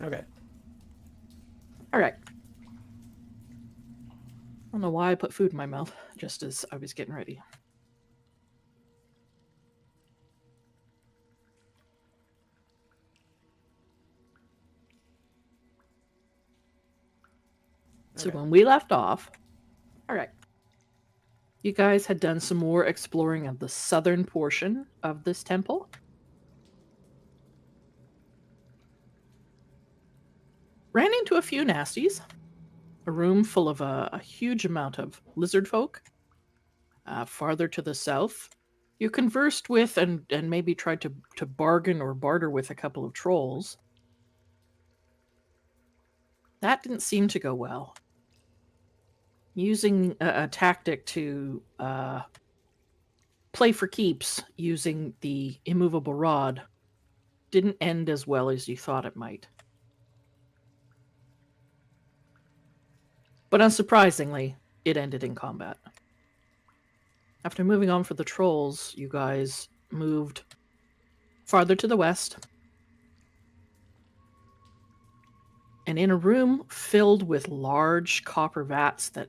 Okay. All right. I don't know why I put food in my mouth just as I was getting ready. So Okay. when we left off, all right, you guys had done some more exploring of the southern portion of this temple. Ran into a few nasties. A room full of a huge amount of lizard folk. Farther to the south, you conversed with and maybe tried to bargain or barter with a couple of trolls. That didn't seem to go well. Using a tactic to play for keeps using the immovable rod didn't end as well as you thought it might. But unsurprisingly, it ended in combat. After moving on for the trolls, you guys moved farther to the west. And in a room filled with large copper vats that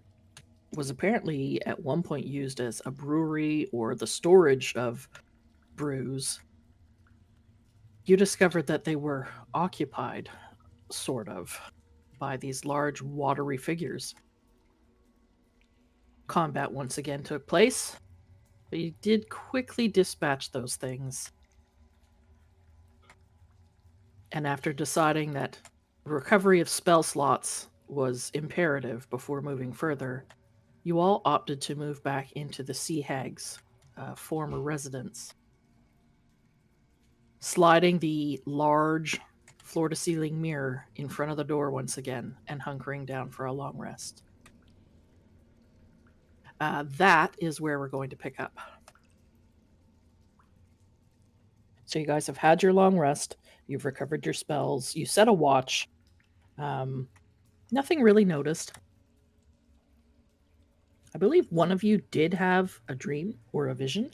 was apparently at one point used as a brewery or the storage of brews, you discovered that they were occupied, sort of, by these large watery figures. Combat once again took place, but you did quickly dispatch those things. And after deciding that recovery of spell slots was imperative before moving further, you all opted to move back into the Sea Hag's former residence. Sliding the large floor-to-ceiling mirror in front of the door once again and hunkering down for a long rest. That is where we're going to pick up. So you guys have had your long rest. You've recovered your spells. You set a watch. Nothing really noticed. I believe one of you did have a dream or a vision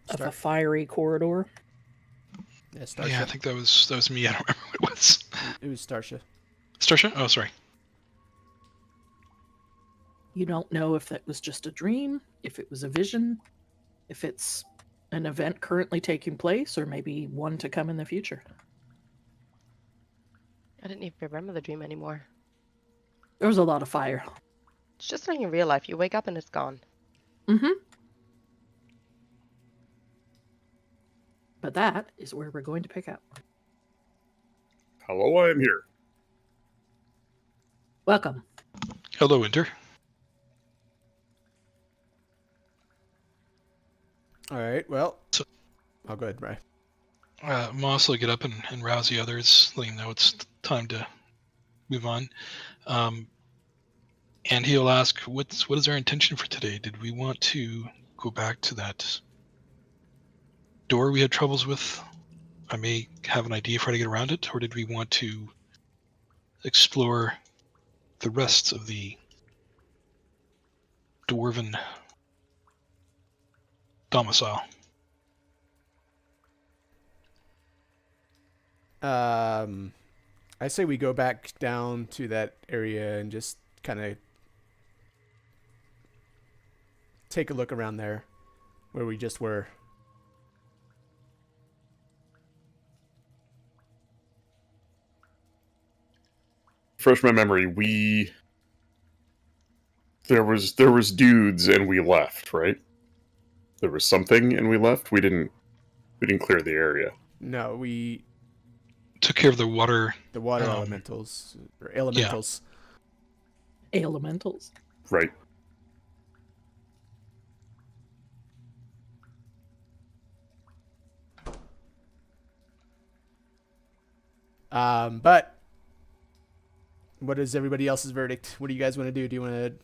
of a fiery corridor. Yeah, Starsha. Yeah, I think that was me. I don't remember what it was. It was Starsha. Starsha? Oh, sorry. You don't know if that was just a dream, if it was a vision, if it's an event currently taking place, or maybe one to come in the future. I didn't even remember the dream anymore. There was a lot of fire. It's just like in real life. You wake up and it's gone. Mm-hmm. But that is where we're going to pick up. Hello, I am here. Welcome. Hello, Winter. All right. Well, So- I'll go ahead, Bry. Moss will get up and rouse the others, letting them know it's time to move on. And he'll ask, what is our intention for today? Did we want to go back to that door we had troubles with? I may have an idea for how to get around it, or did we want to explore the rest of the dwarven domicile? I say we go back down to that area and just kind of take a look around there where we just were. Refresh my memory. There was dudes and we left, right? There was something and we left. We didn't clear the area. No, we Took care of the water. the water elementals or elementals. Elementals. Right. But what is everybody else's verdict? What do you guys want to do? Do you want to?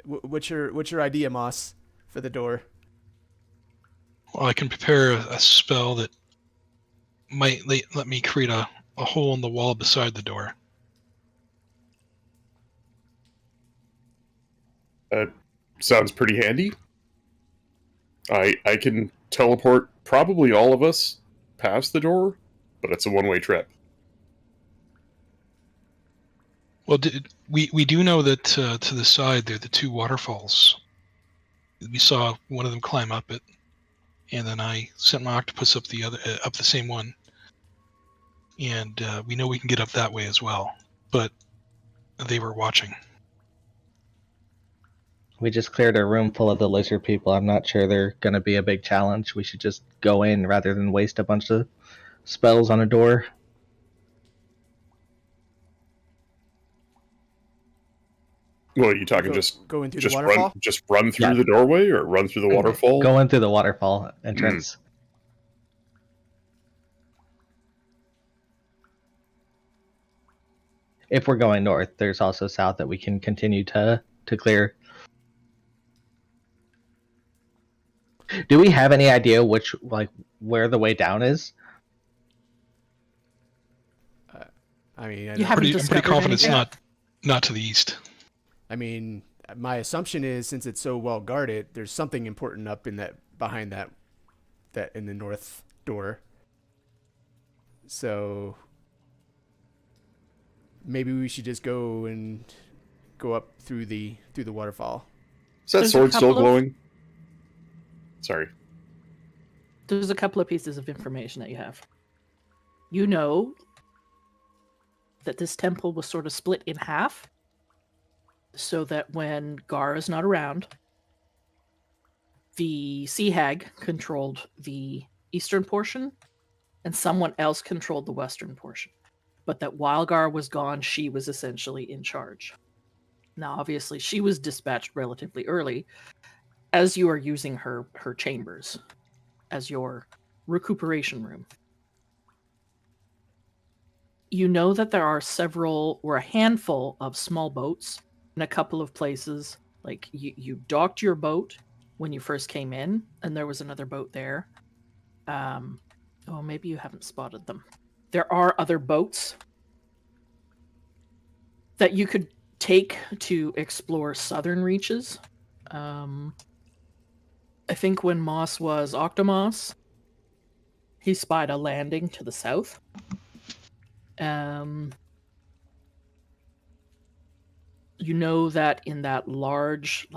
What's your idea, Moss, for the door? Well, I can prepare a spell that might let me create a hole in the wall beside the door. That sounds pretty handy. I can teleport probably all of us past the door but it's a one-way trip. Well, we do know that to the side there, the two waterfalls. We saw one of them climb up it, and then I sent my octopus up up the same one. And we know we can get up that way as well, but they were watching. We just cleared a room full of the lizard people. I'm not sure they're going to be a big challenge. We should just go in rather than waste a bunch of spells on a door. Well, are you talking Go in through the waterfall? run through Yeah. the doorway or run through the waterfall? Go in through the waterfall entrance. If we're going north, there's also south that we can continue to clear. Do we have any idea where the way down is? I mean, You I'm haven't pretty discovered confident it's anything? not to the east. I mean, my assumption is since it's so well guarded, there's something important up in that behind that in the north door. So maybe we should just go up through the waterfall. Is that There's a sword still couple of- glowing? Sorry. There's a couple of pieces of information that you have. You know that this temple was sort of split in half so that when Gar is not around, the Sea Hag controlled the eastern portion and someone else controlled the western portion. But that while Gar was gone, she was essentially in charge. Now, obviously, she was dispatched relatively early as you are using her chambers as your recuperation room. You know that there are a handful of small boats in a couple of places. Like you docked your boat when you first came in, and there was another boat there. Maybe you haven't spotted them. There are other boats that you could take to explore southern reaches. I think when Moss was Octomoss, he spied a landing to the south. You know that in that large,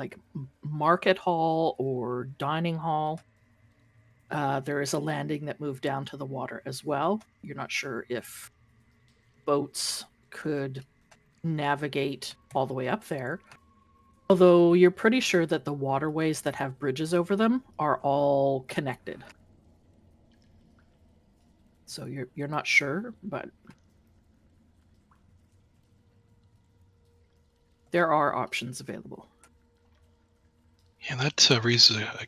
market hall or dining hall, there is a landing that moved down to the water as well. You're not sure if boats could navigate all the way up there. Although you're pretty sure that the waterways that have bridges over them are all connected. So you're not sure, but there are options available. Yeah, that raises a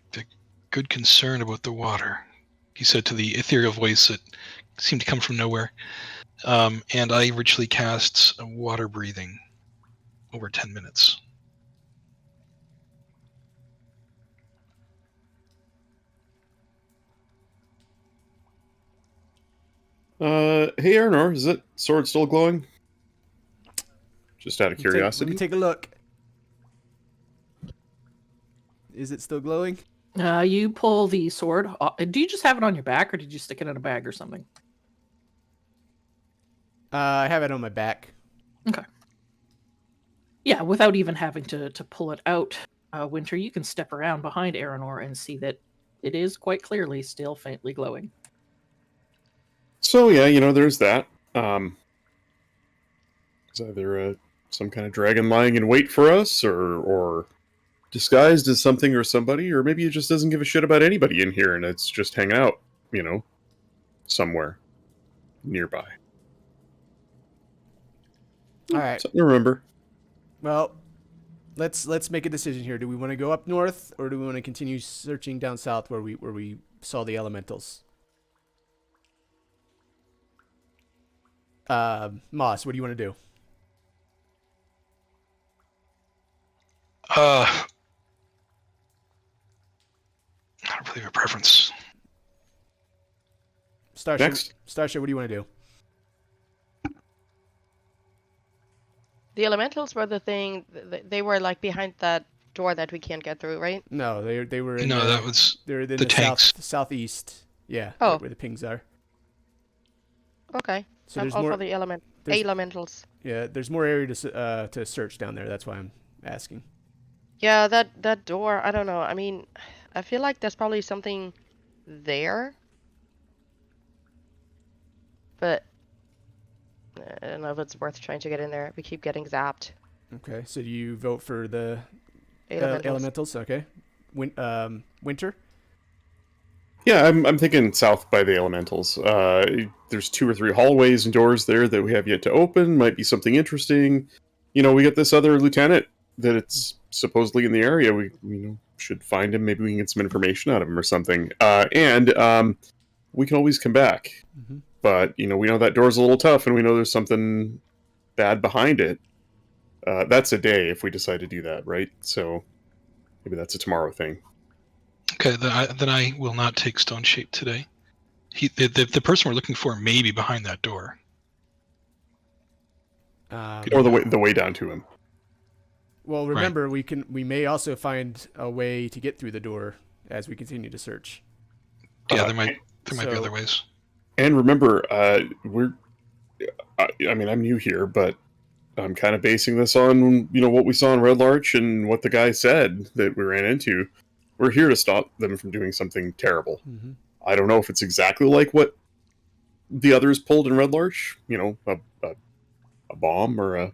good concern about the water. He said to the ethereal voice that seemed to come from nowhere. And I ritually cast water breathing over 10 minutes. Hey, Aranor, is that sword still glowing? Just out of Let curiosity. me take a look. Is it still glowing? You pull the sword. Do you just have it on your back, or did you stick it in a bag or something? I have it on my back. Okay. Yeah, without even having to pull it out, Winter, you can step around behind Aranor and see that it is quite clearly still faintly glowing. So yeah, there's that. It's either some kind of dragon lying in wait for us, or disguised as something or somebody, or maybe it just doesn't give a shit about anybody in here and it's just hanging out, somewhere nearby. All right. Something to remember. Well, let's make a decision here. Do we want to go up north, or do we want to continue searching down south where we saw the elementals? Moss, what do you want to do? I don't really have a preference. Starship, what do you want to do? The elementals were the thing. They were behind that door that we can't get through, right? No, they were in No, the, that was they're in the the tanks. southeast. Yeah, Oh. where the pings are. Okay. So I'm there's all more. for the there's- elementals. Yeah, there's more area to search down there. That's why I'm asking. Yeah, that door, I don't know. I mean, I feel like there's probably something there, but I don't know if it's worth trying to get in there. We keep getting zapped. Okay, so do you vote for the Elementals. elementals? Okay, winter. Yeah, I'm thinking south by the elementals. There's 2 or 3 hallways and doors there that we have yet to open. Might be something interesting. You know, we got this other lieutenant that it's supposedly in the area. We should find him. Maybe we can get some information out of him or something. And we can always come back. Mm-hmm. But we know that door's a little tough, and we know there's something bad behind it. That's a day if we decide to do that, right? So maybe that's a tomorrow thing. Okay, then I will not take Stone Shape today. The person we're looking for may be behind that door. Or the way down to him. Well, remember, we may also find a way to get through the door as we continue to search. Yeah, there might be so- other ways. And remember, I'm new here, but I'm kind of basing this on, what we saw in Red Larch and what the guy said that we ran into. We're here to stop them from doing something terrible. Mm-hmm. I don't know if it's exactly like what the others pulled in Red Larch, a bomb or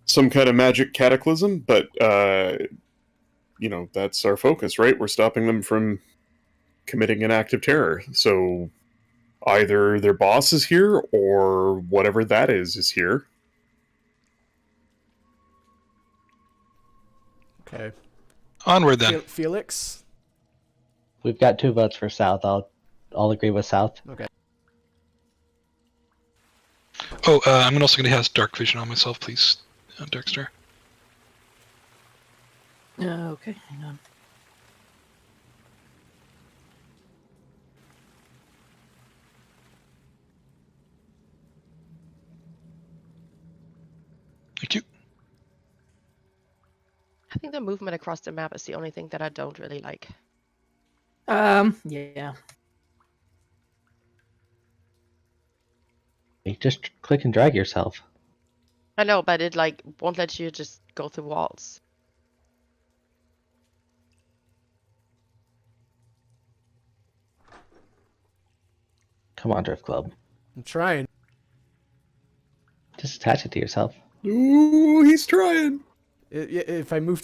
some kind of magic cataclysm, but, that's our focus, right? We're stopping them from committing an act of terror. So either their boss is here or whatever that is here. Okay. Onward then. Felix. We've got 2 votes for south. I'll agree with south. Okay. Oh, I'm also going to cast Dark Vision on myself, please, Darkstar. Okay, hang on. Thank you. I think the movement across the map is the only thing that I don't really like. Yeah. You just click and drag yourself. I know, but it won't let you just go through walls. Come on, Drift Club. I'm trying. Just attach it to yourself. Ooh, he's trying. If I move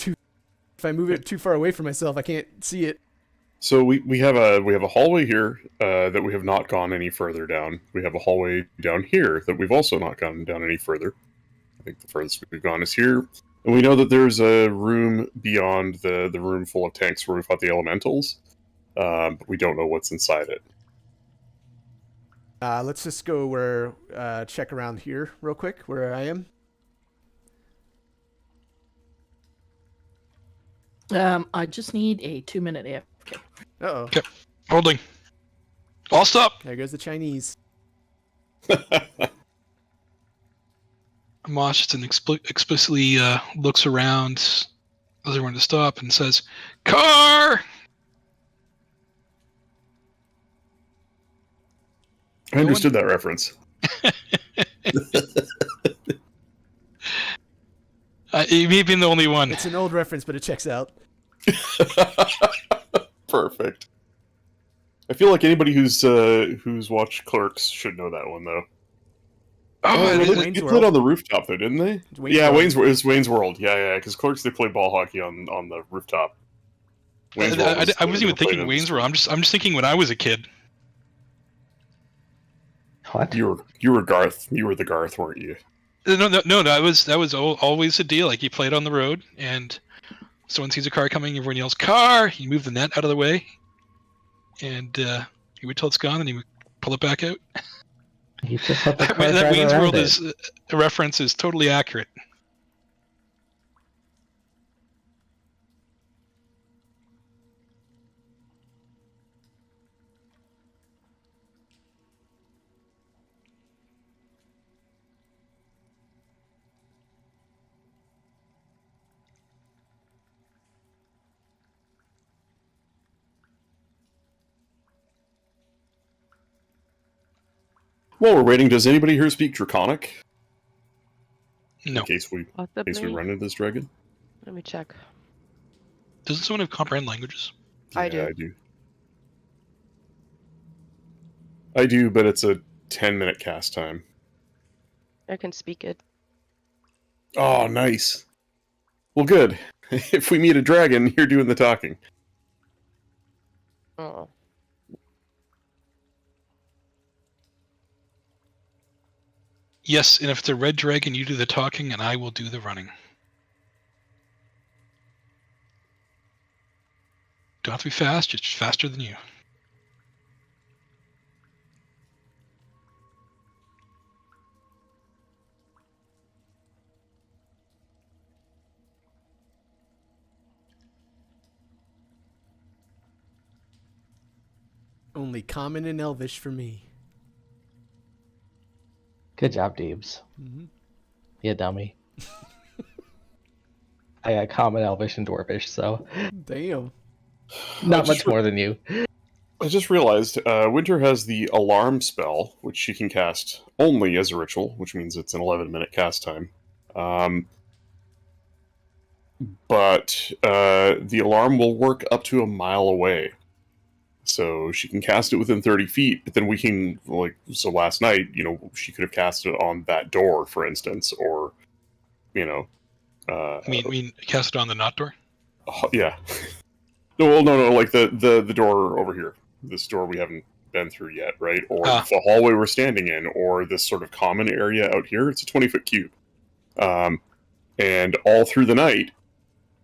it too far away from myself, I can't see it. So we have a hallway here that we have not gone any further down. We have a hallway down here that we've also not gone down any further. I think the furthest we've gone is here. And we know that there's a room beyond the room full of tanks where we fought the elementals. But we don't know what's inside it. Let's just go check around here real quick where I am. I just need a 2-minute AFK. Uh-oh. Okay. Holding. All stop! There goes the Chinese. Mosh just explicitly looks around, tells everyone to stop, and says, "Car!" I understood that reference. You may have been the only one. It's an old reference, but it checks out. Perfect. I feel like anybody who's watched Clerks should know that one though. Oh, it they, is they Wayne's played World. on the rooftop though, didn't they? It's Wayne's Yeah, World. it's Wayne's World. Yeah, because Clerks they play ball hockey on the rooftop. Wayne's World I was- wasn't they even played thinking in- Wayne's World. I'm just thinking when I was a kid. What? You were Garth. You were the Garth, weren't you? No. That was always a deal. Like you played on the road, and someone sees a car coming, everyone yells "car!" You move the net out of the way, and you wait till it's gone, and you pull it back out. You just let the I car mean, that drive Wayne's around World it. is a reference is totally accurate. While we're waiting, does anybody here speak Draconic? No. In case we Possibly. run into this dragon. Let me check. Doesn't someone have comprehend languages? I do. I do. I do, but it's a 10-minute cast time. I can speak it. Oh, nice. Well, good. If we meet a dragon, you're doing the talking. Oh. Yes, and if it's a red dragon, you do the talking, and I will do the running. Don't have to be fast, just faster than you. Only common and elvish for me. Good job, Deebs. Mm-hmm. You dummy. I got common, elvish, and dwarvish, so Damn. not just much more than you. I just realized Winter has the alarm spell, which she can cast only as a ritual, which means it's an 11-minute cast time. But the alarm will work up to a mile away. So she can cast it within 30 feet, but then we can, so last night, she could have cast it on that door, for instance, or, I mean, cast it on the not door? yeah. No, like the door over here. This door we haven't been through yet, right? Or the hallway we're standing in, or this sort of common area out here. It's a 20-foot cube. And all through the night,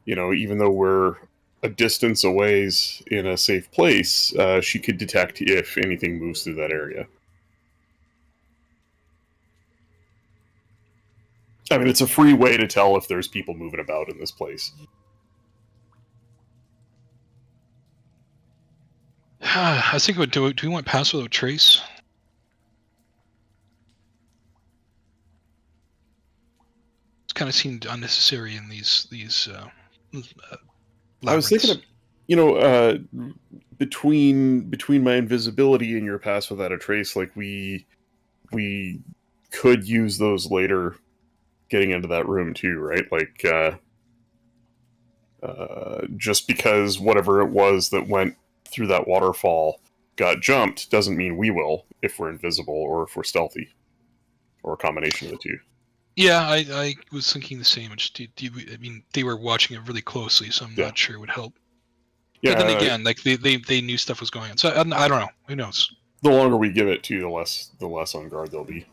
even though we're a distance away in a safe place, she could detect if anything moves through that area. I mean, it's a free way to tell if there's people moving about in this place. I was thinking, do we want pass without trace? It's kind of seemed unnecessary in these I was thinking of, between my invisibility and your pass without a trace, like we could use those later, getting into that room too, right? Like, just because whatever it was that went through that waterfall got jumped doesn't mean we will if we're invisible or if we're stealthy, or a combination of the two. Yeah, I was thinking the same. I mean, they were watching it really closely, so I'm not sure it would help. Yeah, but then again, like they knew stuff was going on, so I don't know. Who knows? The longer we give it to, the less on guard they'll be.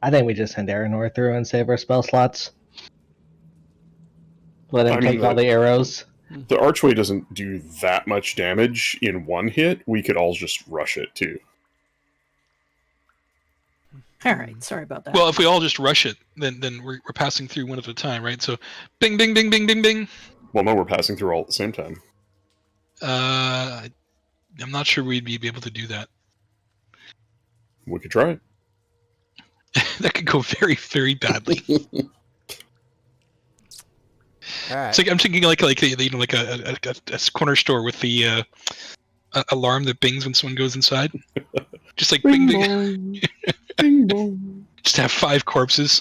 I think we just send Aranor through and save our spell slots. Let him take all the arrows. The archway doesn't do that much damage in one hit. We could all just rush it too. All right, sorry about that. Well, if we all just rush it, then we're passing through one at a time, right? So, bing, bing, bing, bing, bing, bing. Well, no, we're passing through all at the same time. I'm not sure we'd be able to do that. We could try it. That could go very, very badly. All right. It's like I'm thinking like a corner store with the alarm that bings when someone goes inside. Just like bing, bing. Bing bong. Just have 5 corpses.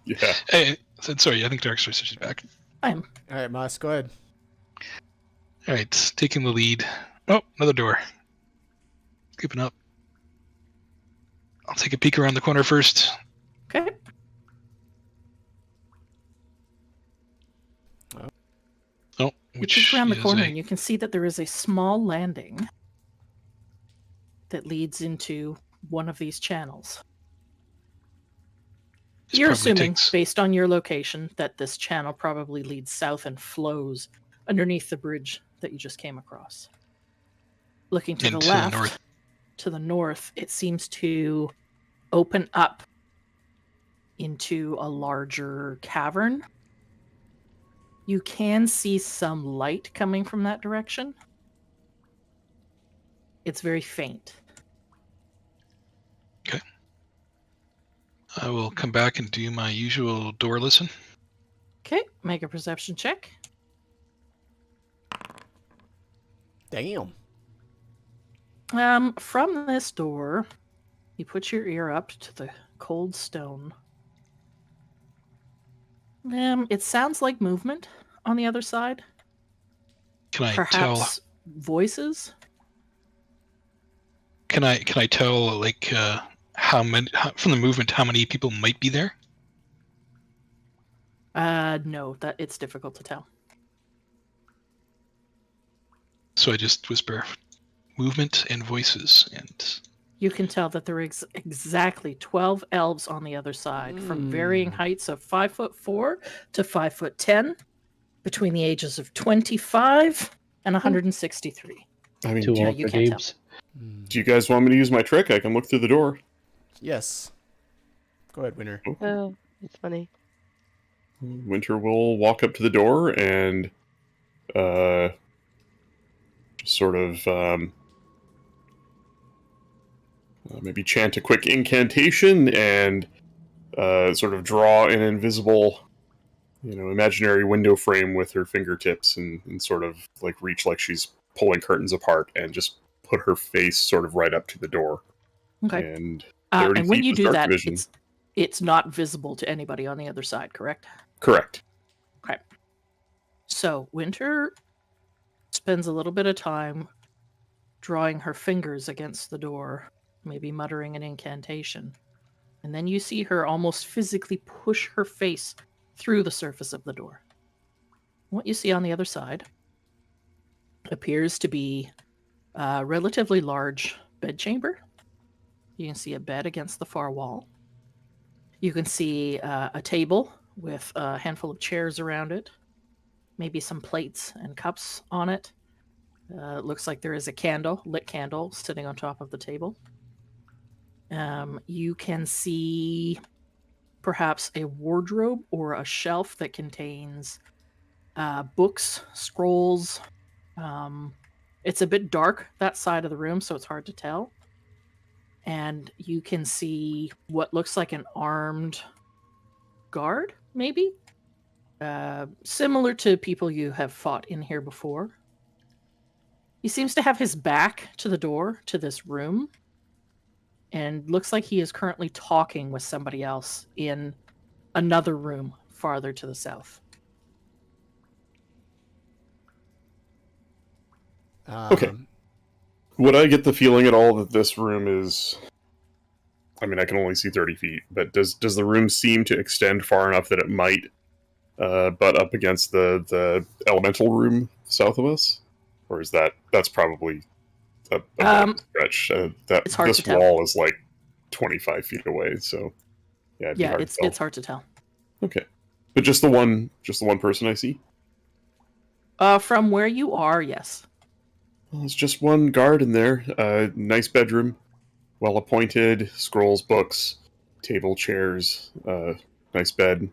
Yeah. Hey, sorry, I think Dark Switch is back. I'm All right, Moss, go ahead. All right, taking the lead. Oh, another door. Scooping up. I'll take a peek around the corner first. okay. Oh, You which peek around the is corner a- and you can see that there is a small landing that leads into one of these channels. this You're probably assuming, takes- based on your location, that this channel probably leads south and flows underneath the bridge that you just came across. Looking to And the to the left, north. to the north, it seems to open up into a larger cavern. You can see some light coming from that direction. It's very faint. I will come back and do my usual door listen. Okay, make a perception check. Damn. From this door, you put your ear up to the cold stone. It sounds like movement on the other side. Can I tell? Perhaps voices. Can I tell like how many from the movement how many people might be there? No, that it's difficult to tell. So I just whisper, movement and voices, and You can tell that there are exactly 12 elves on the other side, from varying heights of 5'4" to 5'10", between the ages of 25 and 163. I mean, Too Yeah, old you for can't tell. Deebs. do you guys want me to use my trick? I can look through the door. Yes. Go ahead, Winter. Oh, it's funny. Winter will walk up to the door and just sort of maybe chant a quick incantation and sort of draw an invisible, imaginary window frame with her fingertips and sort of like reach like she's pulling curtains apart and just put her face sort of right up to the door. Okay. And And when 30 you feet do was dark that, vision. it's not visible to anybody on the other side, correct? Correct. Okay. So Winter spends a little bit of time drawing her fingers against the door, maybe muttering an incantation. And then you see her almost physically push her face through the surface of the door. What you see on the other side appears to be a relatively large bedchamber. You can see a bed against the far wall. You can see a table with a handful of chairs around it, maybe some plates and cups on it. It looks like there is a lit candle, sitting on top of the table. You can see perhaps a wardrobe or a shelf that contains books, scrolls. It's a bit dark, that side of the room, so it's hard to tell. And you can see what looks like an armed guard, maybe? Similar to people you have fought in here before. He seems to have his back to the door to this room, and looks like he is currently talking with somebody else in another room farther to the south. Okay. Would I get the feeling at all that this room is... I mean, I can only see 30 feet, but does the room seem to extend far enough that it might butt up against the elemental room south of us? Or is that's probably a bit of a stretch? It's hard this to tell. wall is like 25 feet away, so yeah, it'd be hard to tell. It's hard to tell. Okay, but just the one person I see. From where you are, yes. Well, it's just one guard in there. Nice bedroom, well appointed. Scrolls, books, table, chairs, nice bed,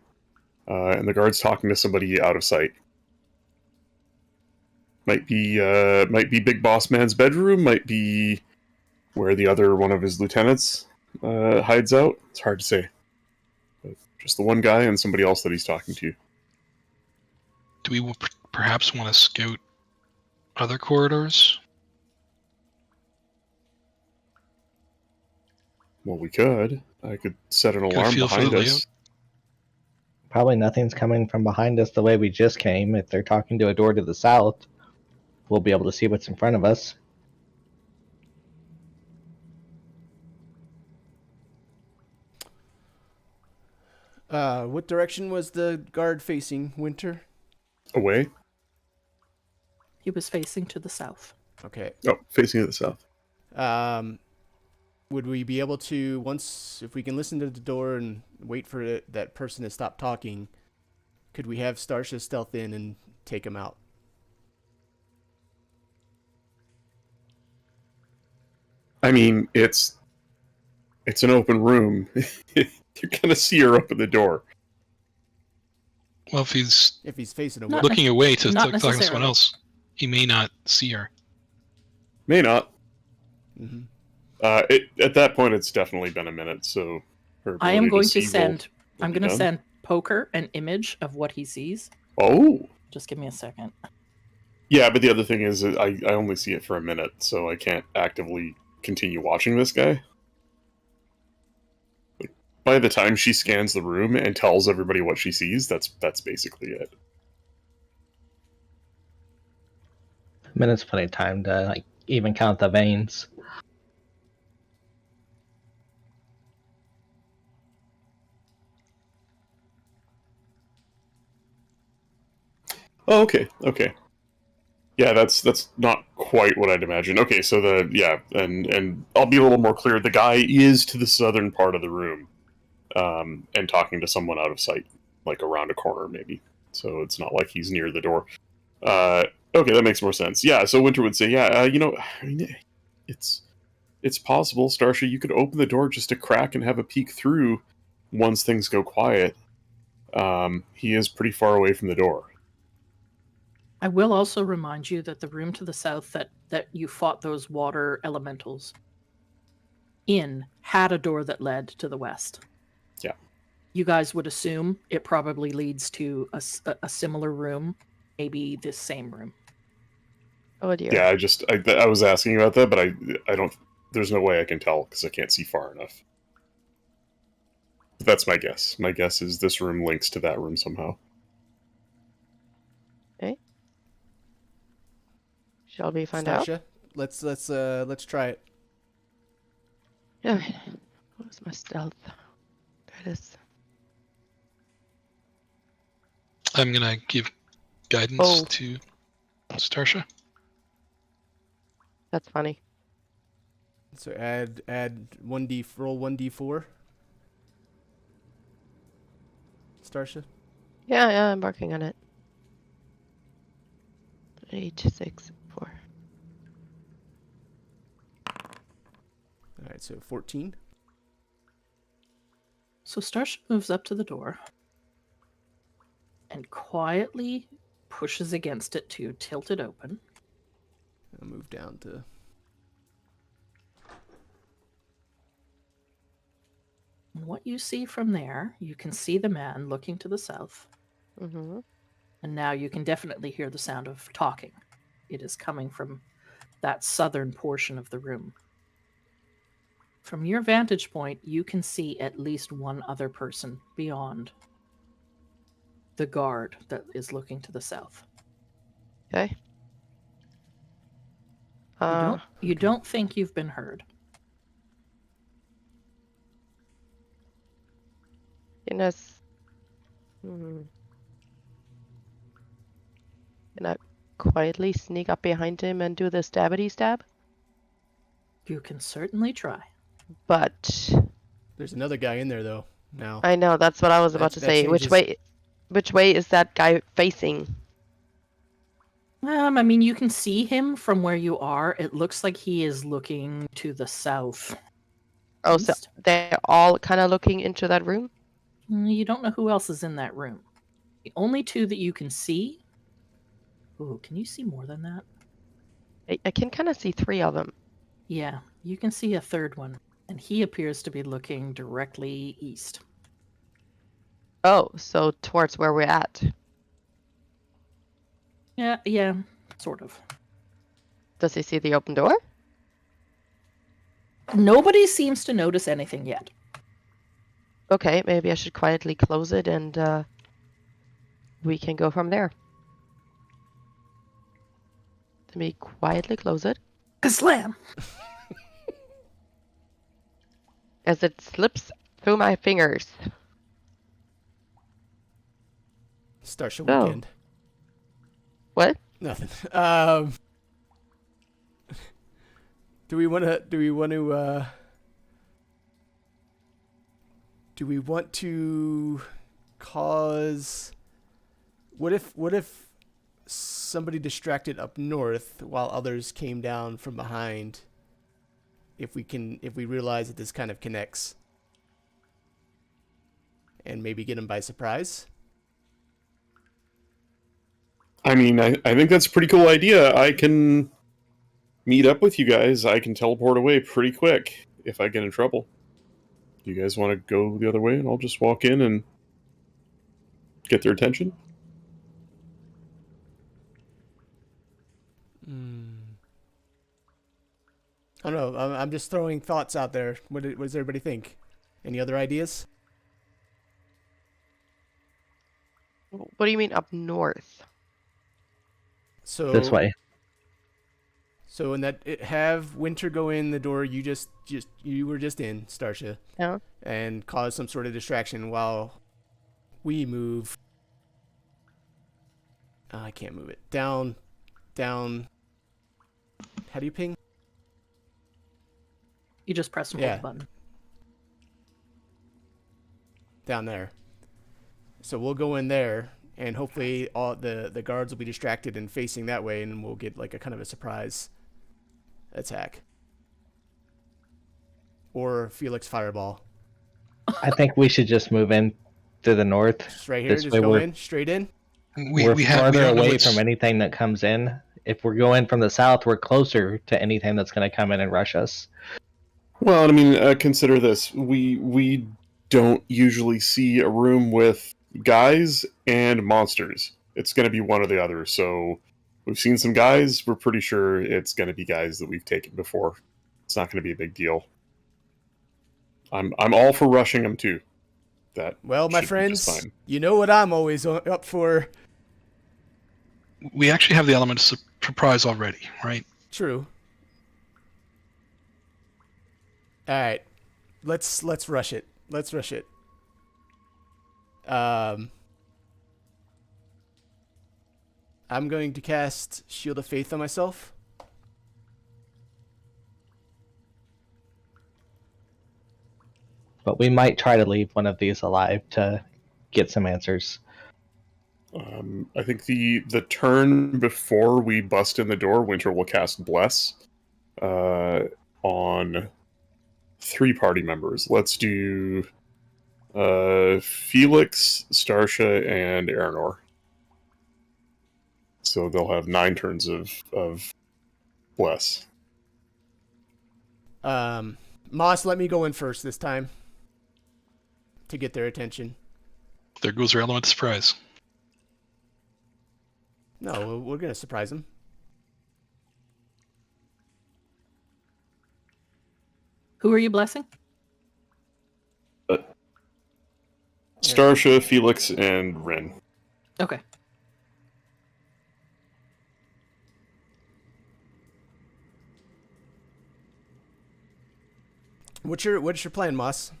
and the guard's talking to somebody out of sight. Might be Big Boss Man's bedroom. Might be where the other one of his lieutenants hides out. It's hard to say. But just the one guy and somebody else that he's talking to. do we perhaps want to scout other corridors? Well, we could. I could set an Get a alarm feel for behind the us. layout? Probably nothing's coming from behind us the way we just came. If they're talking to a door to the south, we'll be able to see what's in front of us. What direction was the guard facing, Winter? Away? He was facing to the south. Okay. Oh, facing to the south. Would we be able to, once, if we can listen to the door and wait for that person to stop talking, could we have Starsha stealth in and take him out? I mean, it's an open room. You're gonna see her open the door. Well, if he's If he's facing away. Not looking away to not talk to someone necessarily. else, he may not see her. May not. Mm-hmm. At that point, it's definitely been a minute. So her I am ability going see to send. will I'm be going to done. send Poker an image of what he sees. Oh, Just give me a second. Yeah, but the other thing is, I only see it for a minute, so I can't actively continue watching this guy. By the time she scans the room and tells everybody what she sees, that's basically it. A minute's plenty of time to like even count the veins. Oh, okay, okay. Yeah, that's not quite what I'd imagine. Okay, so and I'll be a little more clear. The guy is to the southern part of the room, and talking to someone out of sight, like around a corner maybe. So it's not like he's near the door. Uh, okay, that makes more sense. Yeah, so Winter would say, yeah, I mean, it's possible, Starsha, you could open the door just a crack and have a peek through once things go quiet. He is pretty far away from the door. I will also remind you that the room to the south that you fought those water elementals in had a door that led to the west. Yeah. You guys would assume it probably leads to a similar room, maybe this same room. Oh dear. Yeah, I was asking about that, but I don't. There's no way I can tell because I can't see far enough. But that's my guess. My guess is this room links to that room somehow. Okay. Shall we find out? Starsha, let's try it. Yeah. Where's my stealth? There it is. I'm gonna give guidance Oh. to Starsha. That's funny. So add 1d, roll 1d4. Starsha. Yeah, I'm working on it. 8, 6, 4. All right, so 14. So Starsha moves up to the door and quietly pushes against it to tilt it open. I'll move down to. And what you see from there, you can see the man looking to the south. Mm-hmm. And now you can definitely hear the sound of talking. It is coming from that southern portion of the room. From your vantage point, you can see at least one other person beyond the guard that is looking to the south. Okay. You don't think you've been heard. Goodness. Can I quietly sneak up behind him and do the stabbity stab? You can certainly try. But There's another guy in there though. Now. I know that's what I was about to That say. Which way is that guy facing? I mean, you can see him from where you are. It looks like he is looking to the south. Oh, so East. they're all kind of looking into that room? You don't know who else is in that room. The only two that you can see. Ooh, can you see more than that? I can kind of see 3 of them. Yeah, you can see a third one, and he appears to be looking directly east. Oh, so towards where we're at. Yeah, sort of. Does he see the open door? Nobody seems to notice anything yet. Okay, maybe I should quietly close it and we can go from there. Let me quietly close it Slam! as it slips through my fingers. Starsha Oh. weekend. What? Nothing. Do we want to cause? What if somebody distracted up north while others came down from behind? If we realize that this kind of connects, and maybe get them by surprise. I mean, I think that's a pretty cool idea. I can meet up with you guys. I can teleport away pretty quick if I get in trouble. Do you guys want to go the other way, and I'll just walk in and get their attention? I don't know. I'm just throwing thoughts out there. What does everybody think? Any other ideas? What do you mean up north? So This way. So in that, have Winter go in the door you were just in, Starsha, Yeah. and cause some sort of distraction while we move. I can't move it. Down. How do you ping? You just press and hold Yeah. the button. Down there. So we'll go in there, and hopefully all the guards will be distracted and facing that way, and we'll get like a kind of a surprise attack. Or Felix Fireball. I think we should just move in to the north. Just right here, This just way go we're- in, straight in. We're we farther don't know away what's- from anything that comes in. If we're going from the south, we're closer to anything that's going to come in and rush us. Well, I mean, consider this: we don't usually see a room with guys and monsters. It's going to be one or the other. So we've seen some guys. We're pretty sure it's going to be guys that we've taken before. It's not going to be a big deal. I'm all for rushing them too. That Well, my should be just friends, fine. you know what I'm always up for. We actually have the element of surprise already, right? True. All right, let's rush it. Let's rush it. I'm going to cast Shield of Faith on myself. But we might try to leave one of these alive to get some answers. I think the turn before we bust in the door, Winter will cast Bless on 3 party members. Let's do Felix, Starsha, and Aranor. So they'll have 9 turns of Bless. Moss, let me go in first this time to get their attention. There goes our element of surprise. No, we're gonna surprise them. Who are you blessing? Starsha, Felix, and Ren. Okay. What's your plan, Moss?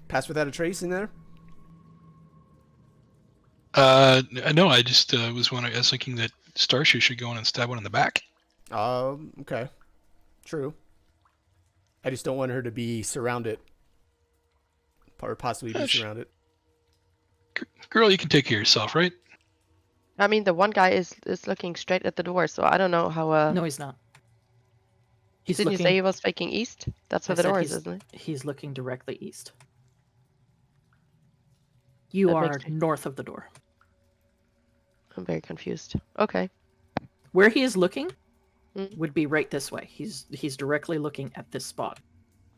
Pass without a trace in there? No, I just I was thinking that Starshoe should go in and stab one in the back. Okay. True. I just don't want her to be surrounded. Or possibly be Gosh. surrounded. Girl, you can take care of yourself, right? I mean, the one guy is looking straight at the door, so I don't know how. No, he's not. He's Didn't looking, you say he was faking east? That's I where the said door is, he's- isn't it? He's looking directly east. You That are makes sense. north of the door. I'm very confused. Okay. Where he is looking Mm. would be right this way. He's directly looking at this spot.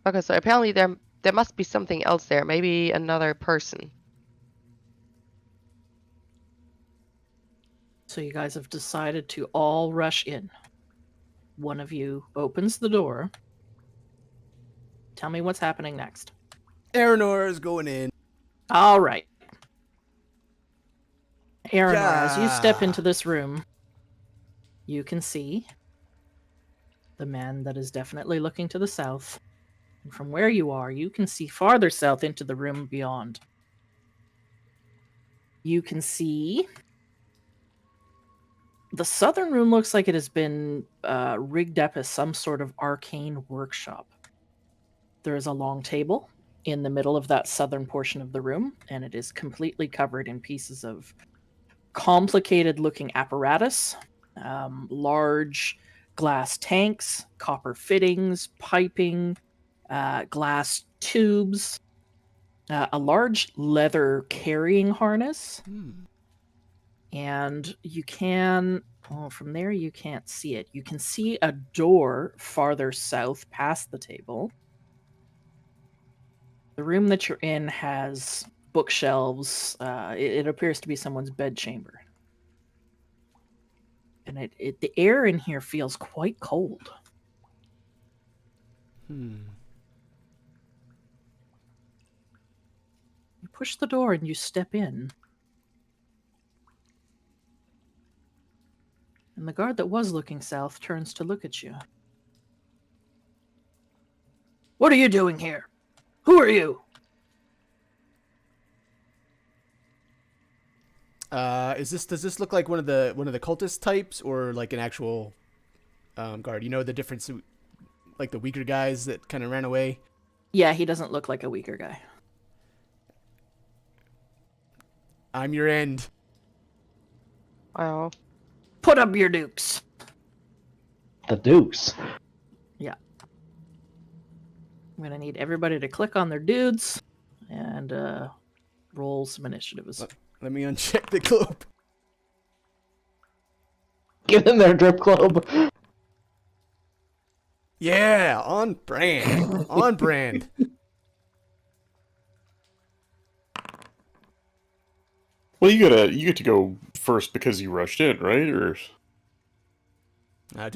Okay, so apparently there must be something else there. Maybe another person. So you guys have decided to all rush in. One of you opens the door. Tell me what's happening next. Aranor is going in. All right. Aaron, as you step Yeah. into this room, you can see the man that is definitely looking to the south. And from where you are, you can see farther south into the room beyond. You can see the southern room looks like it has been rigged up as some sort of arcane workshop. There is a long table in the middle of that southern portion of the room, and it is completely covered in pieces of complicated looking apparatus, large glass tanks, copper fittings, piping, glass tubes, a large leather carrying harness, and you can, from there you can't see it. You can see a door farther south past the table. The room that you're in has bookshelves. It appears to be someone's bedchamber. And the air in here feels quite cold. You push the door and you step in. And the guard that was looking south turns to look at you. What are you doing here? Who are you? Does this look like one of the cultist types or like an actual guard? You know the difference, like the weaker guys that kind of ran away. Yeah, he doesn't look like a weaker guy. I'm your end. Wow. Put up your dukes. The Dukes. Yeah. I'm gonna need everybody to click on their dudes and roll some initiatives. Let me uncheck the globe. Give them their drip globe. Yeah, on brand. On brand. Well, you get to go first because you rushed in, right? Or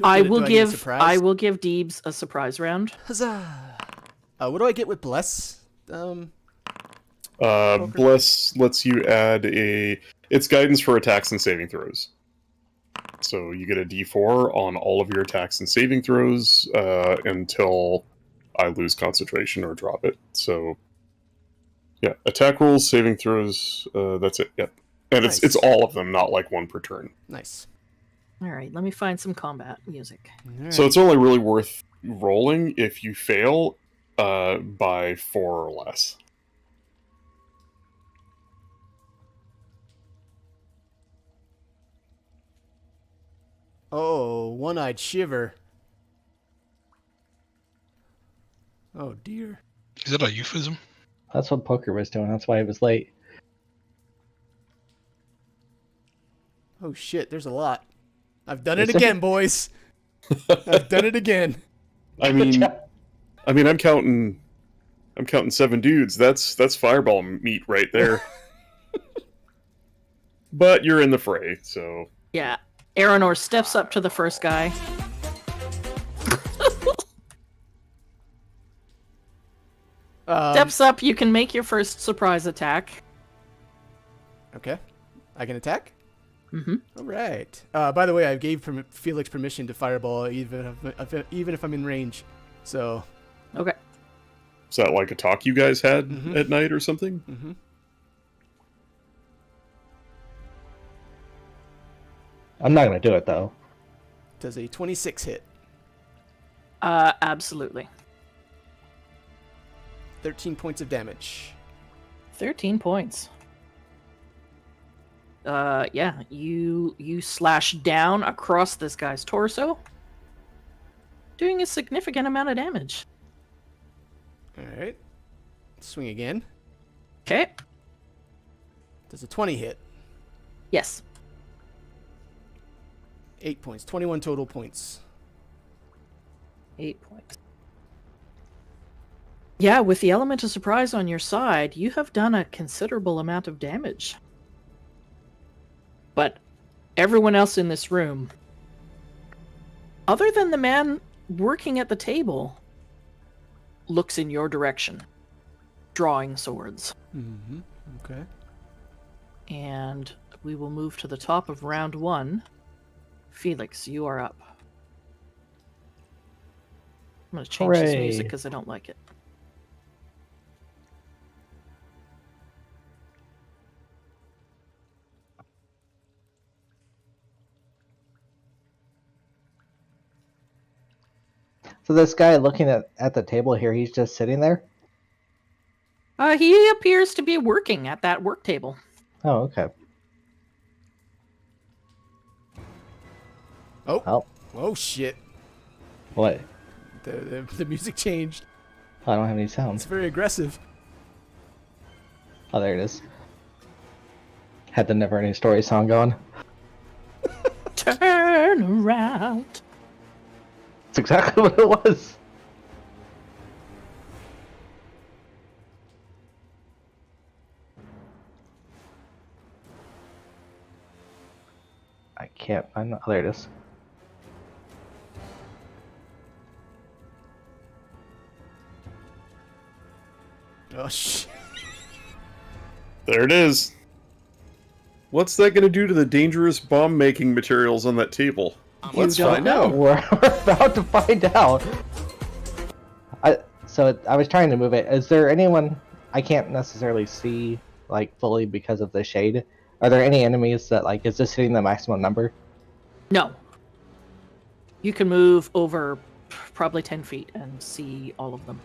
I will get a give surprise? Deebs a surprise round. Huzzah! What do I get with bless? Bless lets you add it's guidance for attacks and saving throws. So you get a D4 on all of your attacks and saving throws until I lose concentration or drop it. So yeah, attack rolls, saving throws, that's it. Yep. And Nice. it's all of them, not like one per turn. Nice. All right, let me find some combat music. All So right. it's only really worth rolling if you fail by 4 or less. Oh, one-eyed shiver. Oh dear. Is that a euphemism? That's what Poker was doing. That's why he was late. Oh shit, there's a lot. I've done it Is there? again, boys. I've done it again. I mean, I'm counting 7 dudes. That's fireball meat right there. But you're in the fray, so Yeah, Aranor steps up to the first guy. Steps up, you can make your first surprise attack. Okay. I can attack? Mm-hmm. All right. By the way, I gave Felix permission to fireball even if I'm in range. So, Okay. is that like a talk you guys had Mhm. at night or something? mm-hmm. I'm not gonna do it though. Does a 26 hit? Absolutely. 13 points of damage. 13 points. Yeah, you slash down across this guy's torso, doing a significant amount of damage. All right. Swing again. Okay. Does a 20 hit? Yes. 8 points. 21 total points. 8 points. Yeah, with the element of surprise on your side, you have done a considerable amount of damage. But everyone else in this room, other than the man working at the table, looks in your direction, drawing swords. Mm-hmm. Okay. And we will move to the top of round 1. Felix, you are up. I'm going to change this Hooray. music because I don't like it. So this guy looking at the table here, he's just sitting there? He appears to be working at that work table. Oh, okay. Oh. Oh, Oh shit. what? The music changed. I don't have any It's sounds. very aggressive. Oh, there it is. Had the Never Ending Story song going. Turn around. That's exactly what it was. I can't find the... Oh, there it is. Oh shit. There it is. What's that going to do to the dangerous bomb-making materials on that table? Let's don't find know. out. We're about to find out. I was trying to move it. Is there anyone I can't necessarily see like fully because of the shade? Are there any enemies that like is this hitting the maximum number? No. You can move over probably 10 feet and see all of them.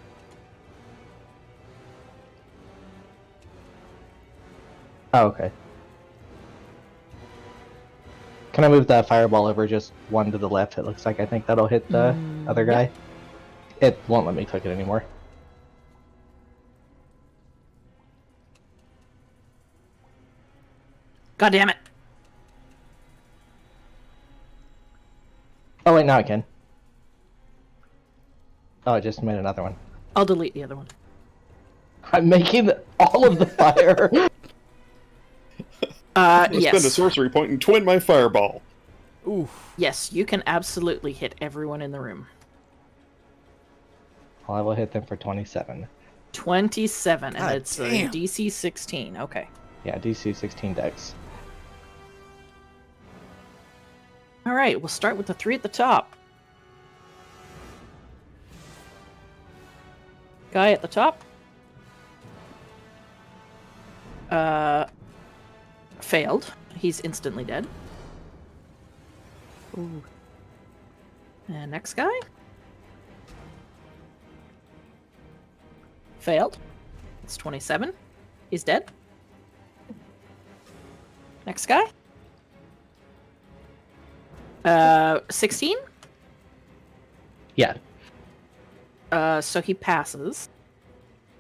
Oh, okay. Can I move the fireball over just one to the left? It looks like I think that'll hit the other guy. Yep. It won't let me click it anymore. God damn it. Oh wait, now I can. Oh, I just made another one. I'll delete the other one. I'm making all of the fire. Let's spend a Yes. sorcery point and twin my fireball. Ooh. Yes, you can absolutely hit everyone in the room. Well, I will hit them for 27. 27, and God it's damn. DC 16. Okay. Yeah, DC 16 dex. All right, we'll start with the 3 at the top. Guy at the top. Failed. He's instantly dead. Ooh. And next guy. Failed. It's 27. He's dead. Next guy. 16. Yeah. So he passes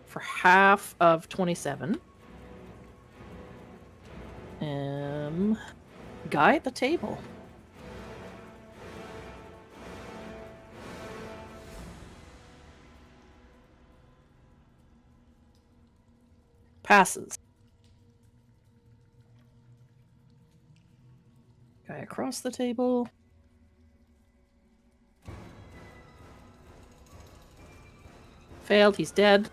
for half of 27. Guy at the table. Passes. Guy across the table. Failed, he's dead.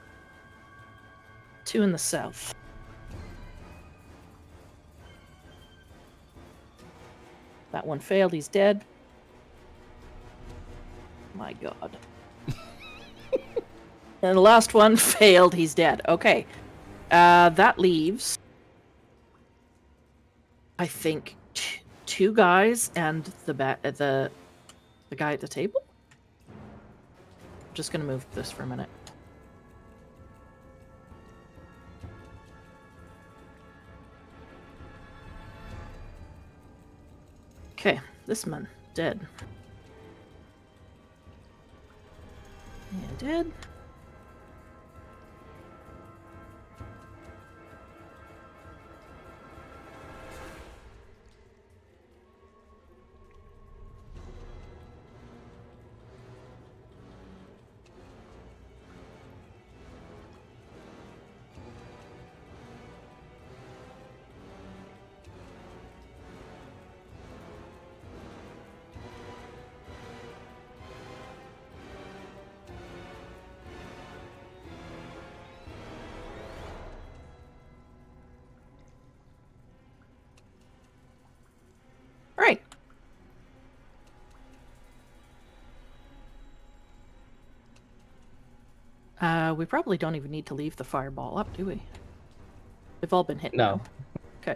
2 in the south. That one failed, he's dead. My god. And the last one failed, he's dead. Okay. That leaves, I think, 2 guys and the guy at the table. I'm just gonna move this for a minute. Okay, this man dead. And dead. Right. We probably don't even need to leave the fireball up, do we? They've all been hit No. now. Okay.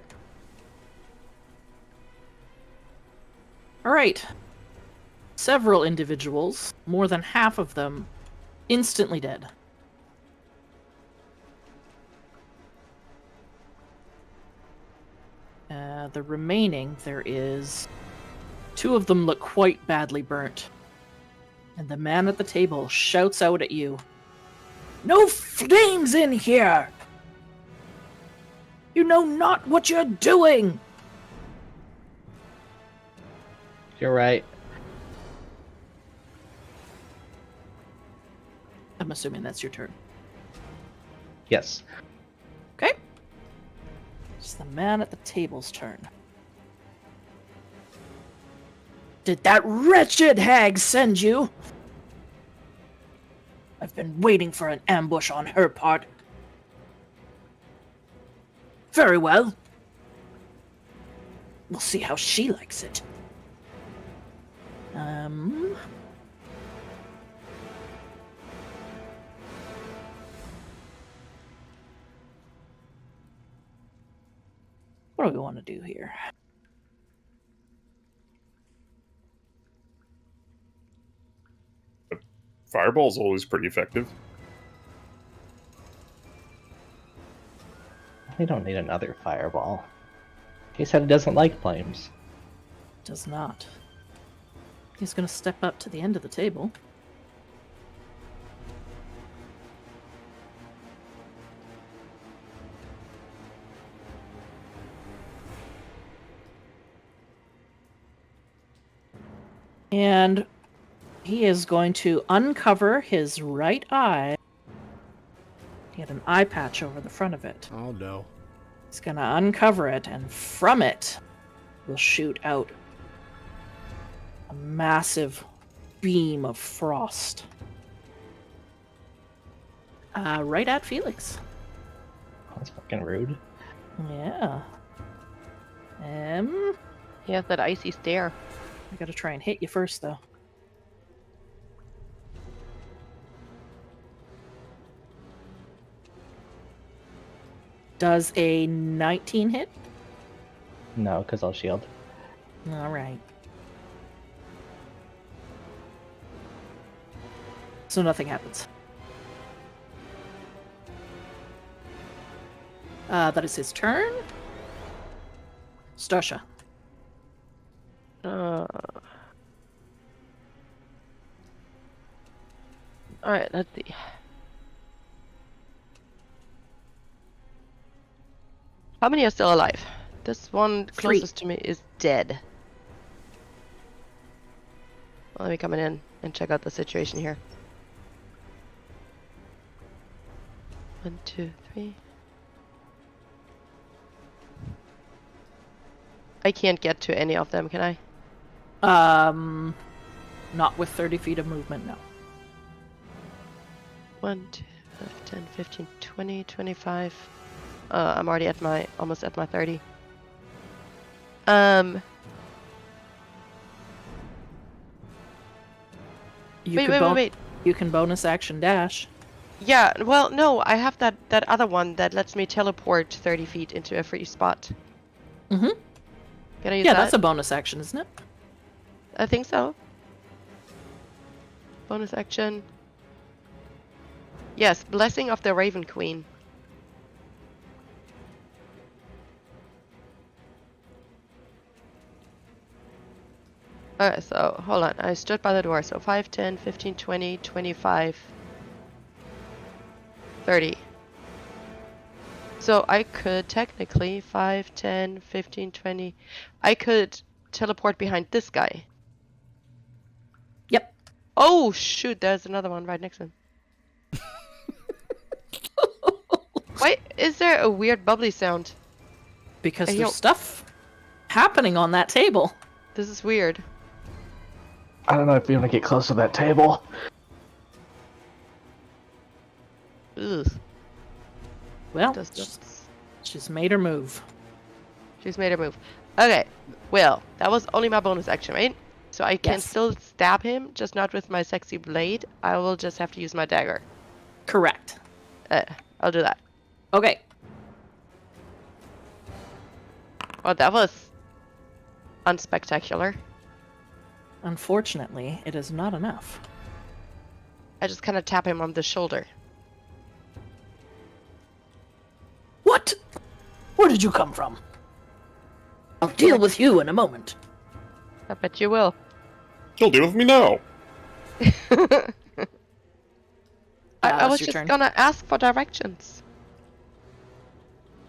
All right. Several individuals, more than half of them, instantly dead. The remaining, there is 2 of them look quite badly burnt. And the man at the table shouts out at you, "No flames in here! You know not what you're doing!" You're right. I'm assuming that's your turn. Yes. Okay. It's the man at the table's turn. Did that wretched hag send you? I've been waiting for an ambush on her part. Very well. We'll see how she likes it. What do we want to do here? Fireball's always pretty effective. We don't need another fireball. He said he doesn't like flames. Does not. He's going to step up to the end of the table. And he is going to uncover his right eye. He had an eye patch over the front of it. Oh no. He's going to uncover it, and from it will shoot out a massive beam of frost. Right at Felix. That's fucking rude. Yeah. He has that icy stare. I gotta try and hit you first, though. Does a 19 hit? No, because I'll shield. Alright. So nothing happens. That is his turn. Stasha. Alright, let's see. How many are still alive? This one 3. closest to me is dead. Well, let me come in and check out the situation here. 1, 2, 3. I can't get to any of them, can I? Not with 30 feet of movement, no. 1, 2, 5, 10, 15, 20, 25. I'm already at almost at my 30. Wait. You can bonus action dash. Yeah, well, no, I have that other one that lets me teleport 30 feet into a free spot. Mm-hmm. Can I use Yeah, that? that's a bonus action, isn't it? I think so. Bonus action. Yes, Blessing of the Raven Queen. Alright, so hold on. I stood by the door. So 5, 10, 15, 20, 25, 30. So I could technically 5, 10, 15, 20. I could teleport behind this guy. Yep. Oh shoot, there's another one right next to him. Why is there a weird bubbly sound? Because I there's don't- stuff happening on that table. This is weird. I don't know if you want to get close to that table. Ugh. Well, Does she's made her move. She's made her move. Okay. Well, that was only my bonus action, right? So I can Yes. still stab him, just not with my sexy blade. I will just have to use my dagger. Correct. I'll do that. Okay. Well, that was unspectacular. Unfortunately, it is not enough. I just kind of tap him on the shoulder. What? Where did you come from? I'll deal with you in a moment. I bet you will. He'll deal with me now. I was your just turn. gonna ask for directions.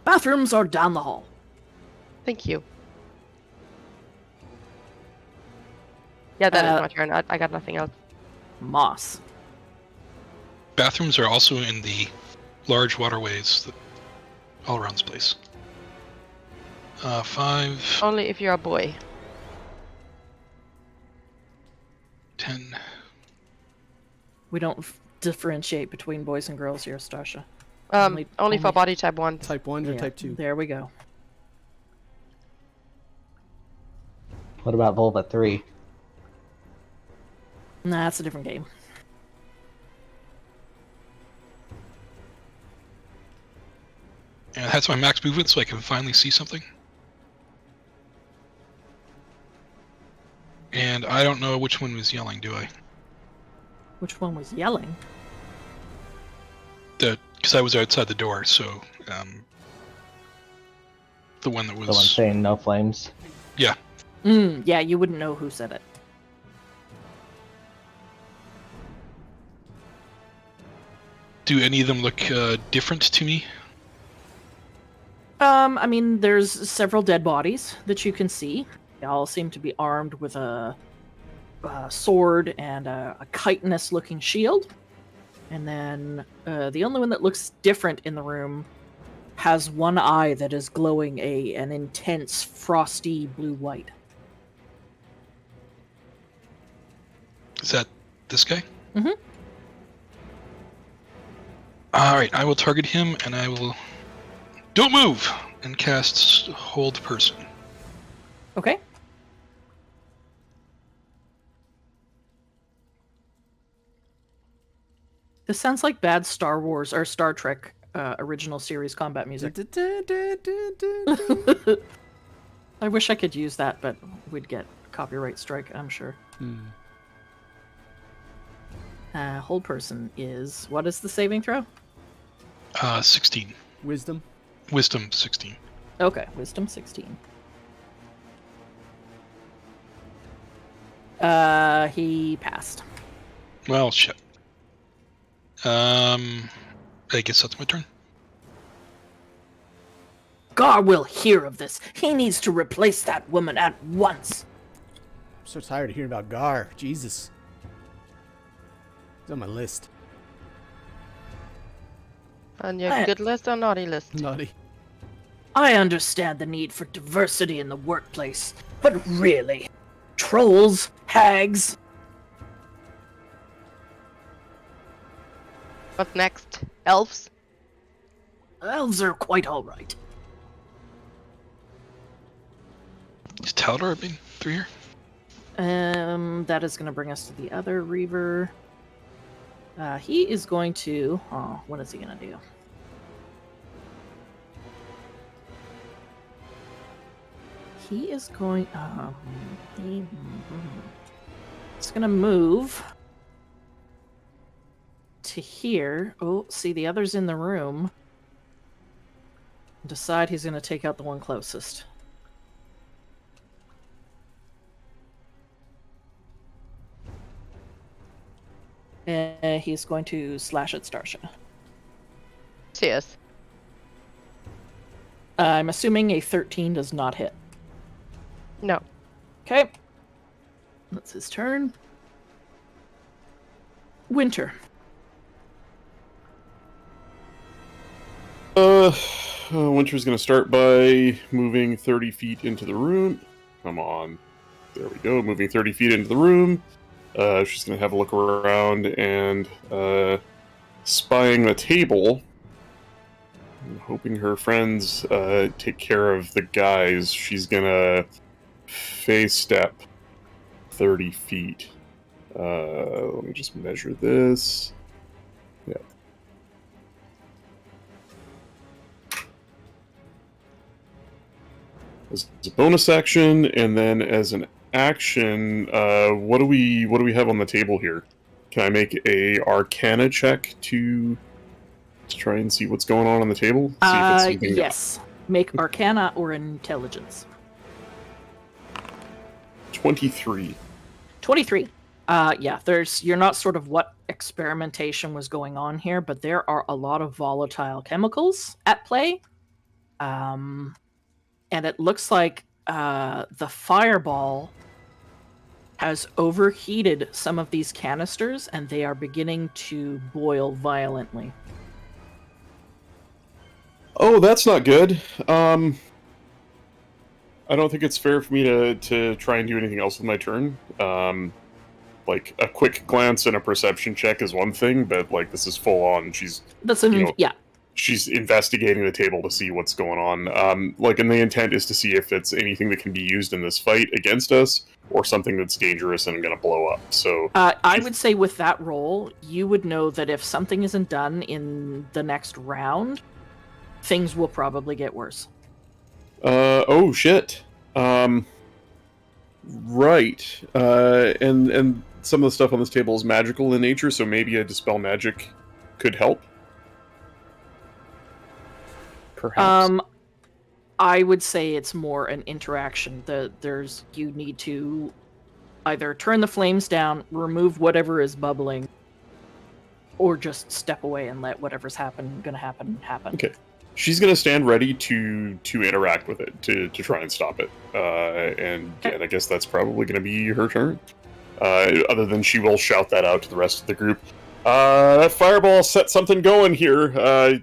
Bathrooms are down the hall. Thank you. Yeah, that is Uh, my turn. I got nothing else. Moss. Bathrooms are also in the large waterways that all around this place. 5, Only if you're a boy. 10. We don't differentiate between boys and girls here, Stasha. Only for body type 1. Type 1 or Yeah, type 2? There we go. What about Vulva 3? Nah, that's a different game. And that's my max movement, so I can finally see something. And I don't know which one was yelling, do I? Which one was yelling? Because I was outside the door, so the one that was. The one saying no flames. Yeah. Yeah, you wouldn't know who said it. Do any of them look different to me? I mean, there's several dead bodies that you can see. They all seem to be armed with a sword and a chitinous-looking shield. And then the only one that looks different in the room has one eye that is glowing an intense, frosty blue-white. Is that this guy? Mm-hmm. Alright, I will target him, and I will... Don't move! And cast Hold Person. Okay. This sounds like bad Star Wars or Star Trek original series combat music. I wish I could use that, but we'd get copyright strike, I'm sure. Hold Person is... What is the saving throw? 16. Wisdom? Wisdom 16. Okay, Wisdom 16. He passed. Well, shit. I guess that's my turn. Gar will hear of this. He needs to replace that woman at once. I'm so tired of hearing about Gar. Jesus. It's on my list. On your good list or naughty list? Naughty. I understand the need for diversity in the workplace, but really, trolls, hags. What next? Elves? Elves are quite all right. Is Taldor been through here? That is going to bring us to the other Reaver. He is going to... Oh, what is he going to do? He is going... It's going to move to here. Oh, see, the other's in the room. Decide he's going to take out the one closest. He's going to slash at Starsha. Yes. I'm assuming a 13 does not hit. No. Okay. That's his turn. Winter. Winter's gonna start by moving 30 feet into the room. Come on. There we go, moving 30 feet into the room. She's gonna have a look around and spying the table. And hoping her friends take care of the guys. She's gonna phase step 30 feet. Let me just measure this. Yeah. As a bonus action, and then as an action, what do we have on the table here? Can I make a Arcana check to try and see what's going on the table? See if it's something- Yes. Make Arcana or Intelligence. 23. 23. Yeah, you're not sort of what experimentation was going on here, but there are a lot of volatile chemicals at play. And it looks like the fireball has overheated some of these canisters, and they are beginning to boil violently. Oh, that's not good. I don't think it's fair for me to try and do anything else with my turn. Like, a quick glance and a perception check is one thing, but, like, this is full on. She's... That's an, You know- yeah. she's investigating the table to see what's going on. And the intent is to see if it's anything that can be used in this fight against us, or something that's dangerous and going to blow up. So I would say with that roll, you would know that if something isn't done in the next round, things will probably get worse. Oh shit. Right. And some of the stuff on this table is magical in nature, so maybe a dispel magic could help. Perhaps. I would say it's more an interaction. You need to either turn the flames down, remove whatever is bubbling, or just step away and let whatever's gonna happen. Okay. She's going to stand ready to interact with it, to try and stop it. And I guess that's probably going to be her turn. Other than she will shout that out to the rest of the group. That fireball set something going here.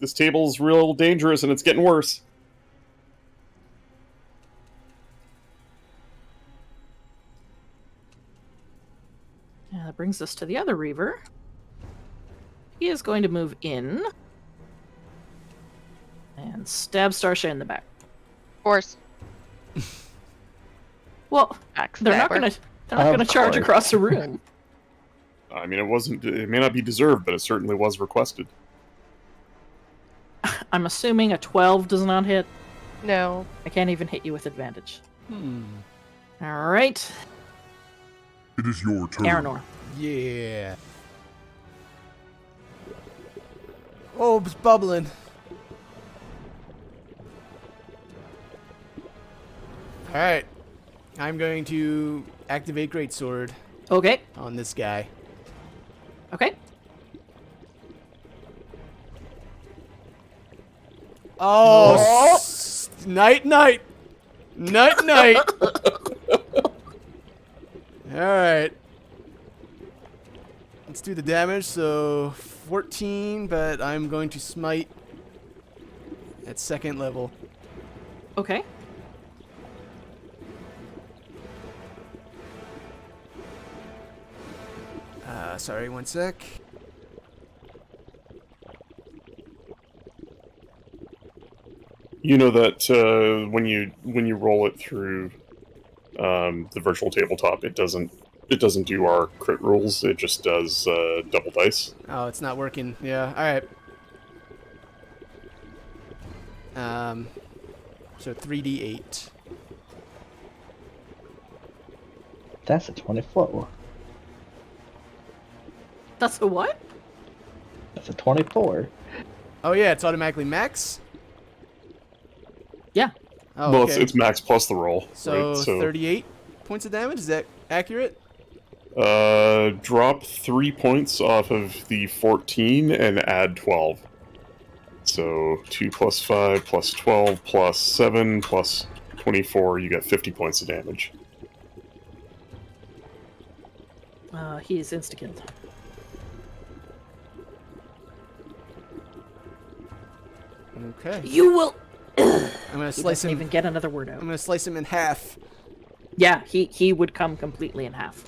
This table's real dangerous and it's getting worse. Yeah, that brings us to the other Reaver. He is going to move in and stab Starsha in the back. Of course. Well, they're not Backstabber. gonna charge course. across the room. I mean, it may not be deserved, but it certainly was requested. I'm assuming a 12 does not hit. No. I can't even hit you with advantage. Hmm. All right, It is your turn. Aranor. Yeah. Oh, it's bubbling. Alright. I'm going to activate Greatsword Okay, on this guy. okay. Oh! Night, night! Night, night! Alright. Let's do the damage. So, 14, but I'm going to smite at second level. Okay. Sorry, one sec. You know that when you roll it through the virtual tabletop, it doesn't do our crit rolls. It just does double dice. Oh, it's not working. Yeah, alright. So 3d8. That's a 24. That's a what? That's a 24. Oh yeah, it's automatically max? Yeah. Oh, Well, okay. it's max plus the roll. So, right? 38 points of damage? Is that accurate? Drop 3 points off of the 14 and add 12. So 2 plus 5 plus 12 plus 7 plus 24, you get 50 points of damage. He is insta-killed. Okay. You will. I'm gonna He slice doesn't him. even get another word I'm out. gonna slice him in half. Yeah, he would come completely in half.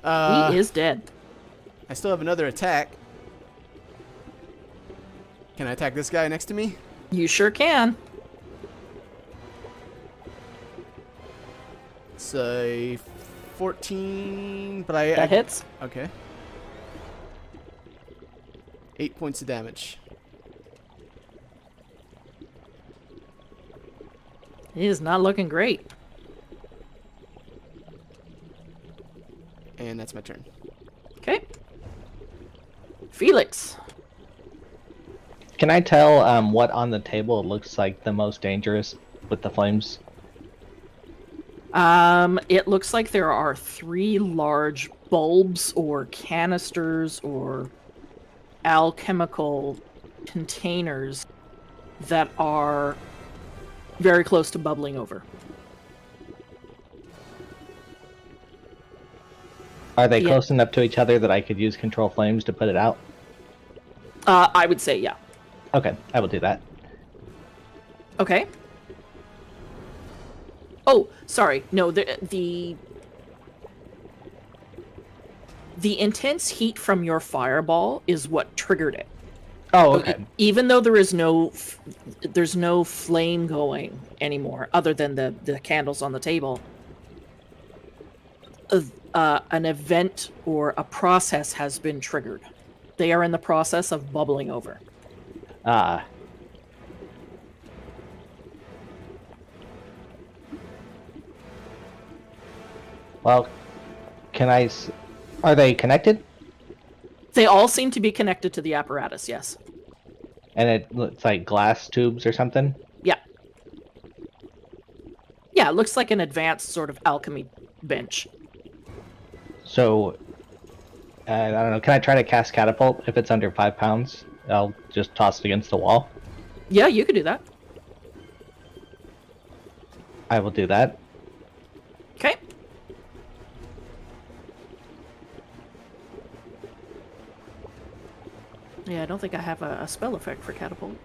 He is dead. I still have another attack. Can I attack this guy next to me? You sure can. It's a 14, but I That hits. Okay. 8 points of damage. He is not looking great. And that's my turn. Okay. Felix. Can I tell what on the table looks like the most dangerous with the flames? It looks like there are 3 large bulbs or canisters or alchemical containers that are very close to bubbling over. Are they Yeah. close enough to each other that I could use control flames to put it out? I would say yeah. Okay, I will do that. Okay. Oh, sorry. No, the The intense heat from your fireball is what triggered it. Oh, So okay. even though there's no flame going anymore, other than the candles on the table, an event or a process has been triggered. They are in the process of bubbling over. Ah. Well, are they connected? They all seem to be connected to the apparatus, yes. And it's like glass tubes or something? Yeah. Yeah, it looks like an advanced sort of alchemy bench. So, I don't know, can I try to cast Catapult if it's under 5 pounds? I'll just toss it against the wall. Yeah, you could do that. I will do that. Okay. Yeah, I don't think I have a spell effect for catapult.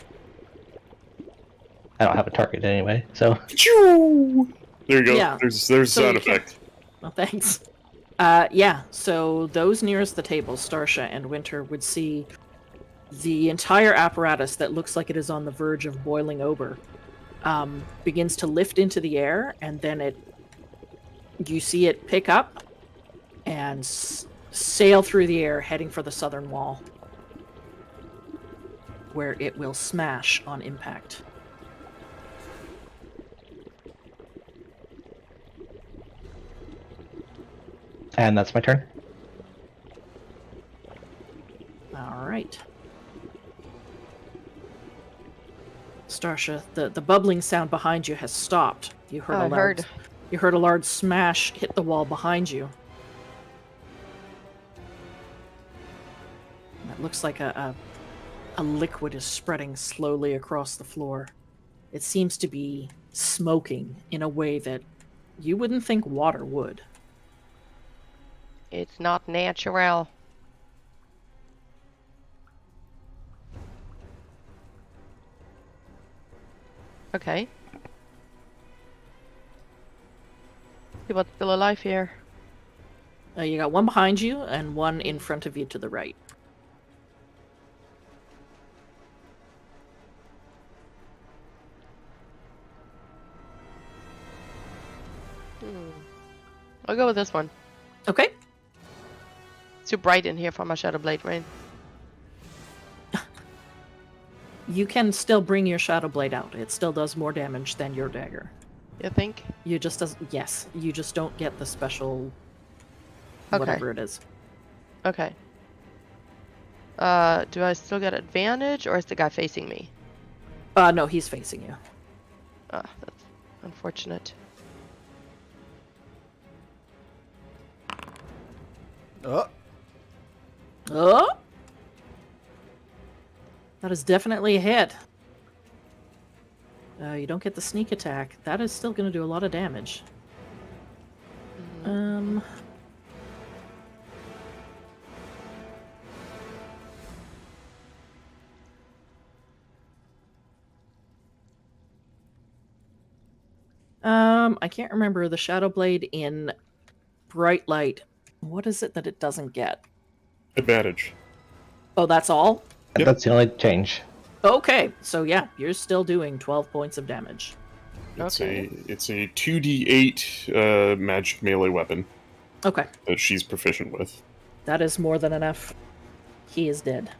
I don't have a target anyway, so... There you go. Yeah. There's So sound you can't- effect. Well, thanks. Yeah, so those nearest the table, Starsha and Winter, would see the entire apparatus that looks like it is on the verge of boiling over begins to lift into the air, and then you see it pick up and sail through the air, heading for the southern wall, where it will smash on impact. And that's my turn. All right. Starsha, the bubbling sound behind you has stopped. You heard I heard. You heard a large smash hit the wall behind you. And it looks like a liquid is spreading slowly across the floor. It seems to be smoking in a way that you wouldn't think water would. It's not natural. Okay. See what's still alive here. You got one behind you and one in front of you to the right. I'll go with this one. Okay. It's too bright in here for my Shadow Blade, right? You can still bring your Shadow Blade out. It still does more damage than your dagger. You think? You just you just don't get the special Okay. whatever it is. Okay. Do I still get advantage, or is the guy facing me? No, he's facing you. Ah, that's unfortunate. Oh, Oh! That is definitely a hit. You don't get the sneak attack. That is still going to do a lot of damage. I can't remember the Shadow Blade in Bright Light. What is it that it doesn't get? Advantage. Oh, that's all? Yep. That's the only change. Okay, so yeah, you're still doing 12 points of damage. It's Okay. it's a 2d8 magic melee weapon Okay, that she's proficient with. that is more than enough. He is dead.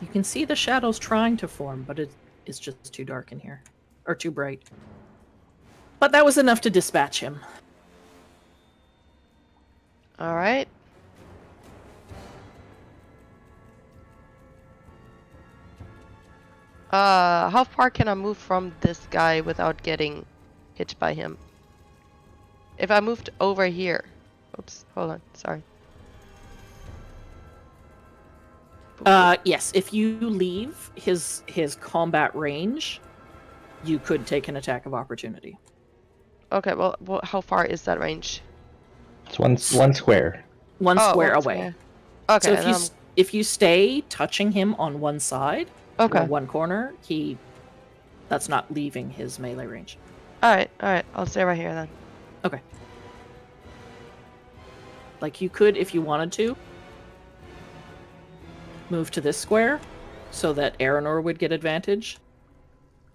You can see the shadows trying to form, but it is just too dark in here. Or too bright. But that was enough to dispatch him. All right. How far can I move from this guy without getting hit by him? If I moved over here. Oops, hold on, sorry. Yes, if you leave his combat range, you could take an attack of opportunity. Okay, well, how far is that range? It's one square. One Oh, square one away. square. Okay, So if then if you stay touching him on one side, Okay. or one corner, that's not leaving his melee range. Alright, I'll stay right here then. Okay. Like, you could, if you wanted to, move to this square so that Aranor would get advantage,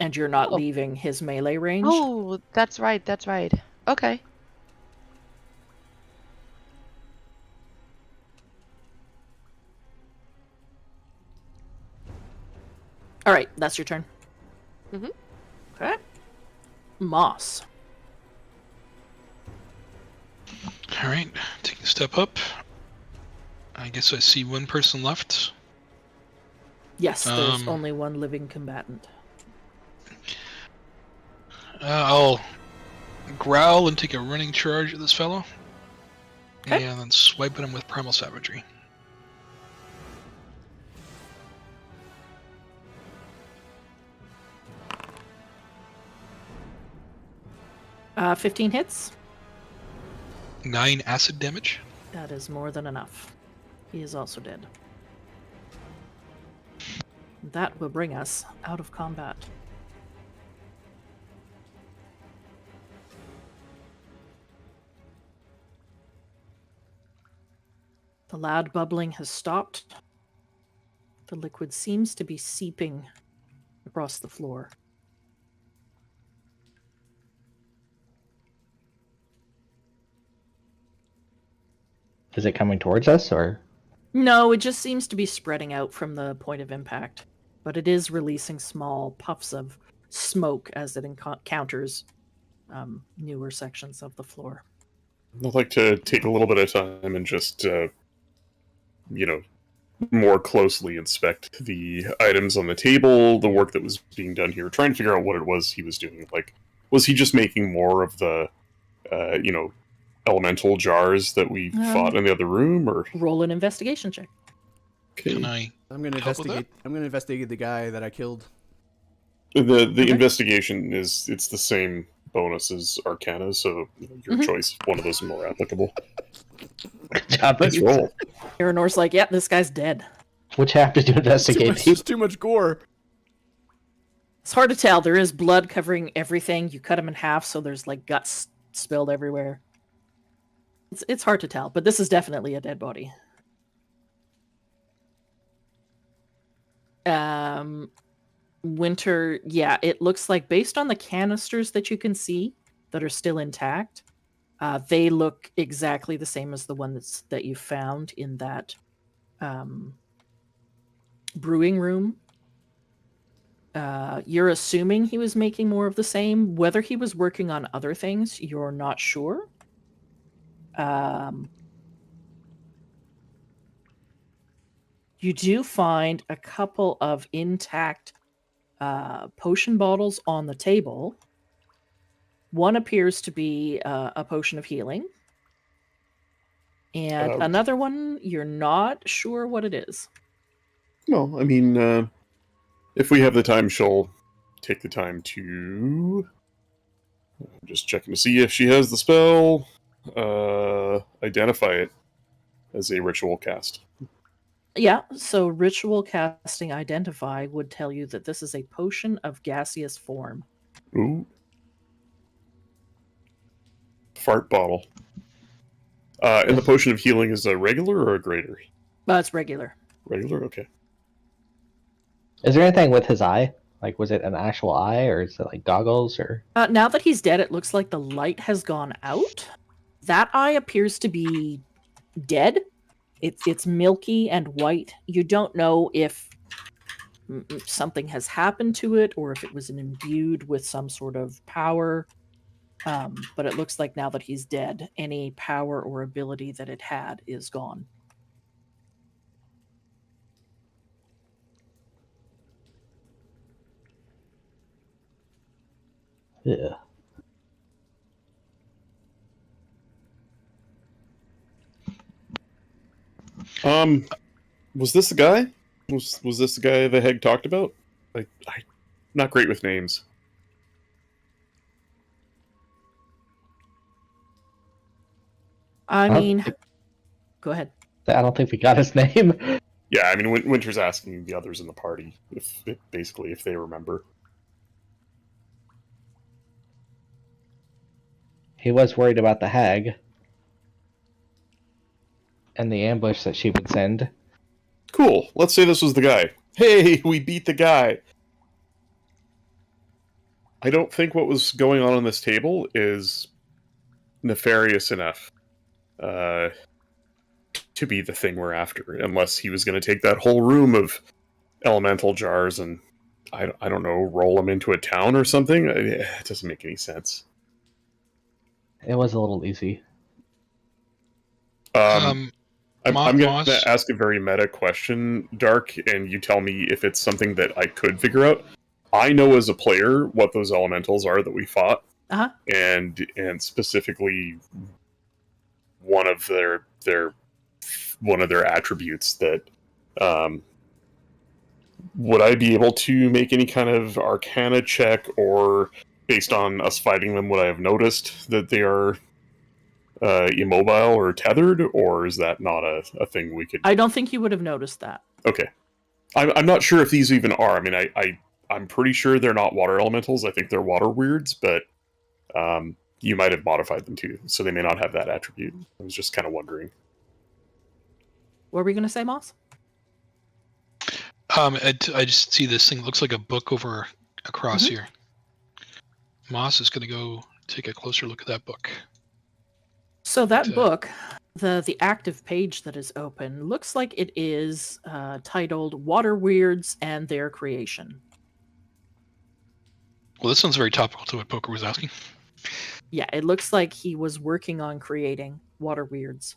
and you're not Oh. leaving his melee range. Oh, that's right. That's right. Okay. All right, that's your turn. Mhm. Okay. Moss. All right, taking a step up. I guess I see one person left. Yes, there's Um, only one living combatant. I'll growl and take a running charge at this fellow. Okay. And then swipe at him with Primal Savagery. Uh, 15 hits. 9 acid damage. That is more than enough. He is also dead. That will bring us out of combat. The loud bubbling has stopped. The liquid seems to be seeping across the floor. Is it coming towards us, or? No, it just seems to be spreading out from the point of impact, but it is releasing small puffs of smoke as it encounters newer sections of the floor. I'd like to take a little bit of time and just, more closely inspect the items on the table, the work that was being done here, trying to figure out what it was he was doing. Like, was he just making more of the, elemental jars that we fought in the other room, or? Roll an investigation check. Okay. Can I? I'm gonna Help with investigate. I'm gonna investigate the guy that I killed. The investigation it's the same bonus as Arcana, so your choice. One of those is more applicable. Good job. Nice roll. Aranor's like, yeah, this guy's dead. Which have to do Too investigate. much, just too much gore. It's hard to tell. There is blood covering everything. You cut him in half, so there's like guts spilled everywhere. It's hard to tell, but this is definitely a dead body. Winter, yeah, it looks like based on the canisters that you can see that are still intact, they look exactly the same as the one that you found in that brewing room. You're assuming he was making more of the same. Whether he was working on other things, you're not sure. You do find a couple of intact potion bottles on the table. One appears to be a potion of healing. And another one, you're not sure what it is. Well, I mean, if we have the time, she'll take the time to... I'm just checking to see if she has the spell. Identify it as a ritual cast. Yeah, so ritual casting identify would tell you that this is a potion of gaseous form. Ooh. Fart bottle. And the potion of healing is a regular or a greater? It's regular. Regular? Okay. Is there anything with his eye? Like, was it an actual eye, or is it like goggles, or? Now that he's dead, it looks like the light has gone out. That eye appears to be dead. It's milky and white. You don't know if something has happened to it or if it was imbued with some sort of power. But it looks like now that he's dead, any power or ability that it had is gone. Yeah. Was this the guy? Was this the guy the Heg talked about? I'm not great with names. I mean, go ahead. I don't think we got his name. Yeah, I mean, Winter's asking the others in the party if they remember. He was worried about the hag. and the ambush that she would send. Cool. Let's say this was the guy. Hey, we beat the guy. I don't think what was going on this table is nefarious enough to be the thing we're after, unless he was going to take that whole room of elemental jars and, I don't know, roll them into a town or something. It doesn't make any sense. It was a little easy. I'm going Moss? to ask a very meta question, Dark, and you tell me if it's something that I could figure out. I know as a player what those elementals are that we fought, and specifically one of their attributes that. Would I be able to make any kind of Arcana check, or based on us fighting them, would I have noticed that they are immobile or tethered, or is that not a thing we could? I don't think you would have noticed that. Okay, I'm not sure if these even are. I mean, I'm pretty sure they're not water elementals. I think they're water weirds, but you might have modified them too, so they may not have that attribute. I was just kind of wondering. What were we going to say, Moss? I just see this thing. It looks like a book over across here. Moss is going to go take a closer look at that book. So that book, the active page that is open, looks like it is titled Water Weirds and Their Creation. Well, this sounds very topical to what Poker was asking. Yeah, it looks like he was working on creating water weirds.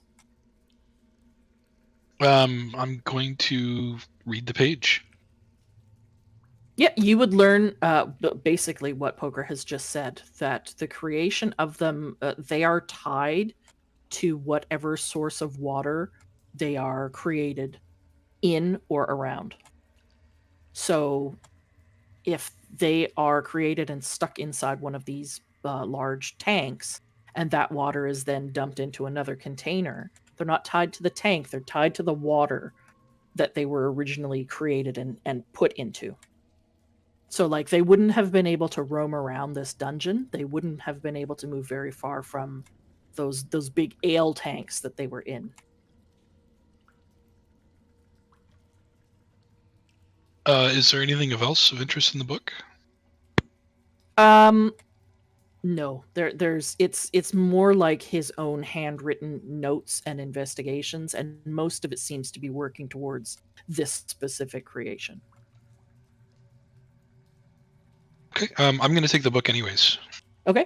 I'm going to read the page. Yeah, you would learn basically what Poker has just said, that the creation of them, they are tied to whatever source of water they are created in or around. So if they are created and stuck inside one of these large tanks, and that water is then dumped into another container, they're not tied to the tank, they're tied to the water that they were originally created and put into. So, like, they wouldn't have been able to roam around this dungeon. They wouldn't have been able to move very far from those big ale tanks that they were in. Is there anything else of interest in the book? No. It's more like his own handwritten notes and investigations, and most of it seems to be working towards this specific creation. Okay, I'm going to take the book anyways. Okay.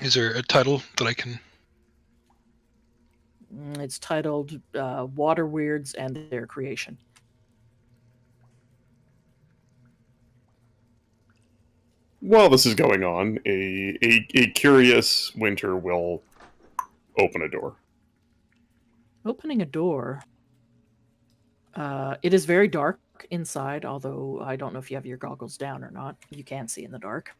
Is there a title that I can... It's titled Water Weirds and Their Creation. While this is going on, a curious Winter will open a door. Opening a door. It is very dark inside, although I don't know if you have your goggles down or not. You can see in the dark.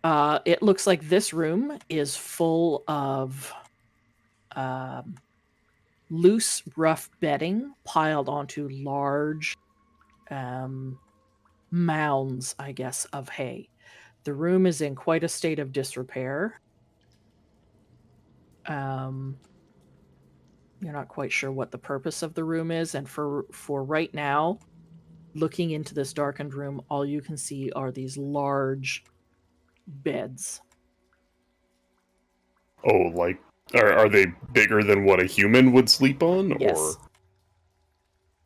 It looks like this room is full of loose, rough bedding piled onto large mounds, I guess, of hay. The room is in quite a state of disrepair. You're not quite sure what the purpose of the room is, and for right now, looking into this darkened room, all you can see are these large beds. Oh, like, are they bigger than what a human would sleep on? Yes.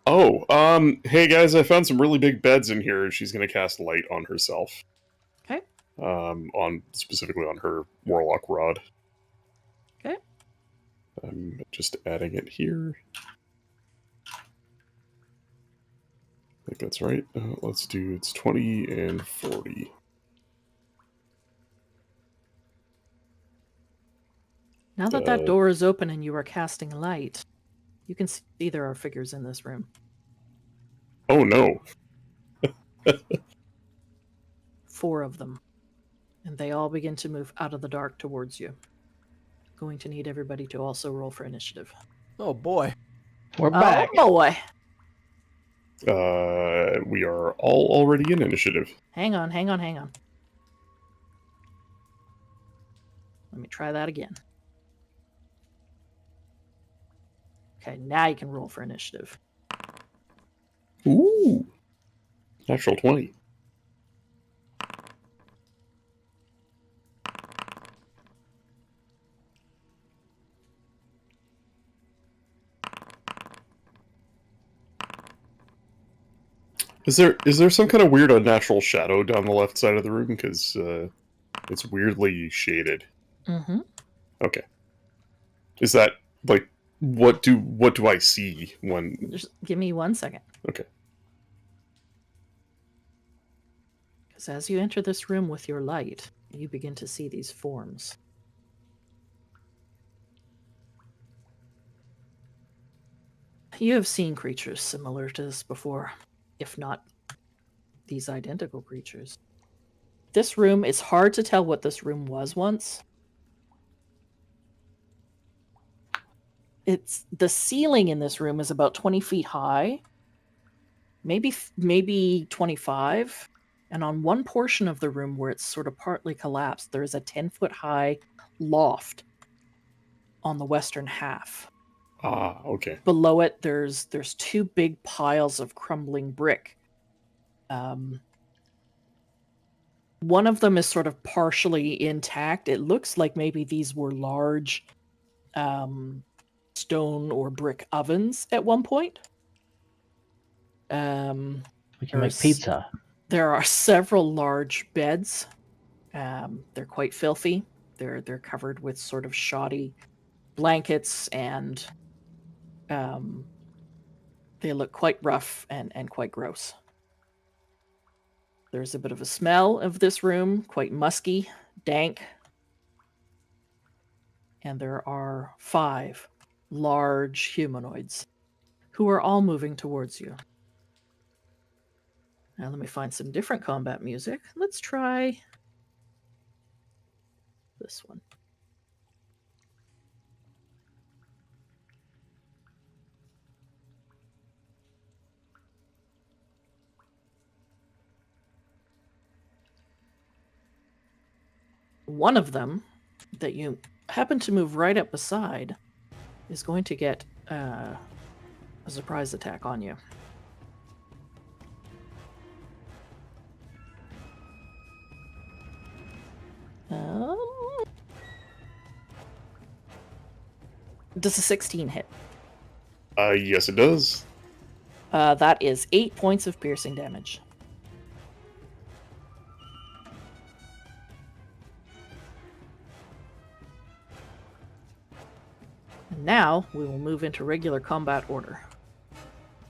Or... Oh, hey guys, I found some really big beds in here. She's gonna cast light on herself. Okay. Specifically on her warlock rod. Okay. I'm just adding it here. I think that's right. Let's do, it's 20 and 40. Now that that door is open and you are casting light, you can see there are figures in this room. Oh no. 4 of them. And they all begin to move out of the dark towards you. Going to need everybody to also roll for initiative. Oh boy. We're back. Oh boy. We are all already in initiative. Hang on. Let me try that again. Okay, now you can roll for initiative. Ooh. Natural 20. Is there some kind of weird unnatural shadow down the left side of the room? Because it's weirdly shaded. Mm-hmm. Okay. Is that like what do I see when? Just give me 1 second. Okay. Because as you enter this room with your light, you begin to see these forms. You have seen creatures similar to this before, if not these identical creatures. This room, it's hard to tell what this room was once. The ceiling in this room is about 20 feet high, maybe 25. And on one portion of the room where it's sort of partly collapsed, there is a 10-foot high loft on the western half. Ah, okay. Below it, there's two big piles of crumbling brick. One of them is sort of partially intact. It looks like maybe these were large stone or brick ovens at one point. We can make There's- pizza. There are several large beds. They're quite filthy. They're covered with sort of shoddy blankets, and they look quite rough and quite gross. There's a bit of a smell of this room, quite musky, dank. And there are 5 large humanoids who are all moving towards you. Now let me find some different combat music. Let's try this one. One of them that you happen to move right up beside is going to get a surprise attack on you. Does a 16 hit? Yes, it does. That is 8 points of piercing damage. And now we will move into regular combat order.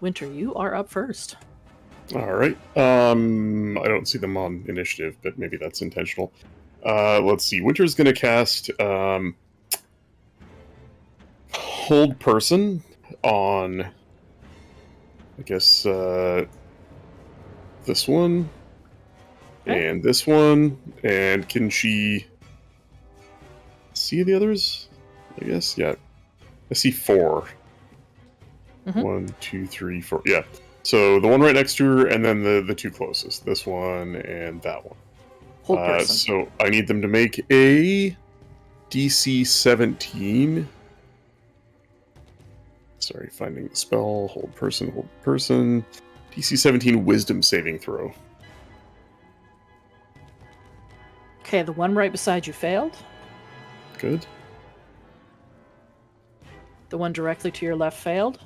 Winter, you are up first. All right. I don't see them on initiative, but maybe that's intentional. Let's see. Winter's going to cast Hold Person on, I guess, this one and this one. And can she see the others? I guess, yeah. I see 4. Mhm. 1, 2, 3, 4. Yeah. So the one right next to her, and then the 2 closest. This one and that one. Hold person. So I need them to make a DC 17. Sorry, finding the spell. Hold person. DC 17 Wisdom saving throw. Okay, the one right beside you failed. Good. The one directly to your left failed.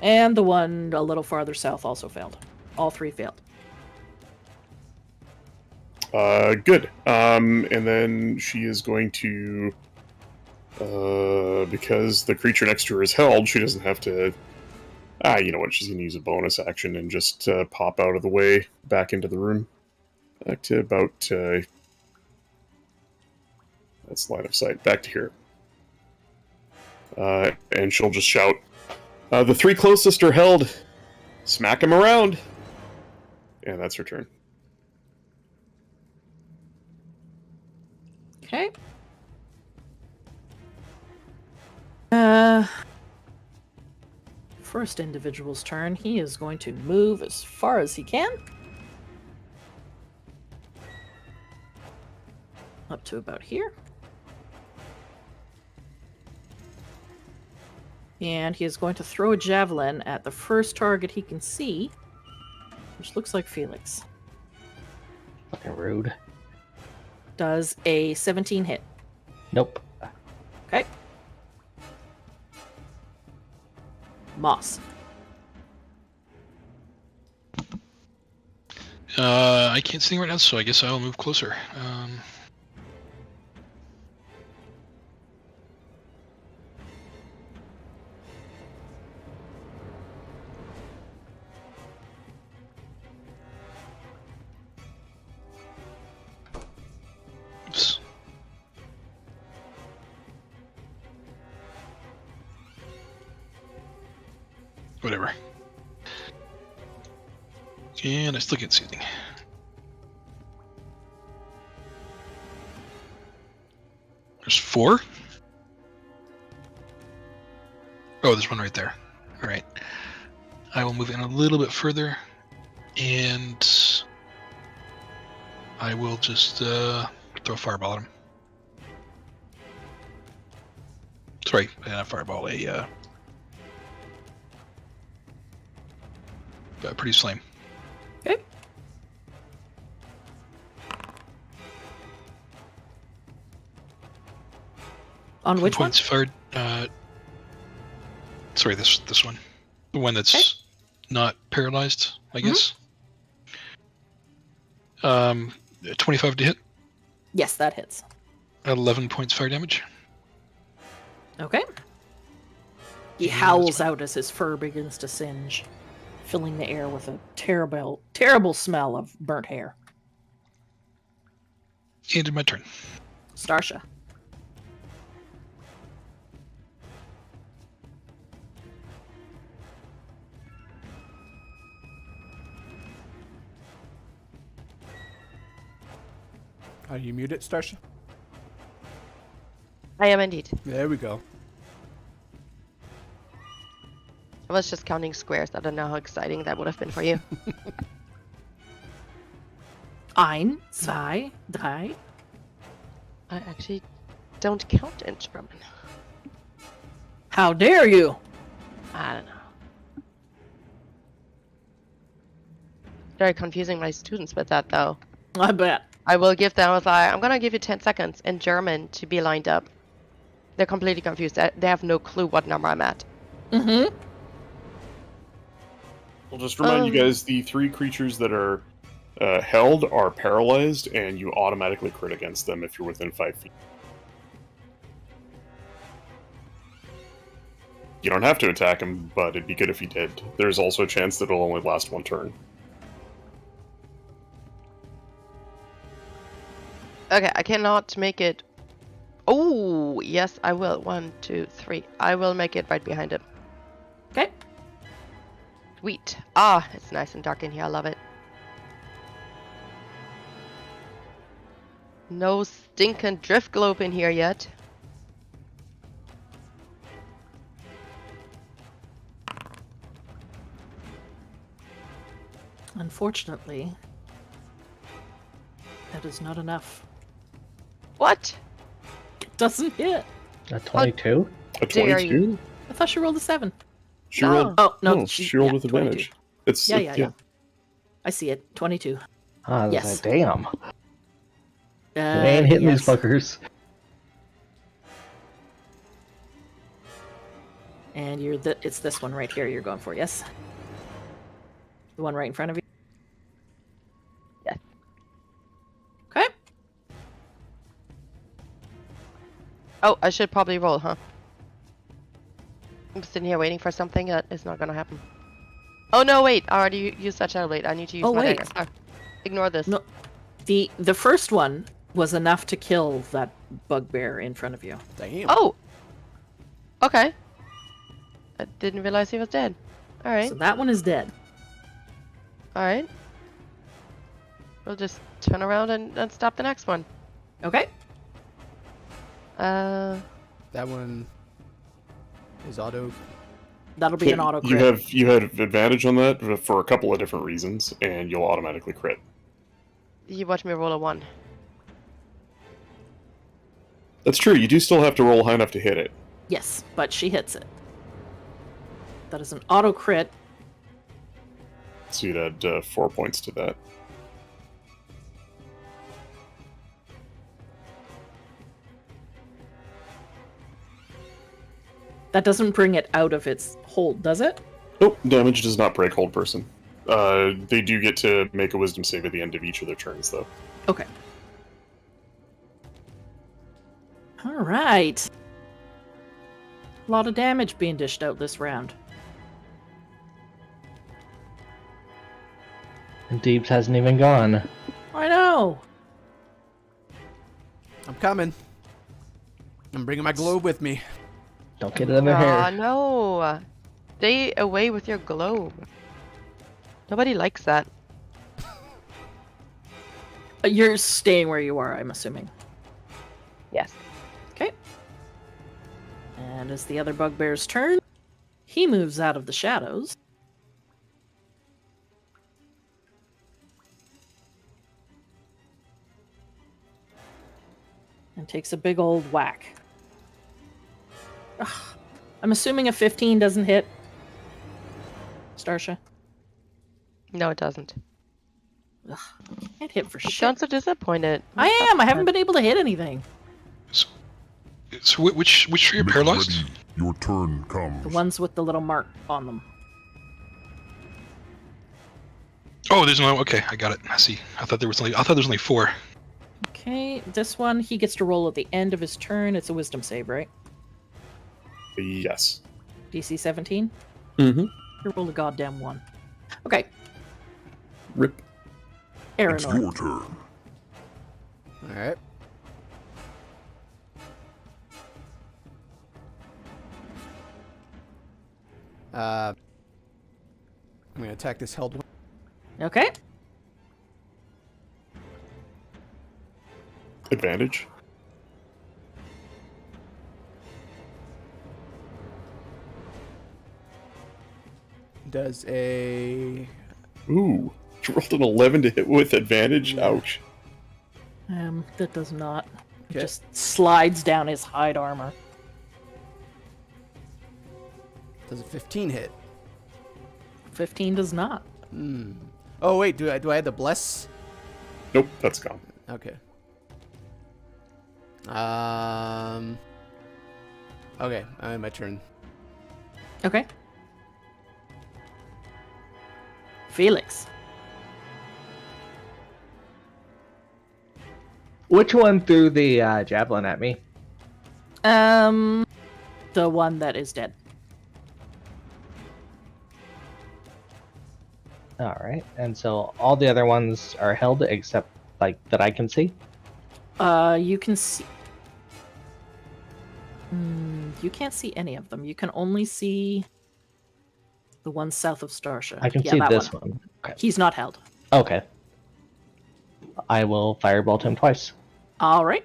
And the one a little farther south also failed. All 3 failed. Good. And then she is going to, because the creature next to her is held, she doesn't have to. You know what? She's going to use a bonus action and just pop out of the way, back into the room, back to about. That's line of sight. Back to here. And she'll just shout, the 3 closest are held. Smack them around. And that's her turn. Okay. First individual's turn. He is going to move as far as he can. Up to about here. And he is going to throw a javelin at the first target he can see, which looks like Felix. Fucking rude. Does a 17 hit? Nope. Okay. Moss. I can't see anything right now, so I guess I'll move closer. Oops. Whatever. And I still can't see anything. There's 4? Oh, there's one right there. All right. I will move in a little bit further, and I will just throw a fireball at him. Sorry, not a fireball, a pretty flame. Okay. On which one? Points fired. Sorry, this one, the one that's Okay. not paralyzed, I guess. 25 to hit. Yes, that hits. 11 points fire damage. Okay. He Yeah, howls that's out as his fur begins to singe, filling the air with a terrible, terrible smell of burnt hair. Ended my turn. Starsha. Are you muted, Starsha? I am indeed. There we go. I was just counting squares. I don't know how exciting that would have been for you. Ein, zwei, drei. I actually don't count in German. How dare you? I don't know. Very confusing my students with that, though. I bet. I will give them, I'm gonna give you 10 seconds in German to be lined up. They're completely confused. They have no clue what number I'm at. Mm-hmm. I'll just remind you guys, the 3 creatures that are held are paralyzed, and you automatically crit against them if you're within 5 feet. You don't have to attack him, but it'd be good if you did. There's also a chance that it'll only last 1 turn. Okay, I cannot make it. Oh, yes, I will. 1, 2, 3. I will make it right behind him. Okay. Sweet. Ah, it's nice and dark in here. I love it. No stinking drift globe in here yet. Unfortunately, that is not enough. What? It doesn't hit. A 22? A dare 22? I thought she rolled a 7. She rolled, Oh, no. no, she rolled yeah, with 22. advantage. It's Yeah. I see it. 22. Ah, Yes. damn. Uh, I ain't hitting yes. these fuckers. And it's this one right here you're going for, yes? The one right in front of you? Yes. Okay. Oh, I should probably roll, huh? I'm sitting here waiting for something that is not gonna happen. Oh no, wait! I already used that shadow blade. I need to use Oh, my wait. dagger. Ah, ignore this. No. The first one was enough to kill that bugbear in front of you. Damn. Oh! Okay. I didn't realize he was dead. Alright, So that one is dead. alright. We'll just turn around and stop the next one. Okay. That one is auto. That'll be an auto You crit. have advantage on that for a couple of different reasons, and you'll automatically crit. You watch me roll a 1. That's true. You do still have to roll high enough to hit it. Yes, but she hits it. That is an auto crit. So you'd add 4 points to that. That doesn't bring it out of its hold, does it? Nope, damage does not break hold person. They do get to make a wisdom save at the end of each of their turns, though. Okay. All right. A lot of damage being dished out this round. And Deeps hasn't even gone. I know. I'm coming. I'm bringing my globe with me. Don't get it in their Aw, hair. no. Stay away with your globe. Nobody likes that. You're staying where you are, I'm assuming. Yes. Okay. And it's the other bugbear's turn. He moves out of the shadows. And takes a big old whack. Ugh. I'm assuming a 15 doesn't hit. Starsha? No, it doesn't. Ugh. Can't hit for You shit. sound so disappointed. I am. I haven't been able to hit anything. So which tree are Make paralyzed? ready. Your turn comes. The ones with the little mark on them. Oh, there's no. Okay, I got it. I see. I thought there was only 4. Okay, this one he gets to roll at the end of his turn. It's a wisdom save, right? Yes. DC 17? Mm-hmm. You rolled a goddamn 1. Okay, Rip. It's Aranor. your turn. All right. I'm gonna attack this held one. Okay, Advantage. Does a Ooh. You rolled an 11 to hit with advantage? Ouch. that does not. It Okay. just slides down his hide armor. does a 15 hit? 15 does not. Hmm. Oh wait, do I have the bless? Nope, that's gone. Okay. Okay, my turn. Okay. Felix. Which one threw the javelin at me? The one that is dead. All right, and so all the other ones are held except like that I can see. You can see. You can't see any of them. You can only see the one south of Starsha. I can Yeah, see that this one. one. Okay. He's not held. Okay. I will firebolt him twice. All right.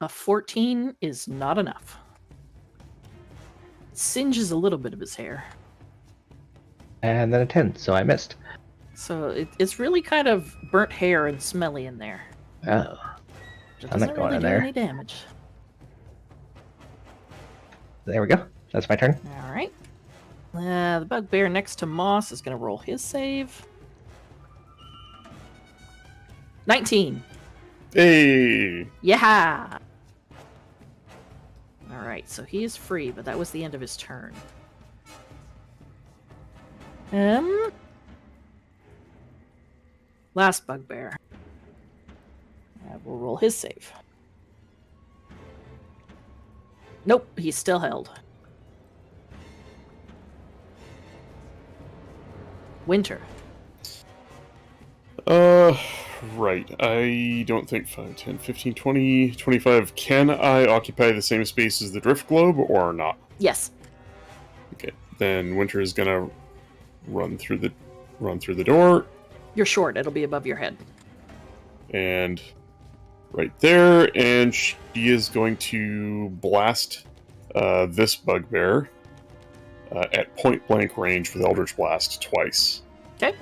A 14 is not enough. Singes a little bit of his hair. And then a 10, so I missed. So it's really kind of burnt hair and smelly in there. Oh. It I'm not doesn't going really in do there. any damage. There we go. That's my turn. All right. The bugbear next to Moss is going to roll his save. 19. Hey! Yeah. All right, so he is free, but that was the end of his turn. Last bugbear. We'll roll his save. Nope, he's still held. Winter. Right. I don't think 5, 10, 15, 20, 25. Can I occupy the same space as the drift globe or not? Yes. Okay. Then Winter is gonna run through the door, You're short. It'll be above your head. and right there, and she is going to blast this bugbear at point blank range with Eldritch Blast twice. Okay.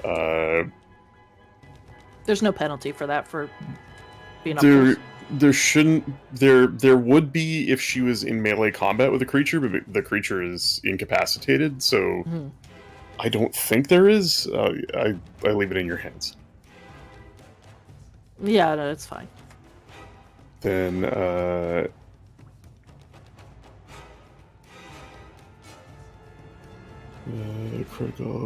There's no penalty for that for being up close. There shouldn't there would be if she was in melee combat with a creature, but the creature is incapacitated, so Mhm. I don't think there is. I leave it in your hands. Yeah, no, it's fine. Then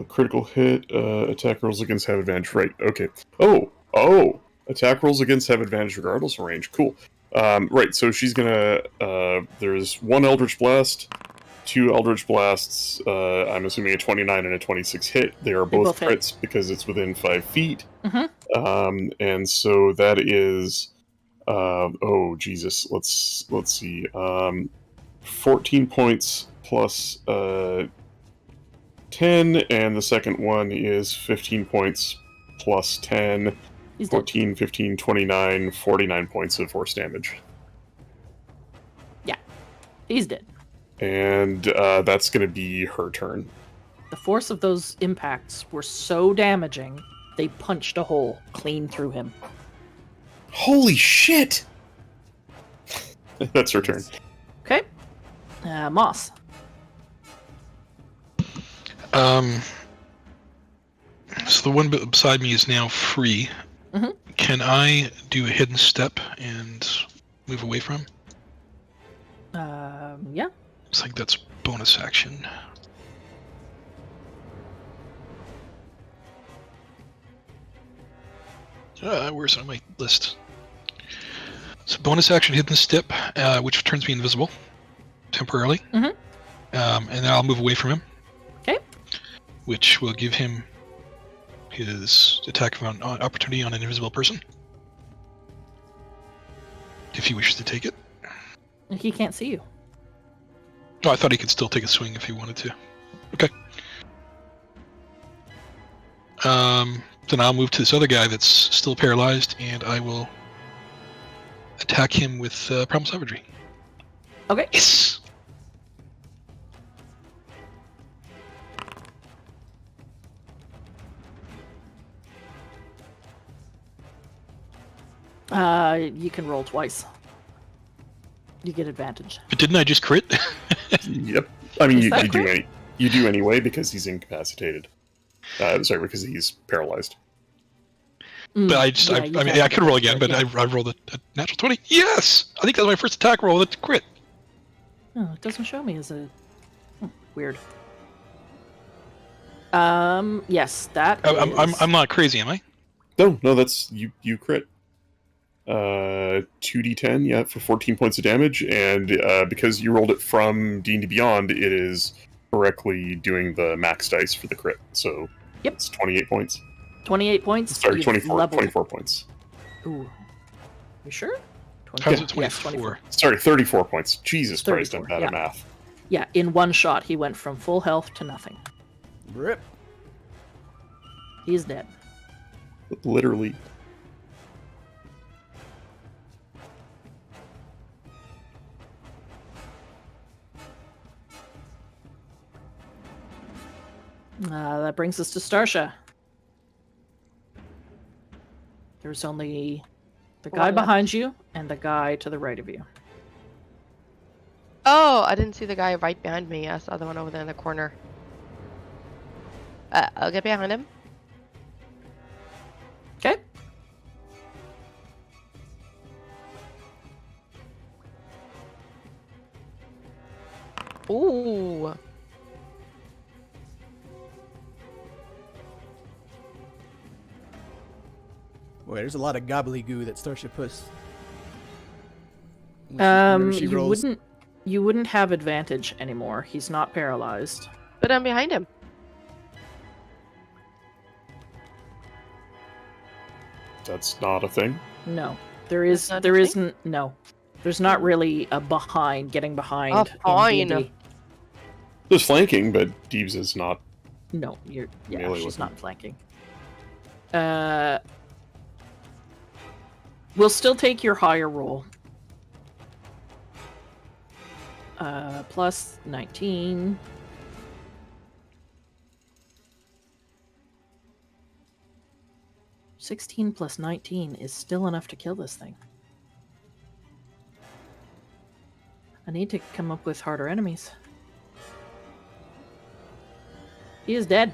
critical hit, attack rolls against have advantage. Right. Okay. Oh. Attack rolls against have advantage regardless of range. Cool. Right. So she's gonna. There's one Eldritch Blast, two Eldritch Blasts. I'm assuming a 29 and a 26 hit. They are both both hit. crits because it's within 5 feet. Mhm. And so that is. Oh Jesus. Let's see. 14 points plus 10, and the second one is 15 points plus 10, He's dead. 14, 15, 29, 49 points of force damage. He's dead. And that's going to be her turn. The force of those impacts were so damaging, they punched a hole clean through him. Holy shit! That's her turn. Okay. Moss. So the one beside me is now free. Mhm. Can I do a hidden step and move away from him? Yeah. It's like that's bonus action. Where's it on my list? So bonus action hidden step, which turns me invisible temporarily. Mhm. And then I'll move away from him. Okay. Which will give him his attack of opportunity on an invisible person. If he wishes to take it. He can't see you. Oh, I thought he could still take a swing if he wanted to. Okay. Then I'll move to this other guy that's still paralyzed, and I will attack him with Primal Savagery. Okay. Yes! You can roll twice. You get advantage. But didn't I just crit? Yep. I mean, Is you that do correct? you do anyway because he's incapacitated. Sorry, because he's paralyzed. But I just, Yeah, I you mean, have I could roll advantage, again, but yeah. I rolled a natural 20. Yes! I think that was my first attack roll. That's a crit. Oh, it doesn't show me as a weird. Yes, that I'm not crazy, am I? No, that's you crit. 2d10, yeah, for 14 points of damage, and because you rolled it from D&D Beyond, it is correctly doing the max dice for the crit. So Yep. it's 28 points. 28 points. Sorry, You've 24, leveled. 24 points. Ooh. You sure? How's it 24. Yes, 24? Sorry, 34 points. Jesus Christ, I'm 34, bad at yeah. math. Yeah, in one shot, he went from full health to nothing. Rip. He's dead. Literally. That brings us to Starsha. There's only the guy One left. behind you and the guy to the right of you. Oh, I didn't see the guy right behind me. I saw the one over there in the corner. I'll get behind him. Okay. Ooh. Boy, there's a lot of gobbledygoo that Starship puts. Whenever she You rolls. wouldn't have advantage anymore. He's not paralyzed. But I'm behind him. That's not a thing. No. There That's is not a there thing? isn't no. There's not really a getting behind. in fine. D&D. There's flanking, but Deebs is not. No, yeah, Melee she's with not flanking. We'll still take your higher roll. Plus 19. 16 plus 19 is still enough to kill this thing. I need to come up with harder enemies. He is dead.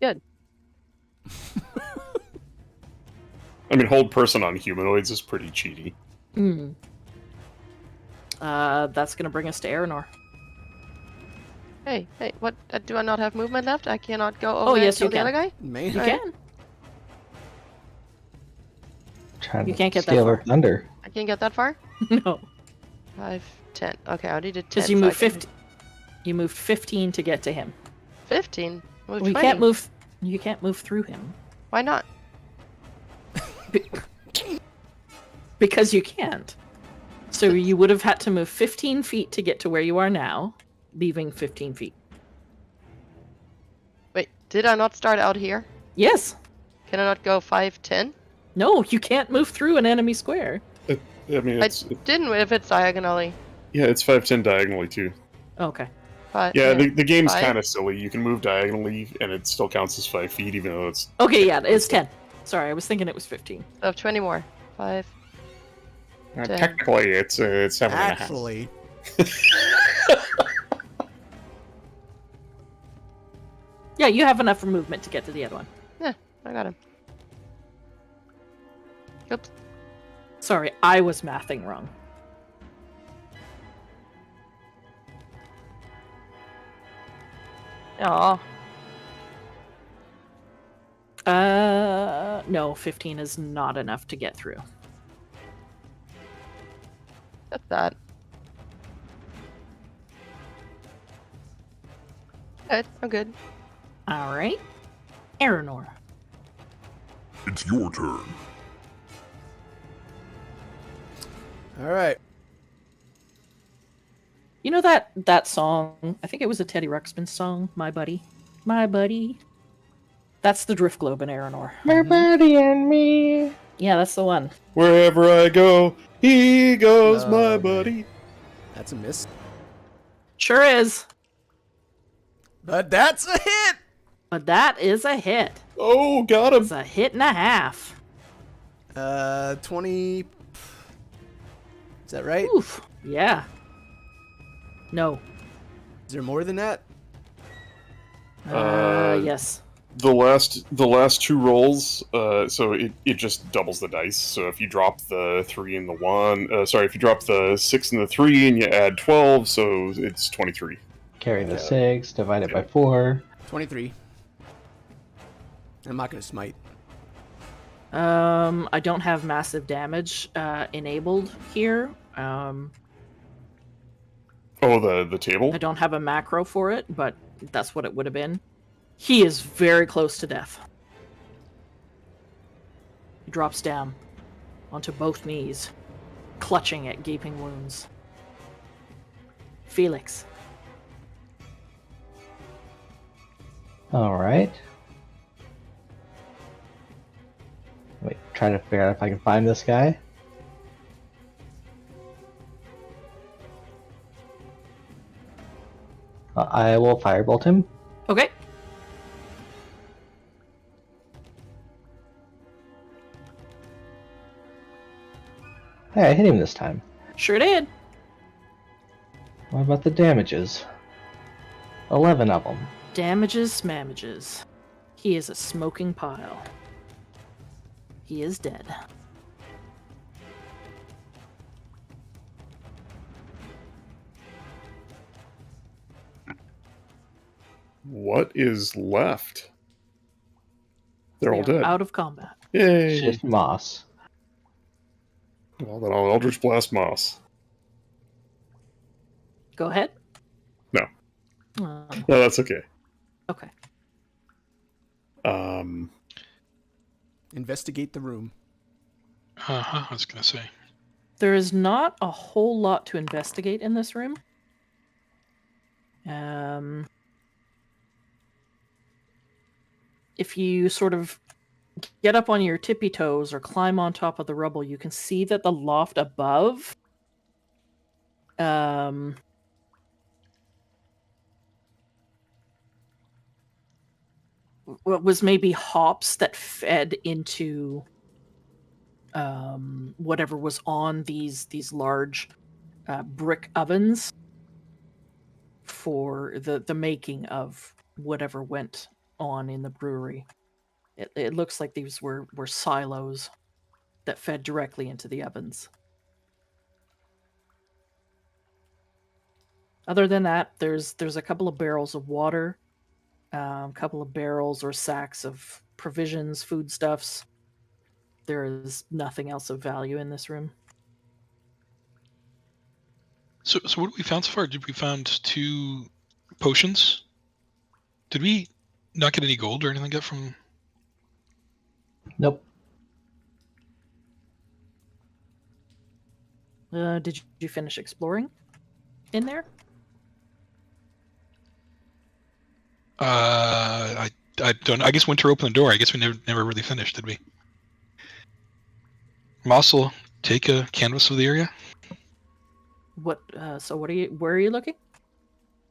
Good. I mean, hold person on humanoids is pretty cheaty. Hmm. That's gonna bring us to Aranor. Hey, what? Do I not have movement left? I cannot go over Oh, and yes, kill you the can. other guy? Man, You Alright. can. Trying You to can't get that steal her far. thunder. I can't get that far? No, 5, 10. Okay, I already did 10. because you so I moved can- 50. You moved 15 to get to him. 15? Move Well, 20. you can't move. You can't move through him Why not? because you can't. So you would have had to move 15 feet to get to where you are now, leaving 15 feet. Wait, did I not start out here? Yes. Can I not go 5, 10? No, you can't move through an enemy square. I mean, I it's didn't if it's diagonally. yeah, it's 5'10" diagonally too. Okay. But Yeah, the game's 5? kind of silly. You can move diagonally, and it still counts as 5 feet, even though it's Okay, yeah, it's 10. Sorry, I was thinking it was 15. So 20 more. 5. Ten. technically it's 7.5. actually, Yeah, you have enough for movement to get to the other one. I got him. Oops. Sorry, I was mathing wrong. Aw. No, 15 is not enough to get through. That's that. Good. I'm good. All right. Aranor. It's your turn. all right. You know that song? I think it was a Teddy Ruxpin song, My Buddy. My Buddy. That's the Drift Globe in Aranor. My buddy and me. Yeah, that's the one. Wherever I go, he goes, Oh, my okay. buddy. That's a miss, Sure is. but that's a hit. But that is a hit. Oh, got him. It's a hit and a half. 20. Is that right? Oof. Yeah. No. Is there more than that? Yes. The last two rolls, so it just doubles the dice. So if you drop the 3 and the 1, if you drop the 6 and the 3 and you add 12, so it's 23. Carry the Yeah. 6, divide it by 4. 23. I'm not gonna smite. I don't have massive damage enabled here. Oh, the table? I don't have a macro for it, but that's what it would have been. He is very close to death. He drops down onto both knees, clutching at gaping wounds. Felix. Alright. Wait, trying to figure out if I can find this guy. I will firebolt him. Okay. Hey, I hit him this time. Sure did. What about the damages? 11 of them. Damages, smamages. He is a smoking pile. He is dead. What is left? They're all They are dead. out of combat. Yay! Just moss. Well, then I'll Eldritch Blast Moss. Go ahead. No. Oh, No, that's okay. okay. Investigate the room. I was gonna say. There is not a whole lot to investigate in this room. If you sort of get up on your tippy toes or climb on top of the rubble, you can see that the loft above what was maybe hops that fed into whatever was on these large brick ovens for the making of whatever went on in the brewery. It looks like these were silos that fed directly into the ovens. Other than that, there's a couple of barrels of water, a couple of barrels or sacks of provisions, foodstuffs. There is nothing else of value in this room. So what have we found so far? Did we found 2 potions? Did we not get any gold or anything like that from? Nope. Did you finish exploring in there? I don't. I guess Winter opened the door. I guess we never really finished, did we? Moss will take a canvas of the area. What? So what are you? Where are you looking?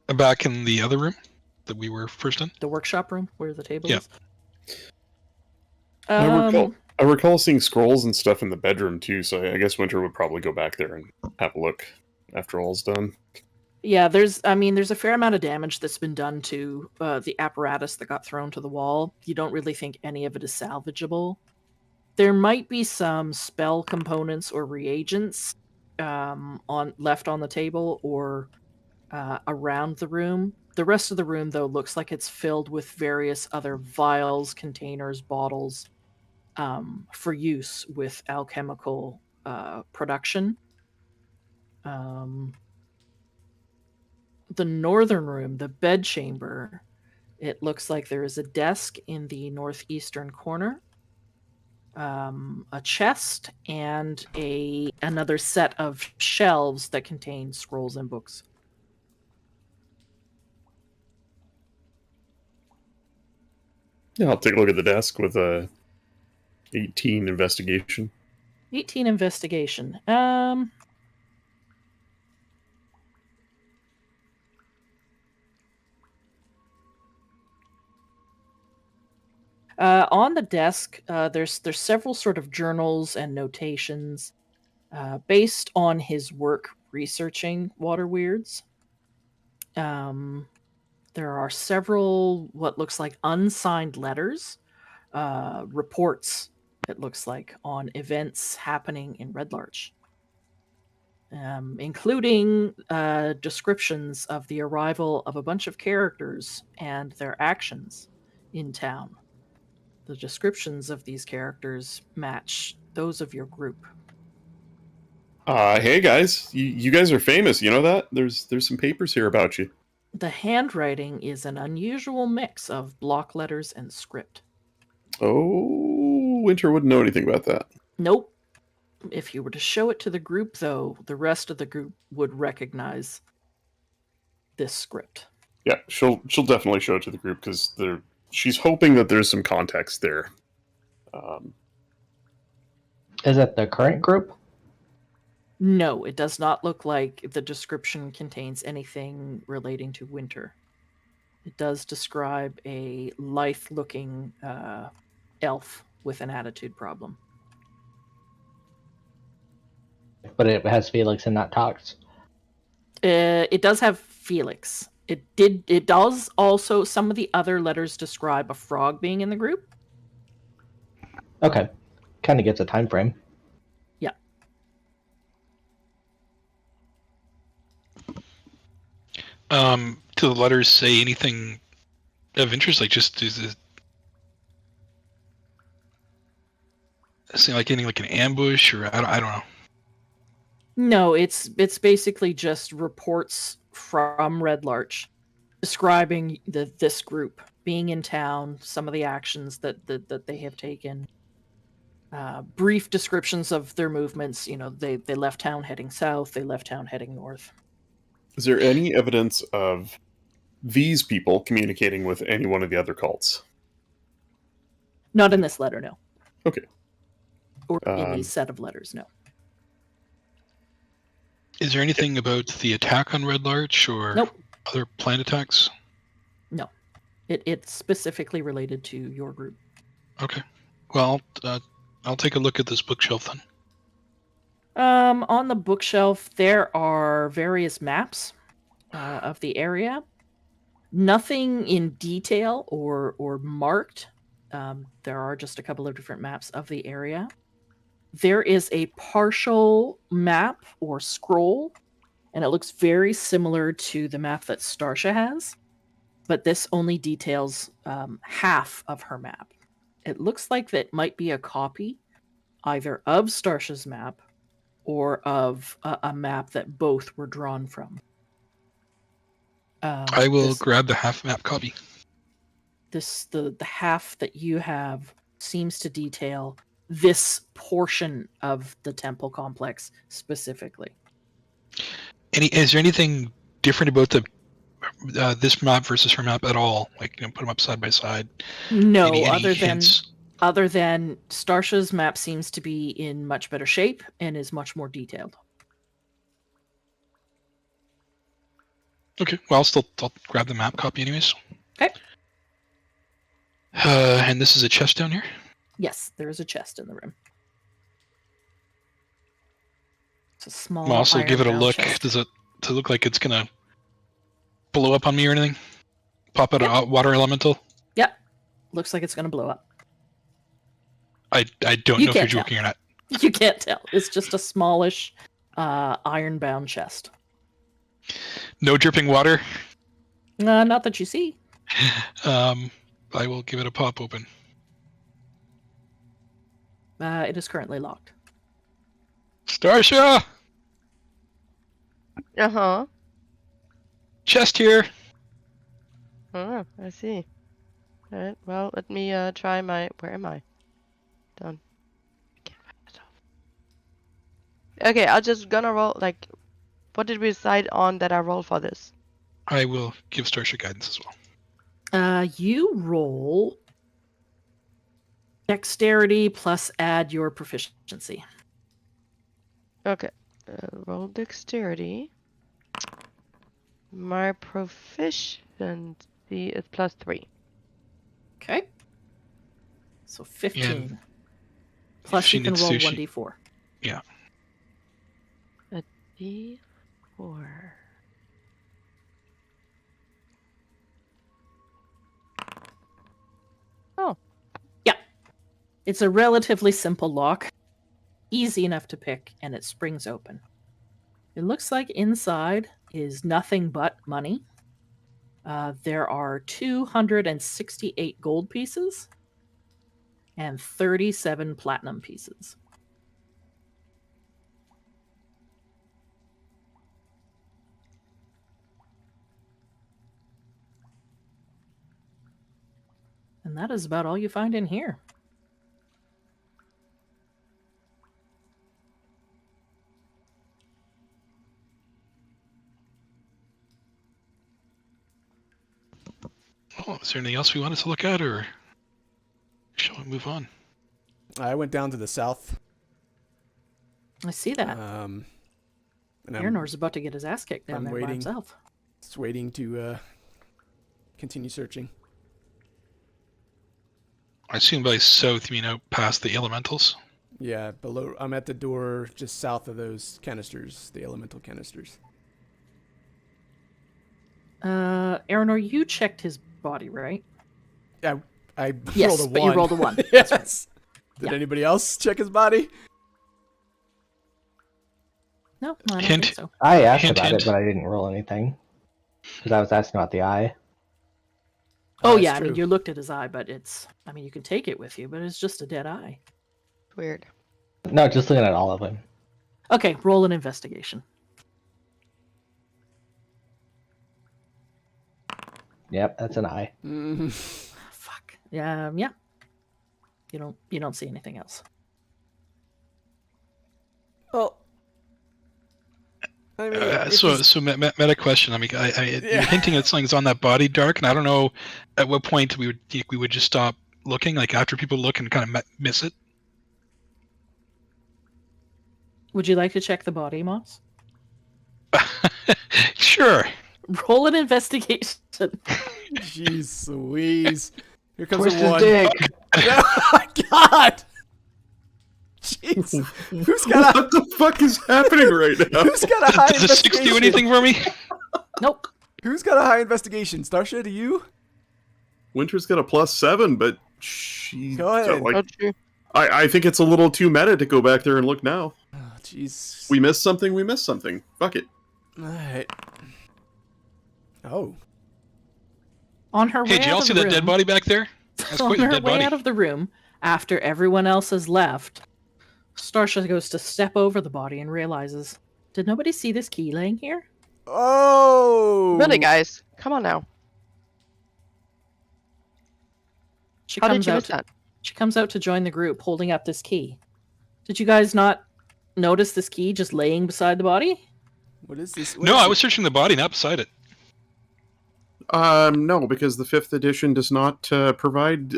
Back in the other room that we were first in. The workshop room where the table Yeah. is. I recall seeing scrolls and stuff in the bedroom too, so I guess Winter would probably go back there and have a look after all's done. Yeah, there's a fair amount of damage that's been done to the apparatus that got thrown to the wall. You don't really think any of it is salvageable. There might be some spell components or reagents left on the table or around the room. The rest of the room, though, looks like it's filled with various other vials, containers, bottles for use with alchemical production. The northern room, the bedchamber, it looks like there is a desk in the northeastern corner, a chest, and another set of shelves that contain scrolls and books. Yeah, I'll take a look at the desk with a 18 investigation. 18 investigation. On the desk, there's several sort of journals and notations based on his work researching water weirds. There are several what looks like unsigned letters, reports, it looks like, on events happening in Red Larch, including descriptions of the arrival of a bunch of characters and their actions in town. The descriptions of these characters match those of your group. Hey guys, you guys are famous. You know that? There's some papers here about you. The handwriting is an unusual mix of block letters and script. Oh, Winter wouldn't know anything about that. Nope. If you were to show it to the group, though, the rest of the group would recognize this script. Yeah, she'll definitely show it to the group because she's hoping that there's some context there. Is it the current group? No, it does not look like the description contains anything relating to Winter. It does describe a lithe-looking elf with an attitude problem. But it has Felix and not Tox. It does have Felix. It does also, some of the other letters describe a frog being in the group. Okay. Kind of gets a time frame. Yeah. Do the letters say anything of interest? Like, just is it seem like anything like an ambush, or I don't know. No, it's basically just reports from Red Larch describing this group being in town, some of the actions that they have taken, brief descriptions of their movements. You know, they left town heading south, they left town heading north. Is there any evidence of these people communicating with any one of the other cults? Not in this letter, no. Okay. Or in these set of letters, no. Is there anything about the attack on Red Larch or Nope. other planned attacks? No. It's specifically related to your group. Okay. Well, I'll take a look at this bookshelf then. On the bookshelf, there are various maps of the area. Nothing in detail or marked. There are just a couple of different maps of the area. There is a partial map or scroll, and it looks very similar to the map that Starsha has, but this only details half of her map. It looks like that might be a copy either of Starsha's map or of a map that both were drawn from. I will grab the half map copy. The half that you have seems to detail this portion of the temple complex specifically. Is there anything different about the this map versus her map at all? Like, put them up side by side. No, Any other hints? than Starsha's map seems to be in much better shape and is much more detailed. Okay. Well, I'll grab the map copy anyways. Okay. And this is a chest down here. Yes, there is a chest in the room. It's a small. I'll also give it a iron-bound look. chest. Does it look like it's gonna blow up on me or anything? Pop out a water elemental? Yep. Looks like it's going to blow up. I don't You know if you're can't tell. joking or not. You can't tell. It's just a smallish iron-bound chest. No dripping water. Not that you see. I will give it a pop open. It is currently locked. Starsha! Uh-huh. Chest here! Oh, I see. Alright, well, let me try my... Where am I? Done. Can't find myself. Okay, I'll just gonna roll, like... What did we decide on that I roll for this? I will give Starsha guidance as well. You roll dexterity plus add your proficiency. Okay. Roll dexterity. My proficiency is +3. Okay. So 15. And Plus she you can needs roll sushi. 1d4. Yeah. D4. Oh. Yeah. It's a relatively simple lock. Easy enough to pick, and it springs open. It looks like inside is nothing but money. There are 268 gold pieces and 37 platinum pieces. And that is about all you find in here. Oh, is there anything else we wanted to look at, or shall we move on? I went down to the south. I see that. And I'm Aranor's about to get his ass kicked down I'm there by waiting. himself. just waiting to continue searching. I assume by south you mean out past the elementals? Yeah, below. I'm at the door just south of those canisters, the elemental canisters. Aranor, you checked his body, right? I Yes, rolled a but 1. you rolled a 1. Yes. That's Did Yeah. anybody else check his body? No, I don't Hint. think so. I asked Hint, about hint. it, but I didn't roll anything. Because I was asking about the eye. Oh, that's yeah, I mean, true. you looked at his eye, but you can take it with you, but it's just a dead eye. Weird. No, just looking at all of them. Okay, roll an investigation. Yep, that's an eye. Mhm. Fuck. Yeah. You don't see anything else. Well, I mean, it's So just- meta question. I mean, Yeah. you're hinting that something's on that body, Dark, and I don't know at what point we would just stop looking, like after people look and kind of miss it. Would you like to check the body, Moss? Sure. Roll an investigation. Jeez Louise. Here comes Twist a his one. dick. Oh my god! Jeez. Who's got What the fuck is happening right now? Who's got a high Does the 6 investigation? do anything for me? Nope. Who's got a high investigation? Starsha, do you? Winter's got a +7, but she. Go ahead. like, Not true. I think it's a little too meta to go back there and look now. Oh, jeez. We missed something. We missed something. Fuck it. Alright. Oh. On her Hey, way did out y'all of see the that dead room- body back there? That's on quite a her dead way body. out of the room, after everyone else has left, Starsha goes to step over the body and realizes, did nobody see this key laying here? Oh! Really, guys? Come on now. She How did comes you out. miss that? She comes out to join the group, holding up this key. Did you guys not notice this key just laying beside the body? What is this? No, I was searching the body, not beside it. No, because the 5th edition does not provide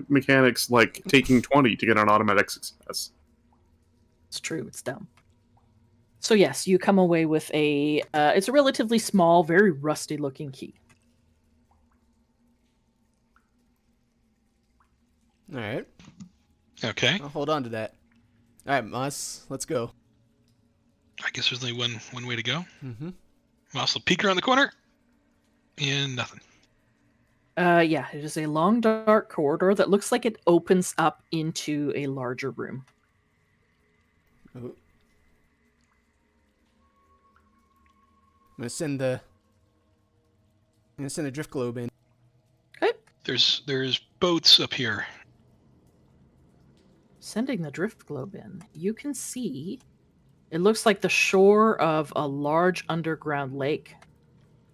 mechanics like taking 20 to get an automatic success. It's true. It's dumb. So yes, you come away with a. It's a relatively small, very rusty-looking key. Alright. Okay. I'll hold on to that. Alright, Moss, let's go. I guess there's only one way to go. Mm-hmm. Mouse will peek around the corner. And nothing. Yeah, it is a long, dark corridor that looks like it opens up into a larger room. Oh. I'm gonna send the drift globe in. Okay. There's boats up here. Sending the drift globe in, you can see it looks like the shore of a large underground lake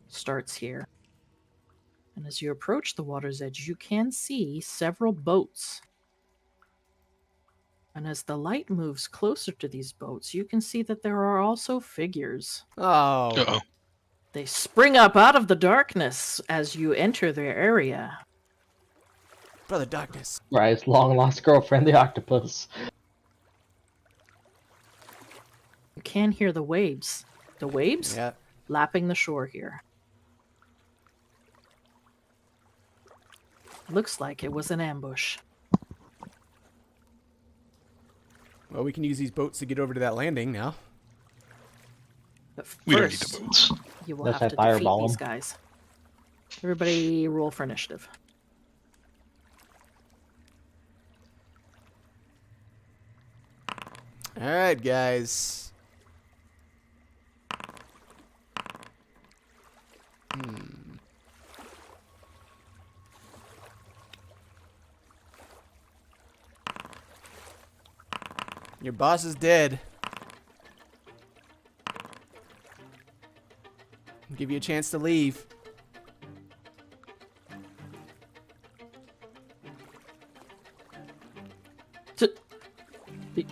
starts here. And as you approach the water's edge, you can see several boats. And as the light moves closer to these boats, you can see that there are also figures. Oh. Uh-oh. They spring up out of the darkness as you enter their area. Brother Darkness. Rise, long lost girlfriend, the octopus. You can hear the waves. The waves Yeah. lapping the shore here. Looks like it was an ambush. Well, we can use these boats to get over to that landing now. But We don't need the first, boats. you will Let's have to have defeat fireball these 'em. guys. Everybody roll for initiative. Alright, guys. Your boss is dead. Give you a chance to leave.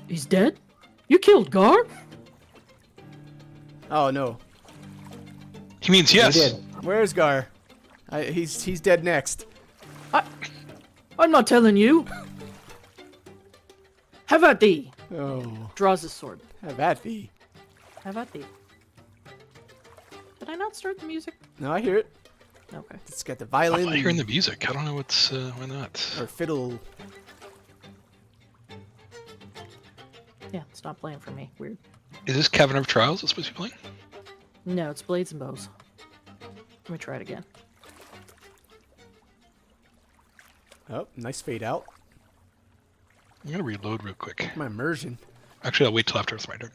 He's dead? You killed Gar? Oh no. He means yes. We did. Where's Gar? He's dead next. I'm not telling you. Have at thee. Oh, Draws his sword. have at thee. Have at thee. Did I not start the music? No, I hear it. Okay. It's got the I'm violin not hearing the music. I don't know what's why not. or fiddle. Yeah, it's not playing for me. Weird. Is this Cavern of Trials that's supposed to be playing? No, it's Blades and Bows. Let me try it again. Oh, nice fade out. I'm gonna reload real quick. My immersion. Actually, I'll wait till after it's my turn.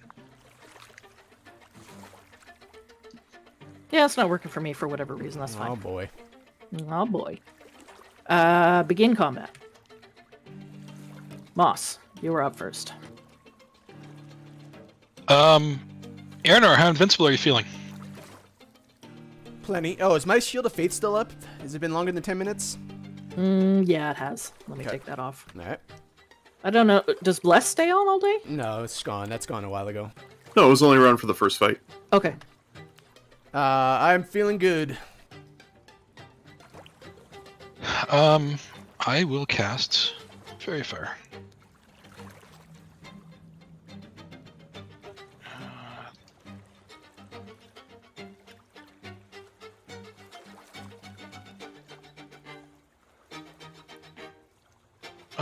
Yeah, it's not working for me for whatever reason. That's Oh fine. boy. Oh boy. Begin combat. Moss, you were up first. Aranor, how invincible are you feeling? Plenty. Oh, is my Shield of Faith still up? Has it been longer than 10 minutes? Yeah, it has. Let me Okay. take that off. Alright. I don't know. Does Bless stay on all day? No, it's gone. That's gone a while ago. No, it was only around for the first fight. Okay. I'm feeling good. I will cast Fairy Fire.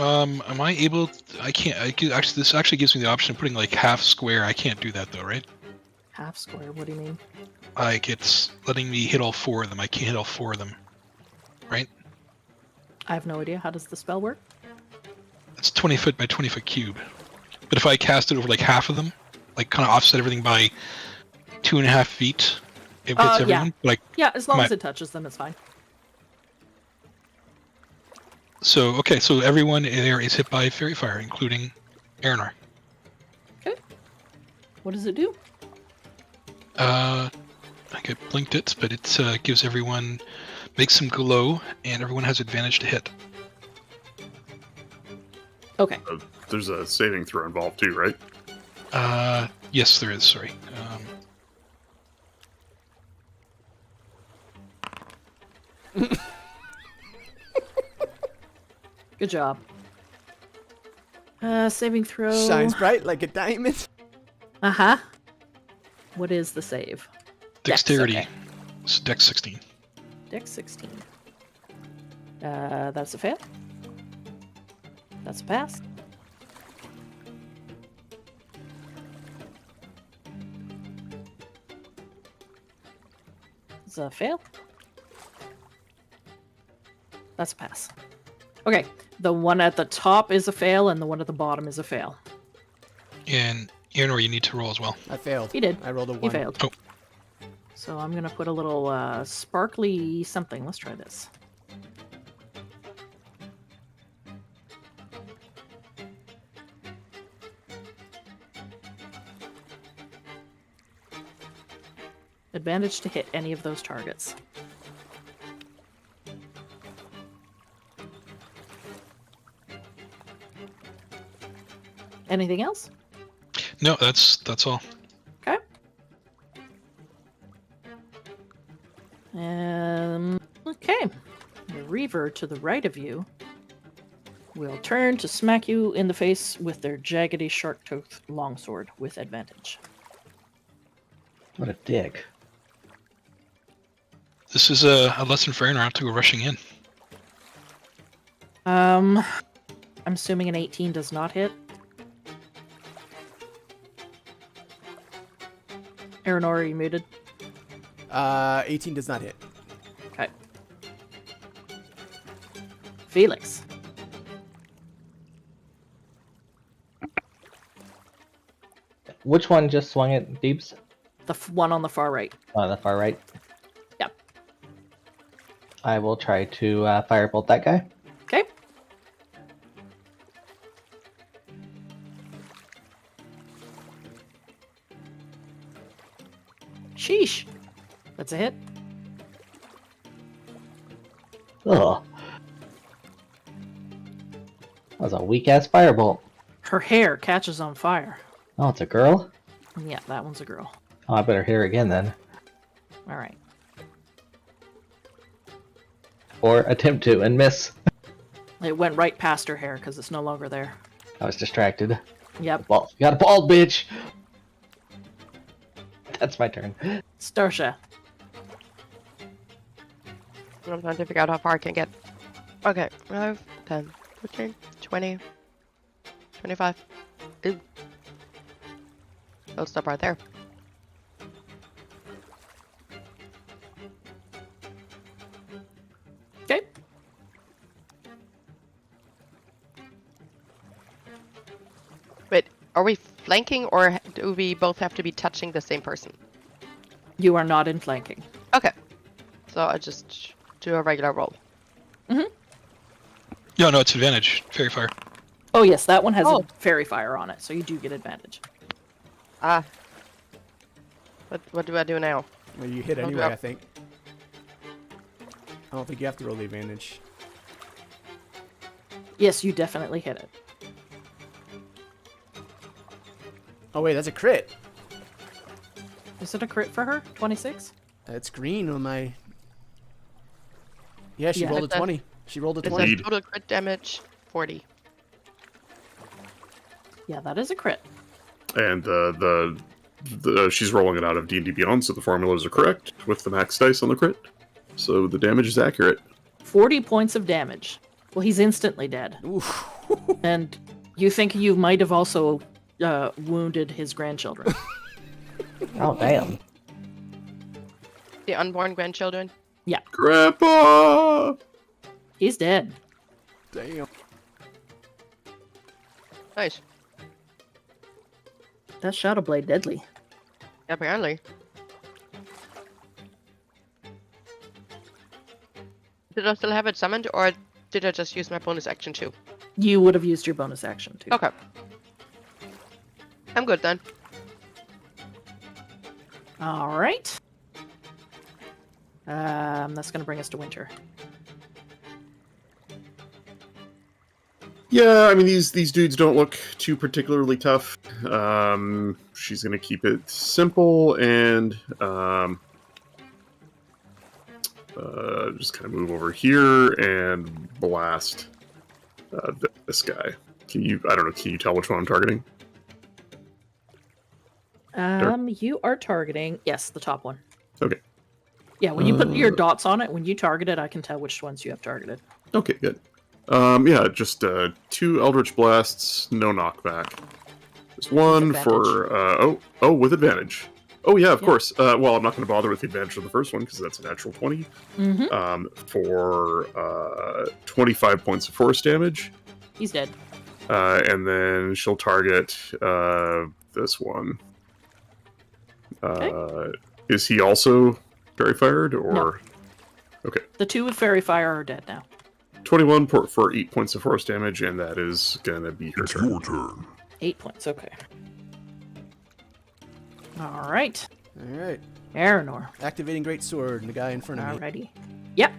Am I able? I can't. Actually, this actually gives me the option of putting like half square. I can't do that though, right? Half square. What do you mean? Like it's letting me hit all 4 of them. I can't hit all 4 of them, right? I have no idea. How does the spell work? It's 20 foot by 20 foot cube. But if I cast it over like half of them, like kind of offset everything by 2.5 feet, it hits yeah. everyone. Like Yeah, as long My- as it touches them, it's fine. so. Okay, so everyone there is hit by fairy fire, including Aranar. What does it do? I think I blinked it, but it gives everyone, makes them glow, and everyone has advantage to hit. Okay. There's a saving throw involved too, right? Yes, there is. Sorry. Good job. Saving throw. Shines bright like a diamond. Uh-huh. What is the save? Dex, Dexterity. okay. It's Dex 16. Dex 16. That's a fail. That's a pass. It's a fail. That's a pass. Okay, the one at the top is a fail, and the one at the bottom is a fail. And Aranar, you need to roll as well. I failed. He did. I rolled a He 1. failed. Oh. So I'm gonna put a little sparkly something. Let's try this. Advantage to hit any of those targets. Anything else? No, that's all. Okay. Okay. The Reaver to the right of you will turn to smack you in the face with their jaggedy shark-toothed longsword with advantage. What a dick. This is a lesson for Aranar to go rushing in. I'm assuming an 18 does not hit. Aranar, are you muted? 18 does not hit. Okay. Felix. Which one just swung at Deeps? The one on the far right. On the far right. Yep. I will try to firebolt that guy. Okay. Sheesh. That's a hit. Ugh. That was a weak ass firebolt. Her hair catches on fire. Oh, it's a girl? Yeah, that one's a girl. Oh, I better hit her again then. Alright. Or attempt to and miss. It went right past her hair because it's no longer there. I was distracted. Yep. Ball. You got a bald bitch! That's my turn. Starsha. I'm trying to figure out how far I can get. Okay, 5, 10, 15, 20, 25. Ooh. I'll stop right there. Okay. Wait, are we flanking or do we both have to be touching the same person? You are not in flanking. Okay. So I just do a regular roll. No, it's advantage. Fairy fire. Oh yes, that one has Oh. a fairy fire on it, so you do get advantage. Ah. What do I do now? Well, you hit Okay. anyway, I think. I don't think you have to roll the advantage. Yes, you definitely hit it. Oh wait, that's a crit. Is it a crit for her? 26? It's green on my. Yeah, she Yeah. rolled a It's a- 20. She rolled a It 20. says total crit damage 40. Yeah, that is a crit. And she's rolling it out of D&D Beyond, so the formulas are correct with the max dice on the crit. So the damage is accurate. 40 points of damage. Well, he's instantly dead. Oof. And you think you might have also wounded his grandchildren. Oh, damn. The unborn grandchildren. Grandpa! He's dead. Damn. Nice. That Shadow Blade deadly. Apparently. Did I still have it summoned, or did I just use my bonus action too? You would have used your bonus action too. Okay. I'm good then. All right. That's going to bring us to winter. Yeah, I mean these dudes don't look too particularly tough. She's gonna keep it simple and just kind of move over here and blast this guy. Can you? I don't know. Can you tell which one I'm targeting? You are targeting, yes, the top one. Okay. Yeah, when you put your dots on it, when you target it, I can tell which ones you have targeted. Okay, good. Yeah, just 2 Eldritch Blasts, no knockback. Just one for with advantage. Oh yeah, of course. Well, I'm not going to bother with the advantage of the first one because that's a natural 20. Mm-hmm. For 25 points of force damage. He's dead. And then she'll target this one. Okay. Is he also fairy fired or? No. Okay. The 2 with Fairy Fire are dead now. 21 for 8 points of force damage, and that is gonna be her It's turn. your turn. 8 points, okay. All right. All right. Aranor. Activating Great Sword, and the guy in front of me. Alrighty. Yep.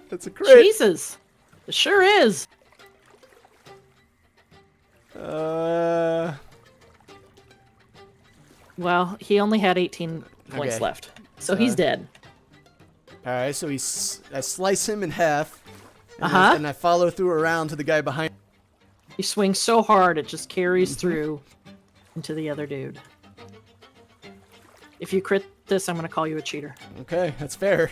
That's a crit. Jesus. It sure is. Well, he only had 18 points Okay. left. So he's dead. All right, so I slice him in half, and, Uh-huh. and I follow through around to the guy behind. He swings so hard it just carries through into the other dude. If you crit this, I'm going to call you a cheater. Okay, that's fair.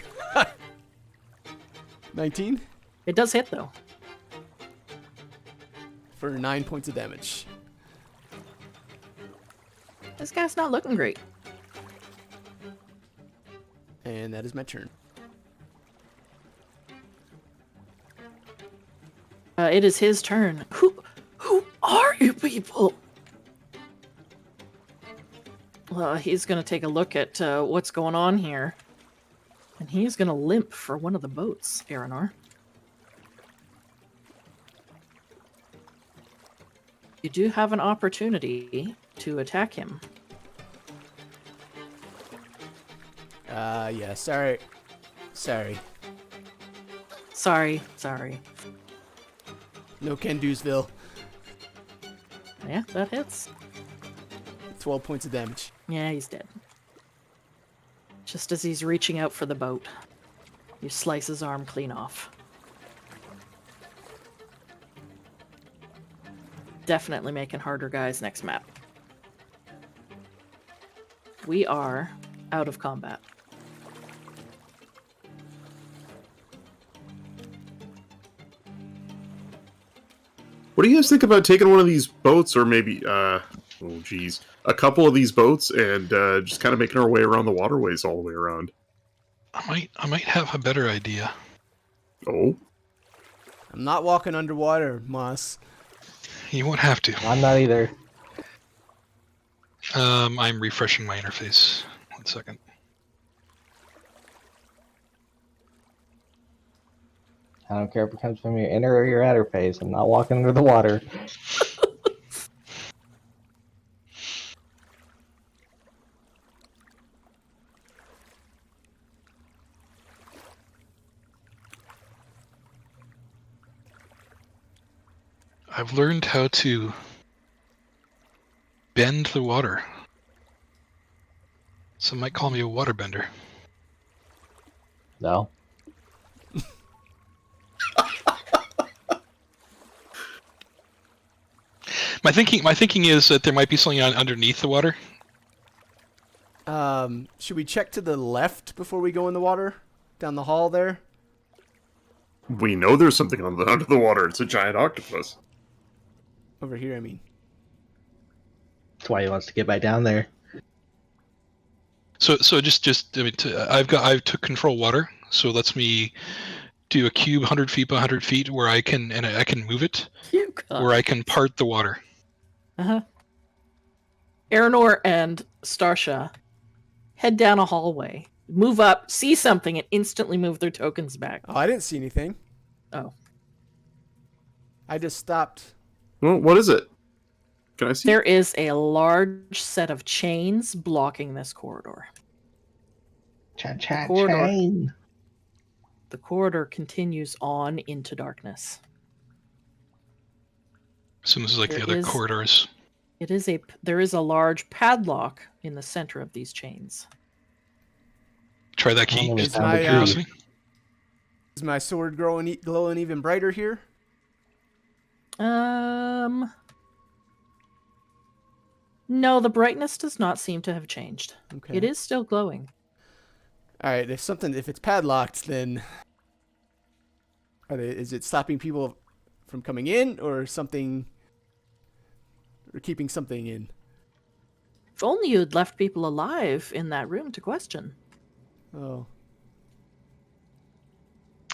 19 It does hit, though. for 9 points of damage. This guy's not looking great. And that is my turn. It is his turn. Who are you people? Well, he's going to take a look at what's going on here. And he's going to limp for one of the boats, Aranor. You do have an opportunity to attack him. Yeah, sorry. Sorry. Sorry. No Kendoosville. Yeah, that hits. 12 points of damage. Yeah, he's dead. Just as he's reaching out for the boat, you slice his arm clean off. Definitely making harder guys next map. We are out of combat. What do you guys think about taking one of these boats, or maybe, a couple of these boats, and just kind of making our way around the waterways all the way around? I might have a better idea. Oh, I'm not walking underwater, Moss. You won't have to. I'm not either. I'm refreshing my interface. 1 second. I don't care if it comes from your inner or your outer phase. I'm not walking under the water. I've learned how to bend the water. Some might call me a waterbender. No. My thinking is that there might be something underneath the water. Should we check to the left before we go in the water? down the hall there? We know there's something under the water. It's a giant octopus. Over here, I mean. That's why he wants to get back down there. So just I mean, I took control water, so it lets me do a cube 100 feet by 100 feet where I can move it, You got where I can part the water. Uh-huh. Aranor and Starsha head down a hallway, move up, see something, and instantly move their tokens back. Oh, I didn't see anything. Oh. I just stopped. Well, what is it? Can I see? There is a large set of chains blocking this corridor. Corridor. Chain. The corridor continues on into darkness. So this is like There the other is- corridors. There is a large padlock in the center of these chains. Try that key. I'll Just Is out of my, curiosity. Is my sword glowing even brighter here? No, the brightness does not seem to have changed. Okay. It is still glowing. All right. If it's padlocked, then is it stopping people from coming in, or something, or keeping something in? If only you had left people alive in that room to question. Oh,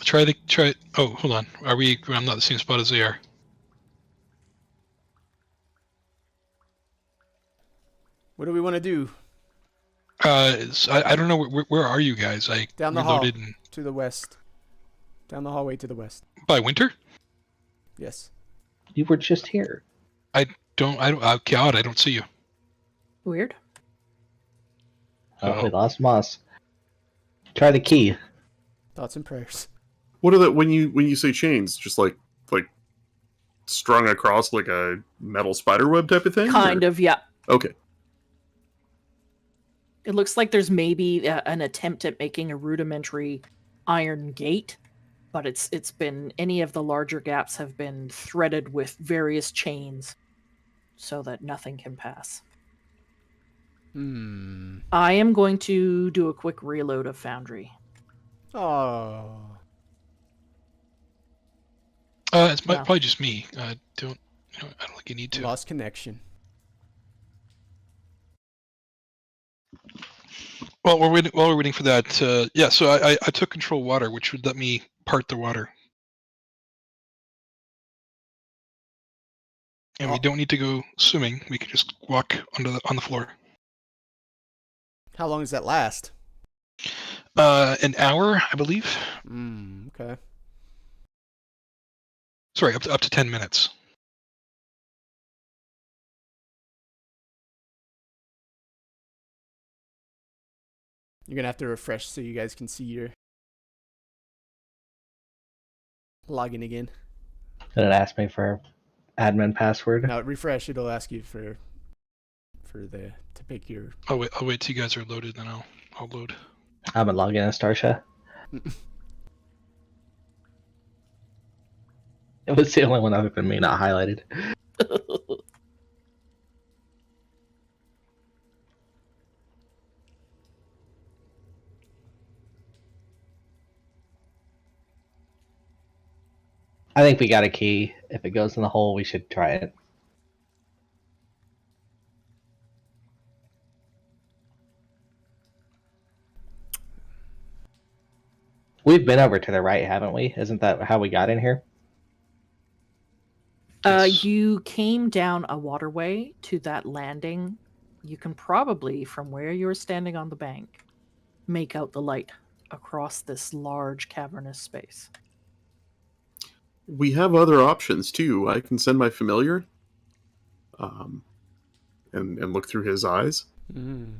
Try. Oh, hold on. I'm not the same spot as they are. what do we want to do? I don't know. Where are you guys? I Down the hall. reloaded To the west. Down the hallway to the west. by winter. Yes. You were just here. God, I don't see you. Weird. Oh, we lost Moss. Try the key. Thoughts and prayers. What are the when you say chains? Just like strung across like a metal spider web type of thing? Kind of, yeah. Okay. It looks like there's maybe an attempt at making a rudimentary iron gate, but it's been any of the larger gaps have been threaded with various chains so that nothing can pass. I am going to do a quick reload of Foundry. Oh. It's Yeah. probably just me. I don't think you need to. Lost connection. While we're waiting for that, yeah. So I took control water, which would let me part the water, and we don't need to go swimming. We can just walk on the floor. How long does that last? An hour, I believe. Okay. Sorry, up to 10 minutes. You're gonna have to refresh so you guys can see your login again. Did it ask me for admin password? Now refresh, it'll ask you to pick your. I'll wait till you guys are loaded, then I'll load. I'm gonna log in as Starsha. It was the only one other than me not highlighted. I think we got a key. If it goes in the hole, we should try it. We've been over to the right, haven't we? Isn't that how we got in here? Yes. You came down a waterway to that landing. You can probably, from where you're standing on the bank, make out the light across this large cavernous space. We have other options too. I can send my familiar, and look through his eyes,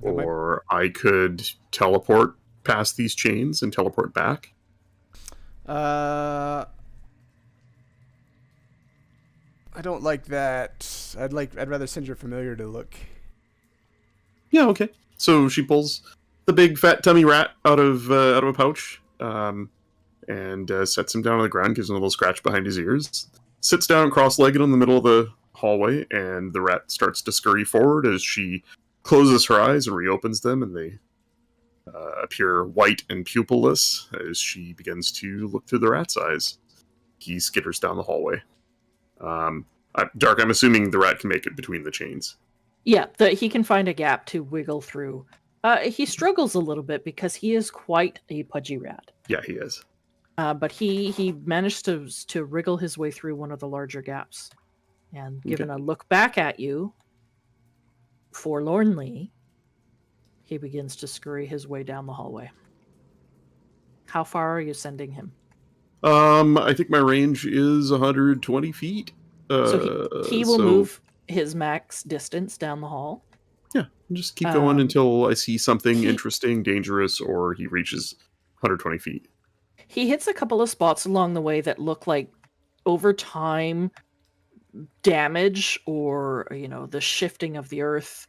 or I could teleport past these chains and teleport back. I don't like that. I'd rather send your familiar to look. Yeah, okay. So she pulls the big fat tummy rat out of a pouch, and sets him down on the ground, gives him a little scratch behind his ears, sits down cross-legged in the middle of the hallway, and the rat starts to scurry forward as she closes her eyes and reopens them, and they appear white and pupilless as she begins to look through the rat's eyes. He skitters down the hallway. Dark, I'm assuming the rat can make it between the chains. Yeah, he can find a gap to wiggle through. He struggles a little bit because he is quite a pudgy rat. Yeah, he is. But he managed to wriggle his way through one of the larger gaps. And given a look back at you, forlornly, he begins to scurry his way down the hallway. How far are you sending him? I think my range is 120 feet. So he will move his max distance down the hall. Yeah, just keep going until I see something he- interesting, dangerous, or he reaches 120 feet. He hits a couple of spots along the way that look like over time damage or, the shifting of the earth,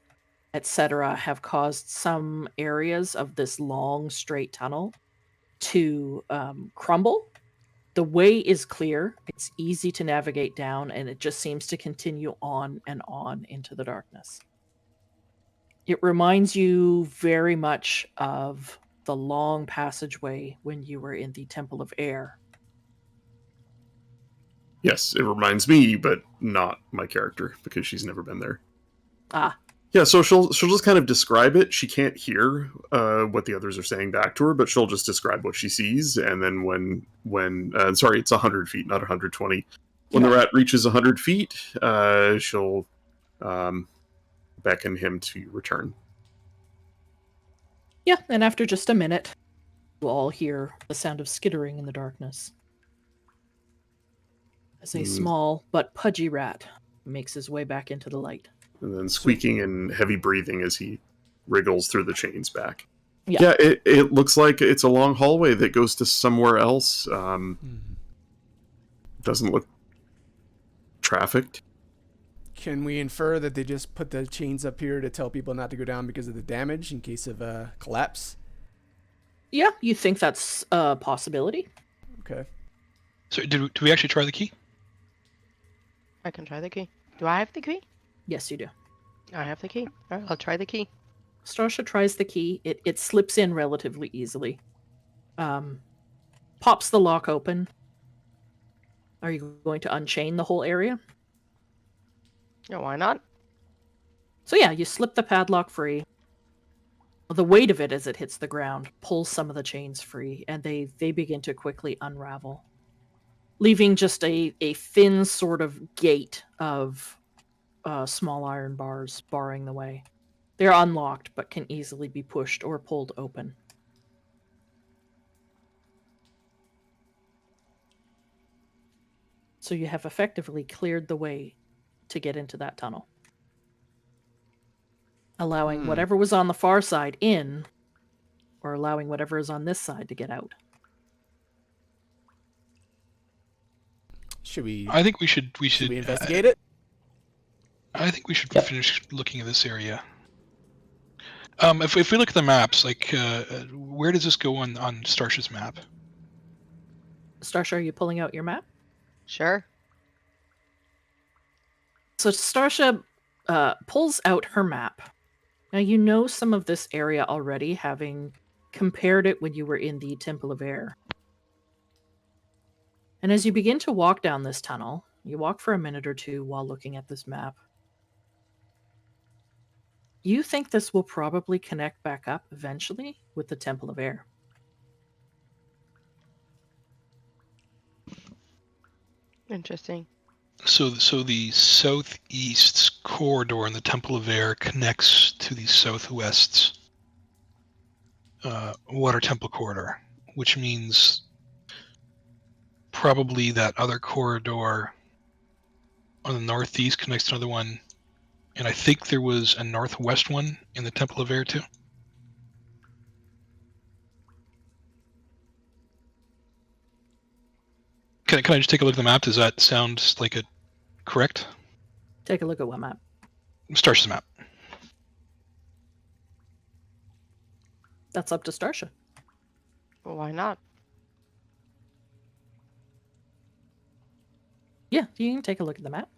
etc., have caused some areas of this long straight tunnel to crumble. The way is clear, it's easy to navigate down, and it just seems to continue on and on into the darkness. It reminds you very much of the long passageway when you were in the Temple of Air. Yes, it reminds me, but not my character, because she's never been there. Ah. Yeah, so she'll just kind of describe it. She can't hear what the others are saying back to her, but she'll just describe what she sees, and then when sorry, it's 100 feet, not 120. When the rat reaches 100 feet, she'll beckon him to return. Yeah, and after just a minute, you all hear the sound of skittering in the darkness. As a small but pudgy rat makes his way back into the light. And then squeaking and heavy breathing as he wriggles through the chains back. Yeah. It looks like it's a long hallway that goes to somewhere else. Doesn't look trafficked. Can we infer that they just put the chains up here to tell people not to go down because of the damage in case of collapse? Yeah, you think that's a possibility? Okay. So do we actually try the key? I can try the key. Do I have the key? Yes, you do. I have the key. All right, I'll try the key. Starsha tries the key. It slips in relatively easily. Pops the lock open. Are you going to unchain the whole area? Yeah, why not? So yeah, you slip the padlock free. The weight of it as it hits the ground pulls some of the chains free, and they begin to quickly unravel, leaving just a thin sort of gate of small iron bars barring the way. They're unlocked, but can easily be pushed or pulled open. So you have effectively cleared the way to get into that tunnel, allowing whatever was on the far side in, or allowing whatever is on this side to get out. Should we I think we should investigate it? I think we should finish looking at this area. If we look at the maps, like where does this go on Starsha's map? Starsha, are you pulling out your map? Sure. So Starsha pulls out her map. Now you know some of this area already, having compared it when you were in the Temple of Air. And as you begin to walk down this tunnel, you walk for a minute or two while looking at this map. You think this will probably connect back up eventually with the Temple of Air. Interesting. So the southeast corridor in the Temple of Air connects to the southwest Water Temple corridor, which means probably that other corridor on the northeast connects to another one, and I think there was a northwest one in the Temple of Air too. Can I just take a look at the map? Does that sound like it correct? Take a look at what map. Starsha's map. That's up to Starsha. Well, why not? Yeah, you can take a look at the map.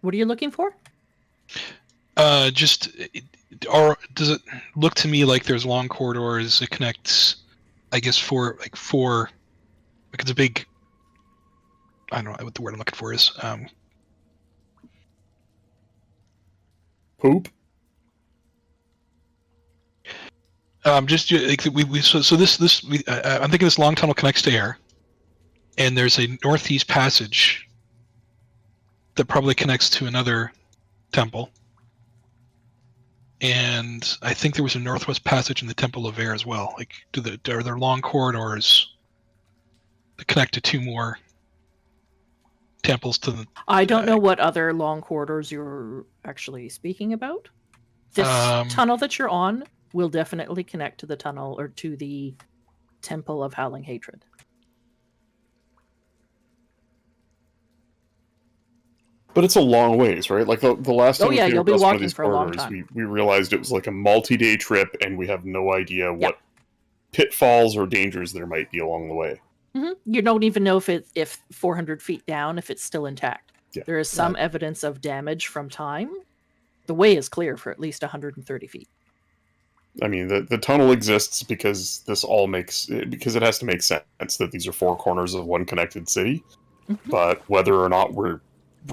What are you looking for? Does it look to me like there's long corridors that connects? I guess four. Like it's a big. I don't know what the word I'm looking for is. Poop. Just like I'm thinking this long tunnel connects to air, and there's a northeast passage that probably connects to another temple, and I think there was a northwest passage in the Temple of Air as well. Like, are there long corridors that connect to two more temples to the? I don't know what other long corridors you're actually speaking about. This tunnel that you're on will definitely connect to the tunnel or to the Temple of Howling Hatred. But it's a long ways, right? Like the last time Oh, yeah, we came you'll be across one of walking these for a long corridors, time. we realized it was like a multi-day trip, and we have no idea what pitfalls or dangers there might be along the way. You don't even know if 400 feet down, if it's still intact. Yeah. There is some evidence of damage from time. The way is clear for at least 130 feet. I mean, the tunnel exists because because it has to make sense that these are four corners of one connected city. Mhm. But whether or not we're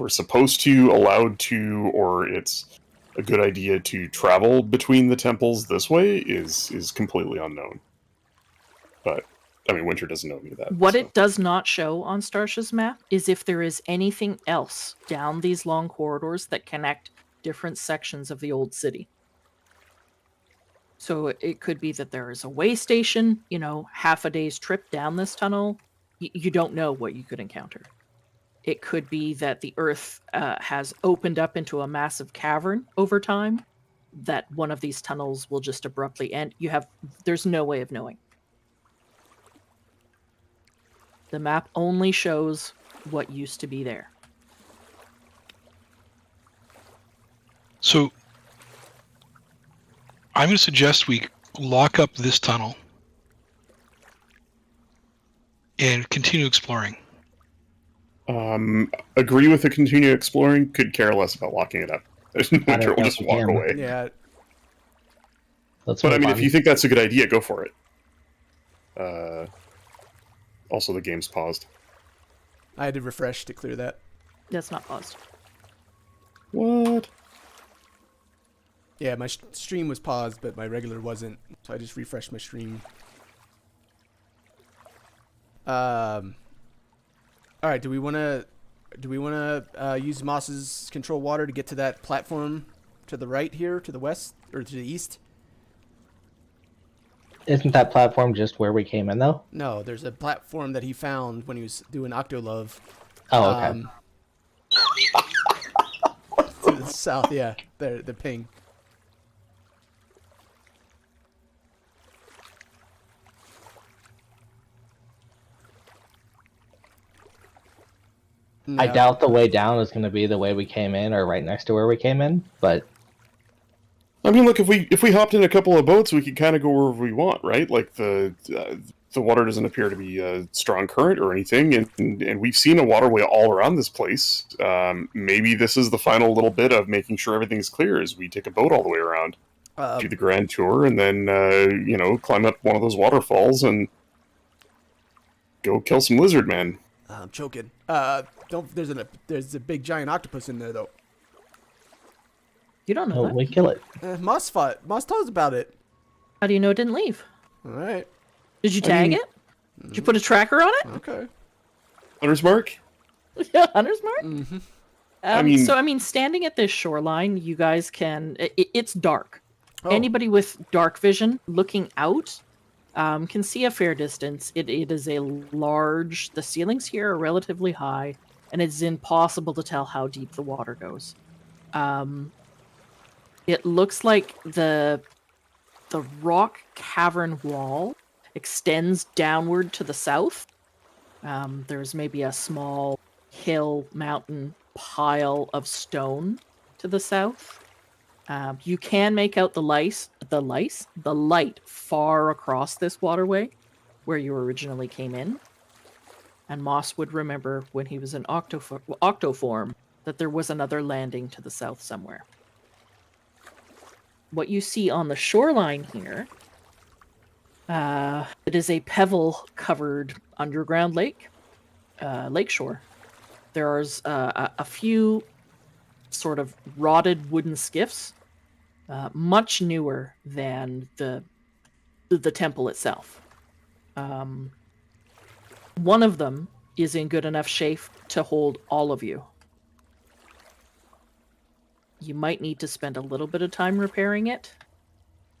supposed to, allowed to, or it's a good idea to travel between the temples this way is completely unknown. But I mean, Winter doesn't know any of that. What so. it does not show on Starsha's map is if there is anything else down these long corridors that connect different sections of the old city. So it could be that there is a way station, half a day's trip down this tunnel. You don't know what you could encounter. It could be that the earth has opened up into a massive cavern over time, that one of these tunnels will just abruptly end. There's no way of knowing. The map only shows what used to be there. So I'm going to suggest we lock up this tunnel and continue exploring. Agree with the continue exploring. Could care less about locking it up. Winter will know just if we walk can. away. Yeah. Let's But I move mean, on. if you think that's a good idea, go for it. Also, the game's paused. I had to refresh to clear that. That's not paused. What? Yeah, my stream was paused, but my regular wasn't. So I just refreshed my stream. All right. Do we want to use Moss's control water to get to that platform to the right here, to the west or to the east? Isn't that platform just where we came in, though? No, there's a platform that he found when he was doing Octolove. Oh, okay. To the south, yeah. The ping. I No. doubt the way down is going to be the way we came in or right next to where we came in, but I mean, look, if we hopped in a couple of boats, we could kind of go wherever we want, right? Like the water doesn't appear to be a strong current or anything, and we've seen a waterway all around this place. Maybe this is the final little bit of making sure everything's clear as we take a boat all the way around, do the grand tour, and then climb up one of those waterfalls and go kill some lizard men. I'm choking. There's a big giant octopus in there though. You don't know that. we kill it. Moss told us about it. How do you know it didn't leave? All right. Did you tag mean- it? Did you put a tracker on it? Okay. Hunter's mark? Yeah, Hunter's mark. Mm-hmm. I So standing at this shoreline, you guys can. It's dark. Oh. Anybody with dark vision looking out can see a fair distance. It is a large. The ceilings here are relatively high, and it's impossible to tell how deep the water goes. It looks like the rock cavern wall extends downward to the south. There's maybe a small hill, mountain pile of stone to the south. You can make out the light far across this waterway where you originally came in. And Moss would remember when he was in octoform that there was another landing to the south somewhere. what you see on the shoreline here, it is a pebble-covered underground lake, lakeshore. There's a few sort of rotted wooden skiffs, much newer than the temple itself. One of them is in good enough shape to hold all of you. You might need to spend a little bit of time repairing it,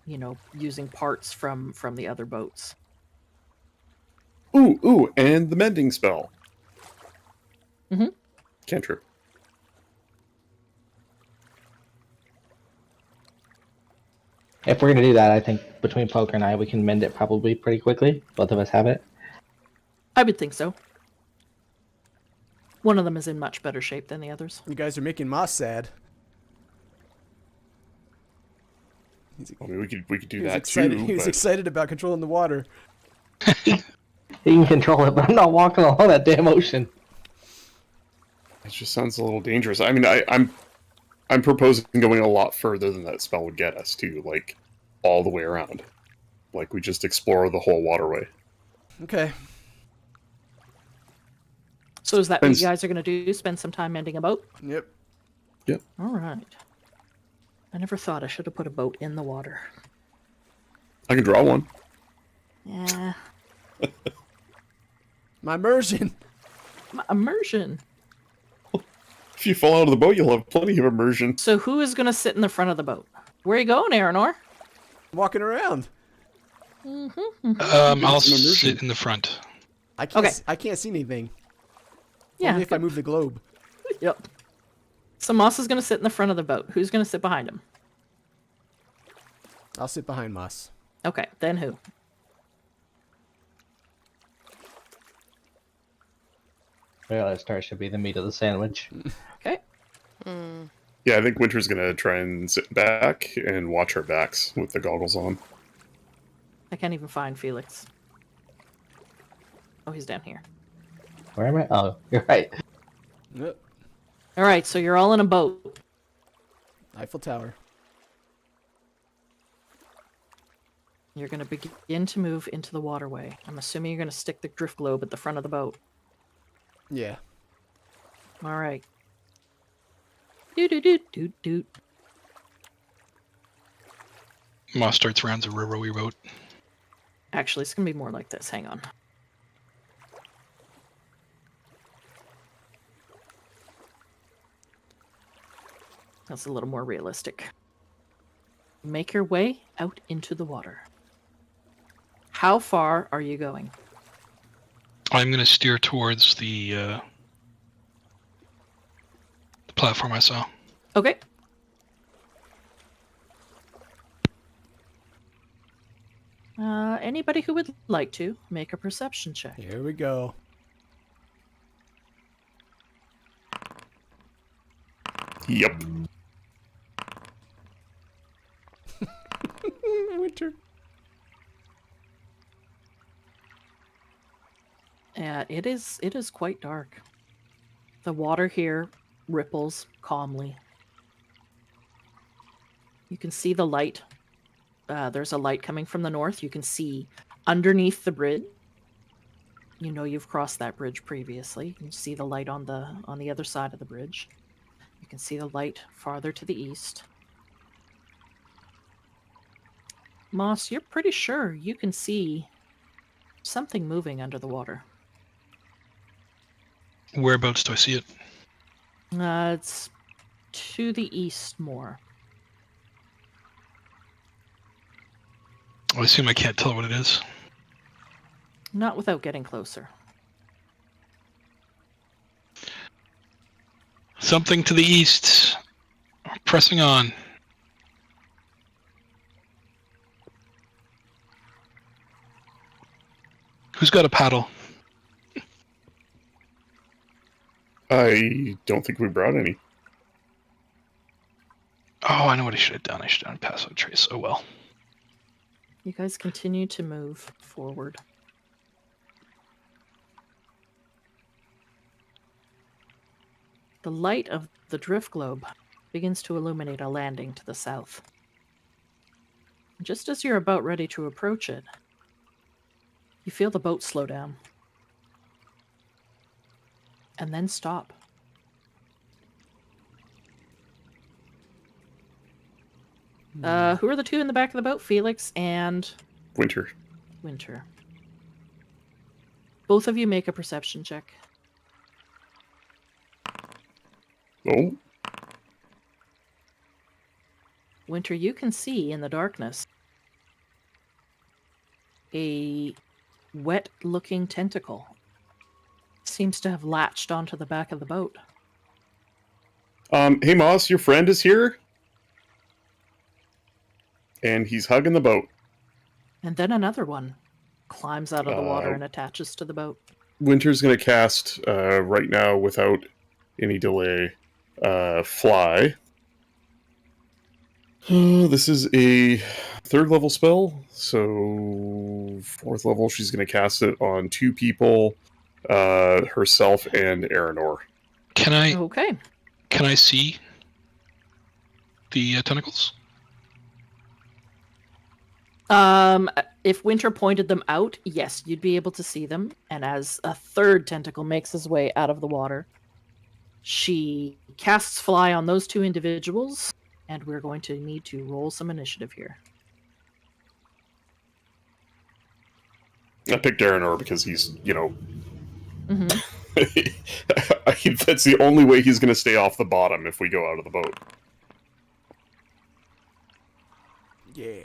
using parts from the other boats. Ooh, and the mending spell. Mhm. Cantrip. If we're gonna do that, I think between Poker and I, we can mend it probably pretty quickly. Both of us have it. I would think so. One of them is in much better shape than the others. You guys are making Moss sad. I mean, we could do He was that excited. too. He was but excited about controlling the water. He can control it, but I'm not walking along that damn ocean. it just sounds a little dangerous. I mean, I'm proposing going a lot further than that spell would get us to, like, all the way around. Like, we just explore the whole waterway. Okay. So is that what Thanks. you guys are going to do? Spend some time mending a boat? Yep. All right. I never thought I should have put a boat in the water. I can draw one. Yeah. My immersion. Immersion. If you fall out of the boat, you'll have plenty of immersion. So who is going to sit in the front of the boat? Where are you going, Aranor? Walking around. I'll Some immersion. sit in the front. I can't. Okay. I can't see anything. Yeah. Only if I move the globe. Yep. So Moss is going to sit in the front of the boat. Who's going to sit behind him? I'll sit behind Moss. Okay, then who? Well, star should be the meat of the sandwich. Okay. Yeah, I think Winter's gonna try and sit back and watch our backs with the goggles on. I can't even find Felix. Oh, he's down here. Where am I? Oh, you're right. Yep. All right, so you're all in a boat. Eiffel Tower. You're going to begin to move into the waterway. I'm assuming you're going to stick the drift globe at the front of the boat. Yeah. All right. Doot. Moss starts around the river we wrote. Actually, it's going to be more like this. Hang on. That's a little more realistic. Make your way out into the water. How far are you going? I'm going to steer towards the platform I saw. Okay. Anybody who would like to make a perception check. Here we go. Yep. Winter. It is quite dark. The water here ripples calmly. You can see the light. There's a light coming from the north. You can see underneath the bridge. You know you've crossed that bridge previously. You can see the light on the other side of the bridge. You can see the light farther to the east. Moss, you're pretty sure you can see something moving under the water. Whereabouts do I see it? It's to the east more. I assume I can't tell what it is. Not without getting closer. Something to the east. Pressing on. Who's got a paddle? I don't think we brought any. Oh, I know what I should have done. I should have done pass out trace. Oh well. You guys continue to move forward. The light of the drift globe begins to illuminate a landing to the south. Just as you're about ready to approach it, you feel the boat slow down. And then stop. Who are the two in the back of the boat? Felix and Winter. Winter. Both of you make a perception check. Oh, Winter, you can see in the darkness a wet-looking tentacle. Seems to have latched onto the back of the boat. hey Moss, your friend is here, and he's hugging the boat. And then another one climbs out of the water Uh, and attaches to the boat. Winter's going to cast right now without any delay. Fly. This is a 3rd level spell, so 4th level. She's going to cast it on 2 people, herself and Aranor. Can I Okay. see the tentacles? If Winter pointed them out, yes, you'd be able to see them. And as a 3rd tentacle makes his way out of the water, she casts Fly on those 2 individuals, and we're going to need to roll some initiative here. I picked Aranor because he's, Mm-hmm. that's the only way he's going to stay off the bottom if we go out of the boat. Yeah.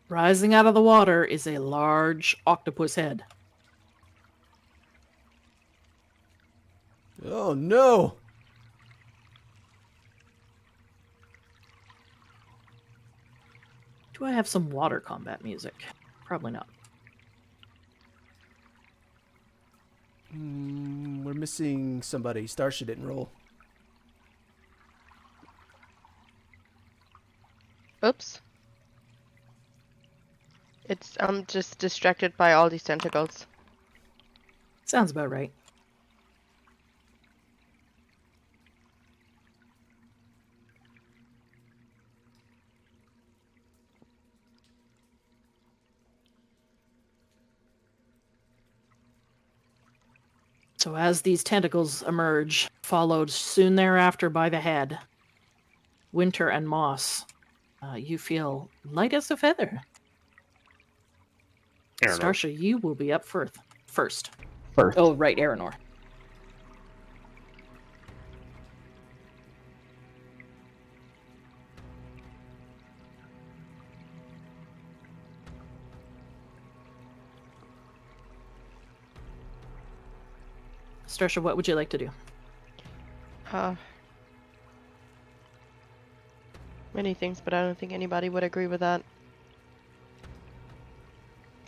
Rising out of the water is a large octopus head. Oh no! Do I have some water combat music? Probably not. We're missing somebody. Starsha didn't roll. Oops. I'm just distracted by all these tentacles. Sounds about right. So as these tentacles emerge, followed soon thereafter by the head, Winter and Moss, you feel light as a feather. Aranor. Starsha, you will be up first. First. Oh, right, Aranor. Starsha, what would you like to do? Many things, but I don't think anybody would agree with that.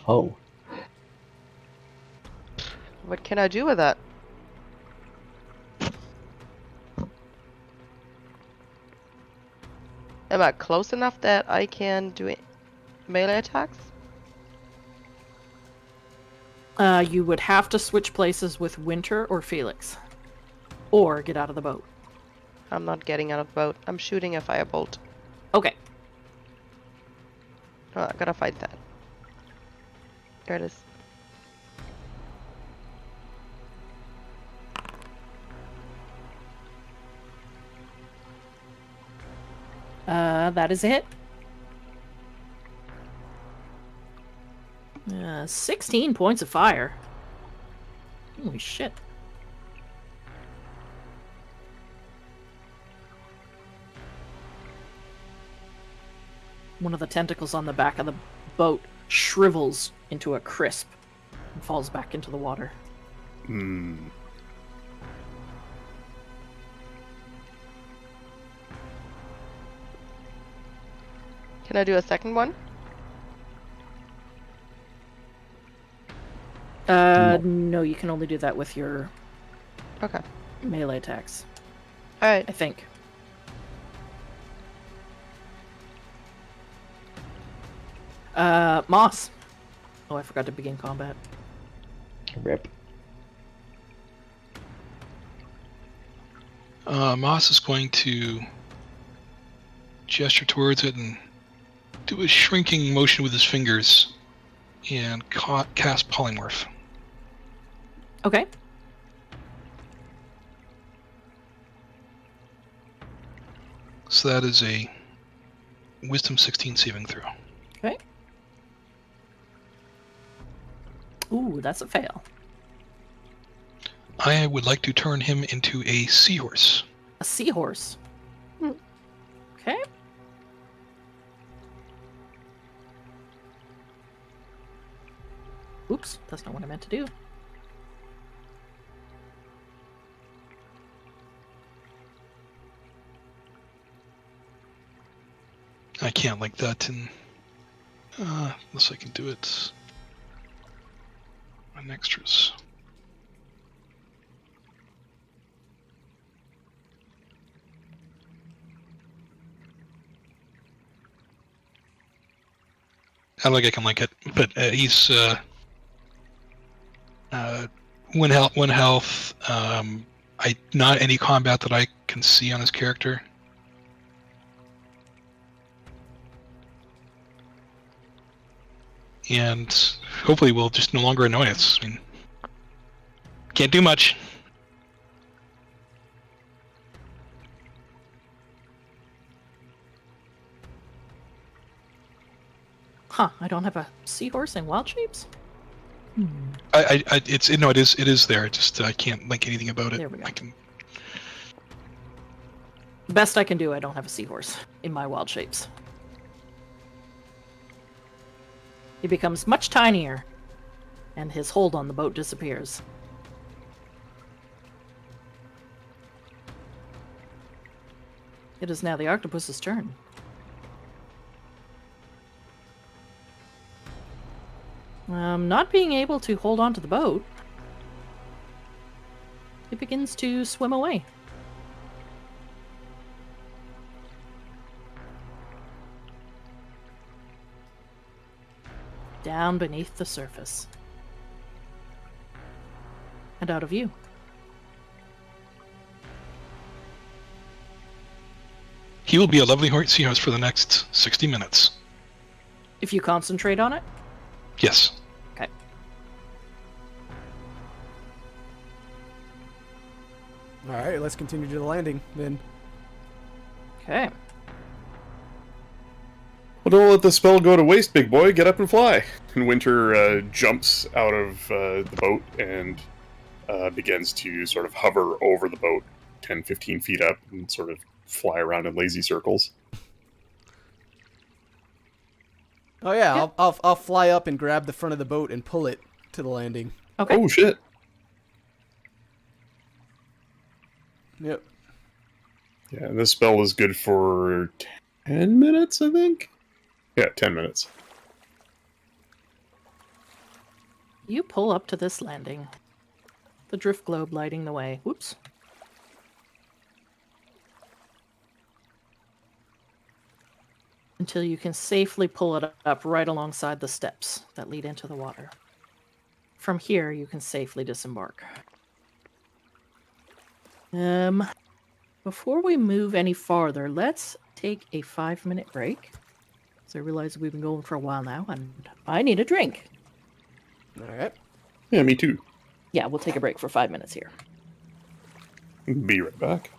Oh. What can I do with that? Am I close enough that I can do melee attacks? You would have to switch places with Winter or Felix. Or get out of the boat. I'm not getting out of the boat. I'm shooting a firebolt. Okay. Oh, I gotta fight that. There it is. That is a hit. 16 points of fire. Holy shit. One of the tentacles on the back of the boat shrivels into a crisp and falls back into the water. Hmm. Can I do a second one? No, you can only do that with your Okay. melee attacks, Alright. I think. Moss. Oh, I forgot to begin combat. Rip. Moss is going to gesture towards it and do a shrinking motion with his fingers and cast Polymorph. Okay. So that is a Wisdom 16 saving throw. Okay. Ooh, that's a fail. I would like to turn him into a seahorse. A seahorse. Okay. Oops, that's not what I meant to do. I can't like that in... unless I can do it on extras. I don't think I can like it, but he's one health. Not any combat that I can see on his character. And hopefully will just no longer annoy us. I mean, can't do much. Huh, I don't have a seahorse in wild shapes? It is there. It just I can't link anything about it. There we go. I can. Best I can do, I don't have a seahorse in my wild shapes. He becomes much tinier, and his hold on the boat disappears. It is now the octopus's turn. Not being able to hold on to the boat, it begins to swim away. Down beneath the surface. And out of view. He will be a lovely seahorse for the next 60 minutes. If you concentrate on it? Yes. Okay. Alright, let's continue to the landing then. Okay. Well, don't let the spell go to waste, big boy. Get up and fly. And Winter jumps out of the boat and begins to sort of hover over the boat 10, 15 feet up and sort of fly around in lazy circles. Oh yeah, I'll fly up and grab the front of the boat and pull it to the landing. Okay. Oh, shit. Yep. Yeah, and this spell is good for 10 minutes, I think? Yeah, 10 minutes. You pull up to this landing. The drift globe lighting the way. Whoops. Until you can safely pull it up right alongside the steps that lead into the water. From here, you can safely disembark. Before we move any farther, let's take a 5-minute break. So I realize we've been going for a while now, and I need a drink. Alright. Yeah, me too. Yeah, we'll take a break for 5 minutes here. Be right back.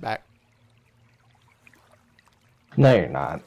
Back. No, you're not.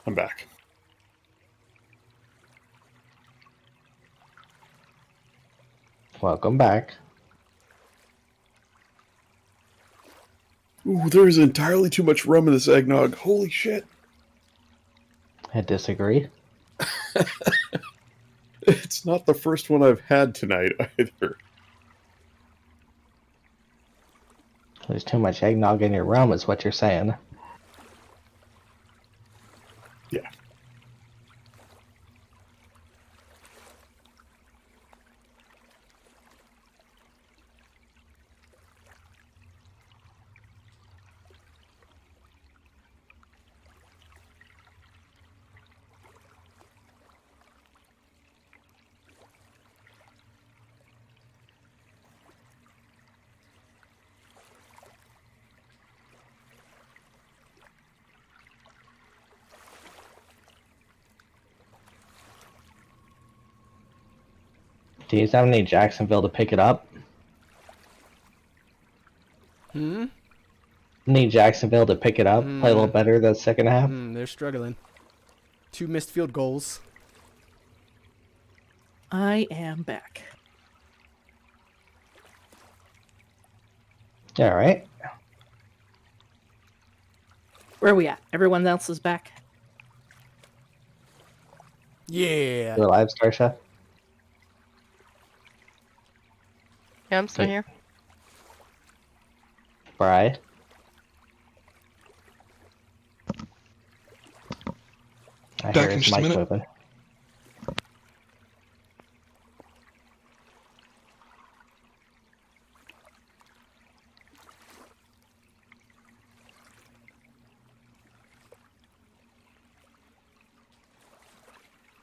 I'm back. Welcome back. Ooh, there is entirely too much rum in this eggnog. Holy shit. I disagree. It's not the first one I've had tonight either. There's too much eggnog in your rum, is what you're saying. Yeah. Do you have any Jacksonville to pick it up? Need Jacksonville to pick it up, play a little better the second half. They're struggling. 2 missed field goals. I am back. All right. Where are we at? Everyone else is back? Yeah. You're alive, Starsha? Yeah, I'm still Okay. here. Bri? I Back hear in his just a mic minute. moving.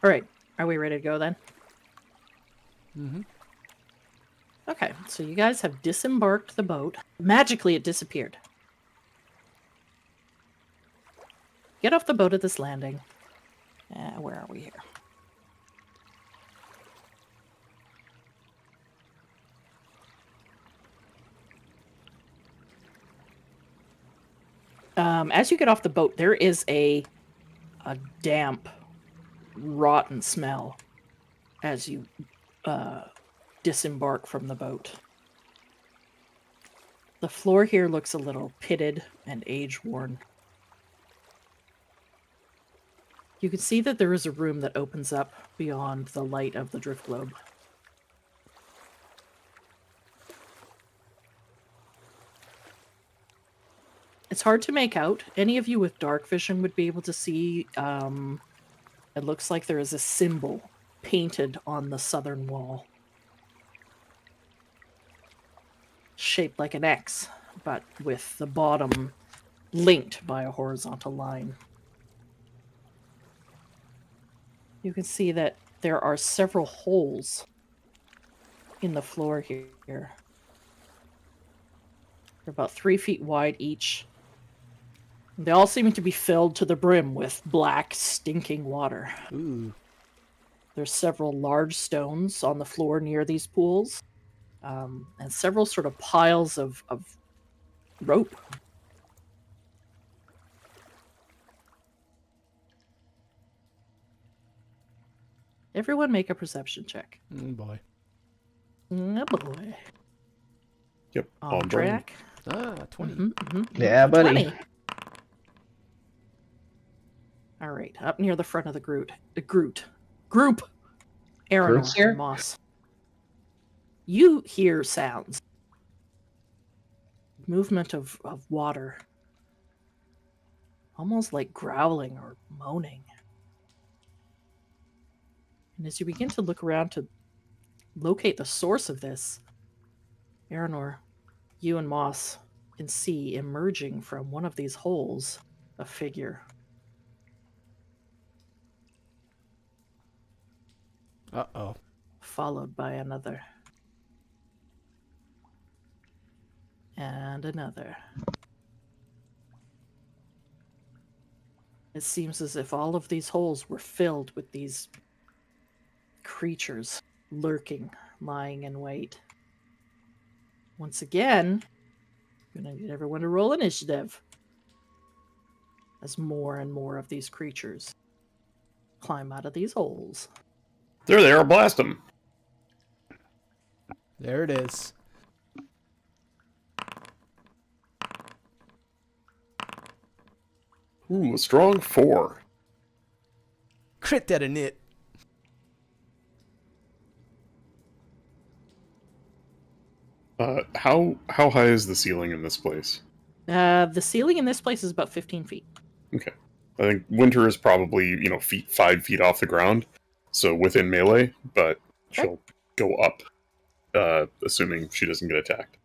All right. Are we ready to go then? Mm-hmm. Okay. So you guys have disembarked the boat. Magically, it disappeared. Get off the boat at this landing. Where are we here? As you get off the boat, there is a damp, rotten smell as you disembark from the boat. The floor here looks a little pitted and age-worn. You can see that there is a room that opens up beyond the light of the drift globe. It's hard to make out. Any of you with dark vision would be able to see. It looks like there is a symbol painted on the southern wall, shaped like an X, but with the bottom linked by a horizontal line. You can see that there are several holes in the floor here. They're about 3 feet wide each. They all seem to be filled to the brim with black, stinking water. Ooh. There's several large stones on the floor near these pools, and several sort of piles of rope. Everyone make a perception check. Boy. Oh boy. Yep. On on brain. track. 20. Yeah, buddy. 20. All right, up near the front of the group. Aranor Groot's here? and Moss. You hear sounds. Movement of water. Almost like growling or moaning. And as you begin to look around to locate the source of this, Aranor, you and Moss can see emerging from one of these holes a figure. Uh-oh. Followed by another. And another. It seems as if all of these holes were filled with these creatures lurking, lying in wait. Once again, I'm going to need everyone to roll initiative. As more and more of these creatures climb out of these holes. There they are. Blast them. There it is. Ooh, a strong 4. Crit that in it. How high is the ceiling in this place? The ceiling in this place is about 15 feet. Okay. I think Winter is probably, 5 feet off the ground, so within melee, but she'll go up, assuming she doesn't get attacked.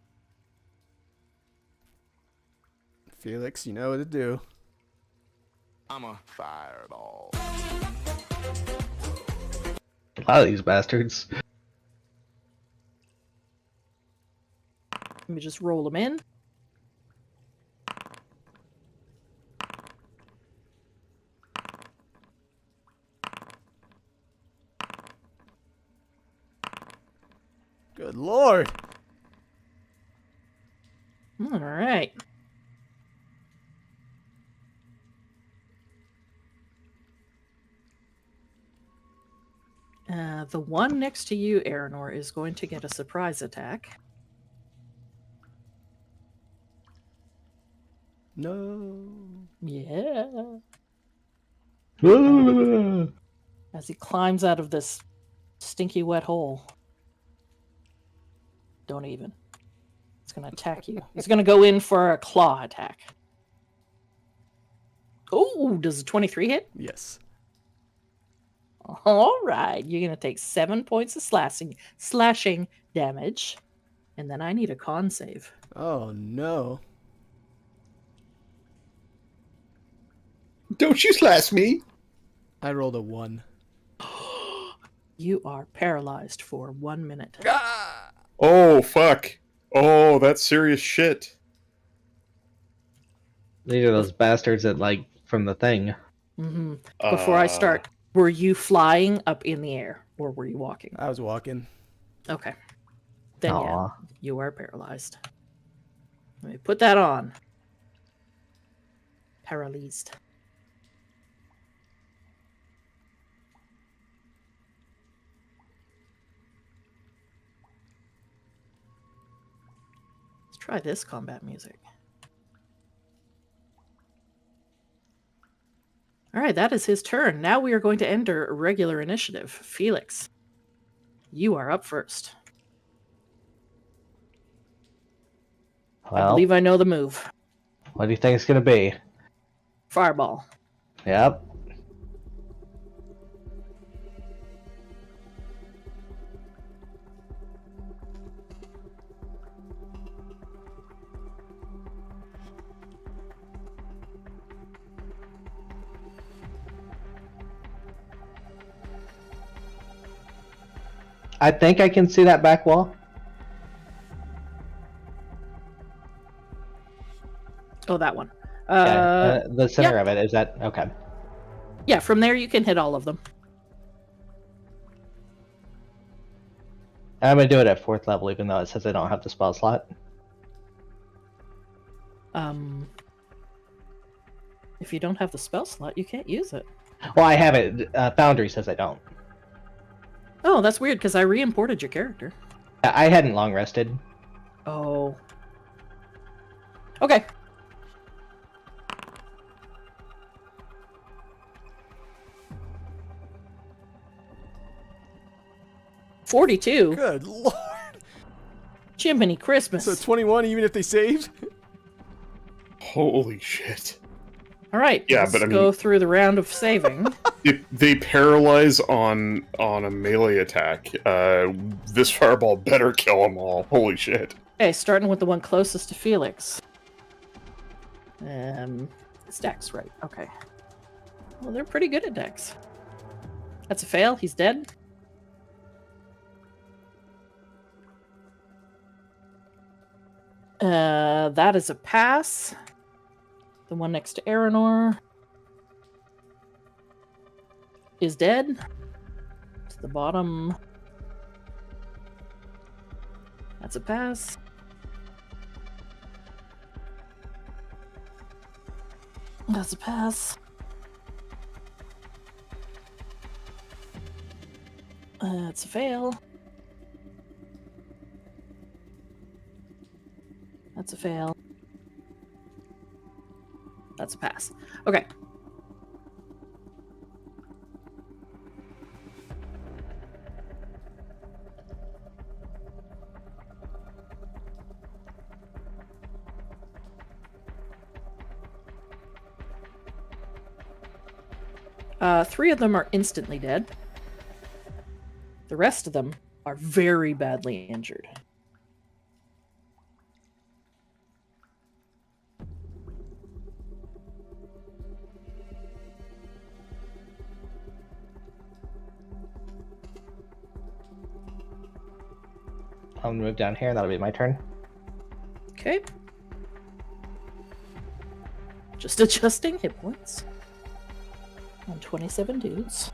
Felix, you know what to do. I'm a fireball. A lot of these bastards. Let me just roll them in. Good lord. All right. The one next to you, Aranor, is going to get a surprise attack. No. Yeah. Ah. As he climbs out of this stinky wet hole. Don't even. It's going to attack you. He's going to go in for a claw attack. Oh, does a 23 hit? Yes. All right. You're going to take 7 points of slashing damage. And then I need a con save. Oh no. Don't you slash me! I rolled a 1. You are paralyzed for 1 minute. Oh, fuck. Oh, that's serious shit. These are those bastards that, from the thing. Mm-hmm. Before I start, were you flying up in the air or were you walking? I was walking. Okay. Then yeah, Aw. you are paralyzed. Let me put that on. Paralyzed. Let's try this combat music. All right, that is his turn. Now we are going to enter regular initiative. Felix, you are up first. I Well, believe I know the move. What do you think it's gonna be? Fireball. Yep. I think I can see that back wall. Oh, that one. Yeah, the center yeah. of it, is that okay? Yeah, from there you can hit all of them. I'm gonna do it at 4th level, even though it says I don't have the spell slot. If you don't have the spell slot, you can't use it. Well, I have it. Foundry says I don't. Oh, that's weird because I re-imported your character. I hadn't long rested. Oh. Okay. $42. Good lord. Jiminy Christmas. So 21 even if they saved? Holy shit. All right. Yeah, let's but I go mean- through the round of saving. If they paralyze on a melee attack, this fireball better kill them all. Holy shit. Okay, starting with the one closest to Felix. It's Dex, right? Okay. Well, they're pretty good at Dex. That's a fail. He's dead. That is a pass. The one next to Aranor is dead. To the bottom. That's a pass. That's a pass. That's a fail. That's a fail. That's a pass. Okay. Three of them are instantly dead. The rest of them are very badly injured. I'm gonna move down here, and that'll be my turn. Okay. Just adjusting hit points. On 27 dudes.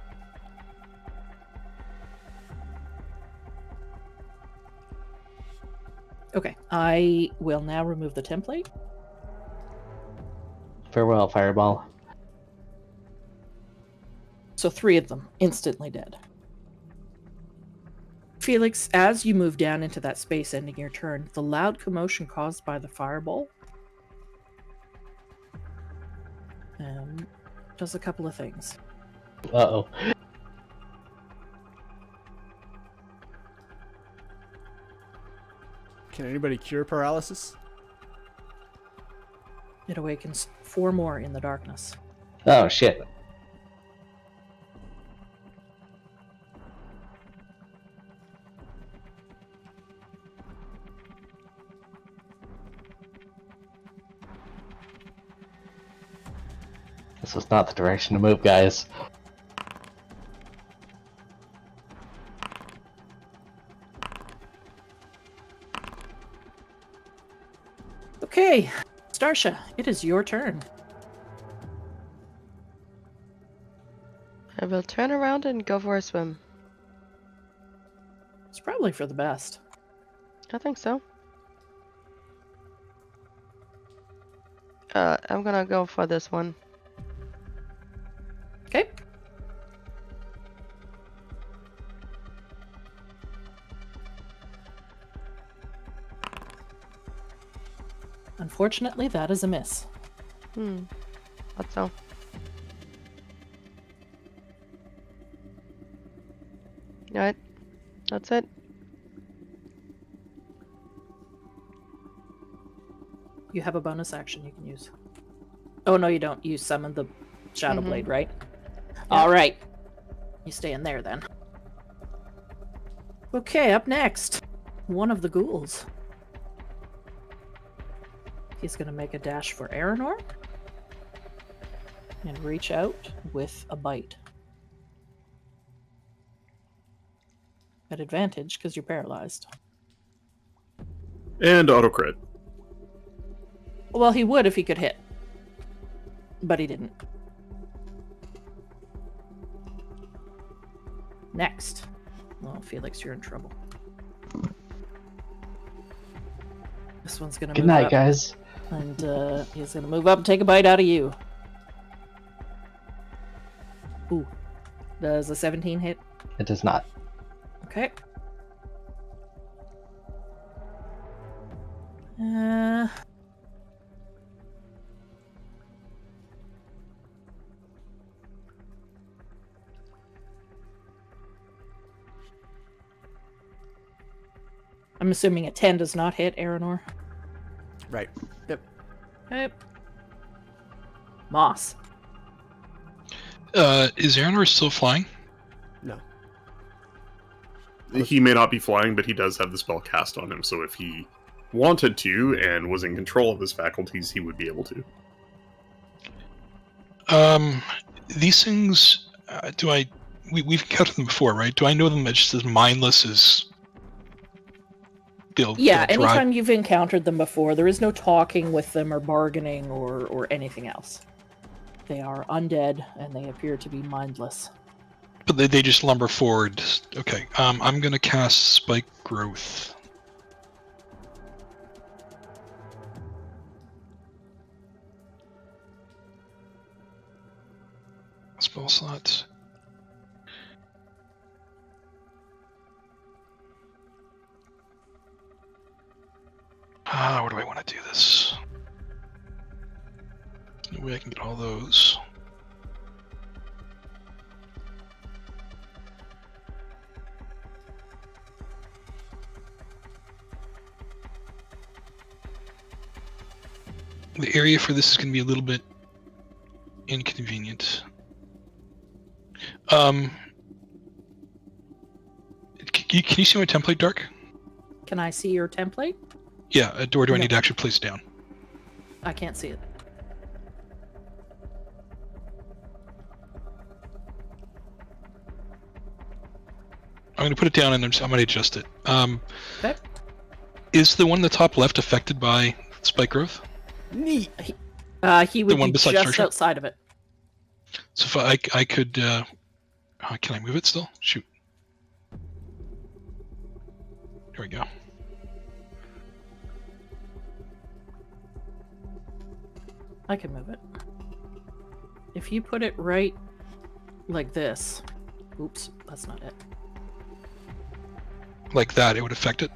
Okay, I will now remove the template. Farewell, fireball. So three of them instantly dead. Felix, as you move down into that space ending your turn, the loud commotion caused by the fireball does a couple of things. Uh-oh. Can anybody cure paralysis? It awakens 4 more in the darkness. Oh, shit. This was not the direction to move, guys. Okay, Starsha, it is your turn. I will turn around and go for a swim. It's probably for the best. I think so. I'm gonna go for this one. Okay. Unfortunately, that is a miss. Thought so. Alright. That's it. You have a bonus action you can use. Oh, no, you don't. You summon the Shadow Mhm. Blade, right? All right. You stay in there, then. Okay, up next. One of the ghouls. He's going to make a dash for Aranor. And reach out with a bite. At advantage, because you're paralyzed. And autocrit. Well, he would if he could hit. But he didn't. Next. Well, Felix, you're in trouble. This one's gonna Good move night, up, guys. and he's gonna move up and take a bite out of you. Ooh. Does a 17 hit? It does not. Okay. Uh... I'm assuming a 10 does not hit Aranor. Right. Yep. Okay. Moss. Is Aranor still flying? No. He may not be flying, but he does have the spell cast on him, so if he wanted to and was in control of his faculties, he would be able to. These things, we've encountered them before, right? Do I know them just as mindless as they'll Yeah, they'll drive? anytime you've encountered them before, there is no talking with them or bargaining or anything else. They are undead, and they appear to be mindless. But they just lumber forward. Okay, I'm gonna cast Spike Growth. Spell slot. Where do I want to do this? No way I can get all those. The area for this is going to be a little bit inconvenient. Can you see my template, Dark? Can I see your template? Yeah, or do I No. need to actually place it down? I can't see it. I'm going to put it down and I'm going to adjust it. Okay. Is the one in the top left affected by Spike Growth? Neat. He would one be beside just Structure? outside of it. So if I could, can I move it still? Shoot. There we go. I can move it. If you put it right like this. Oops, that's not it. Like that, it would affect it.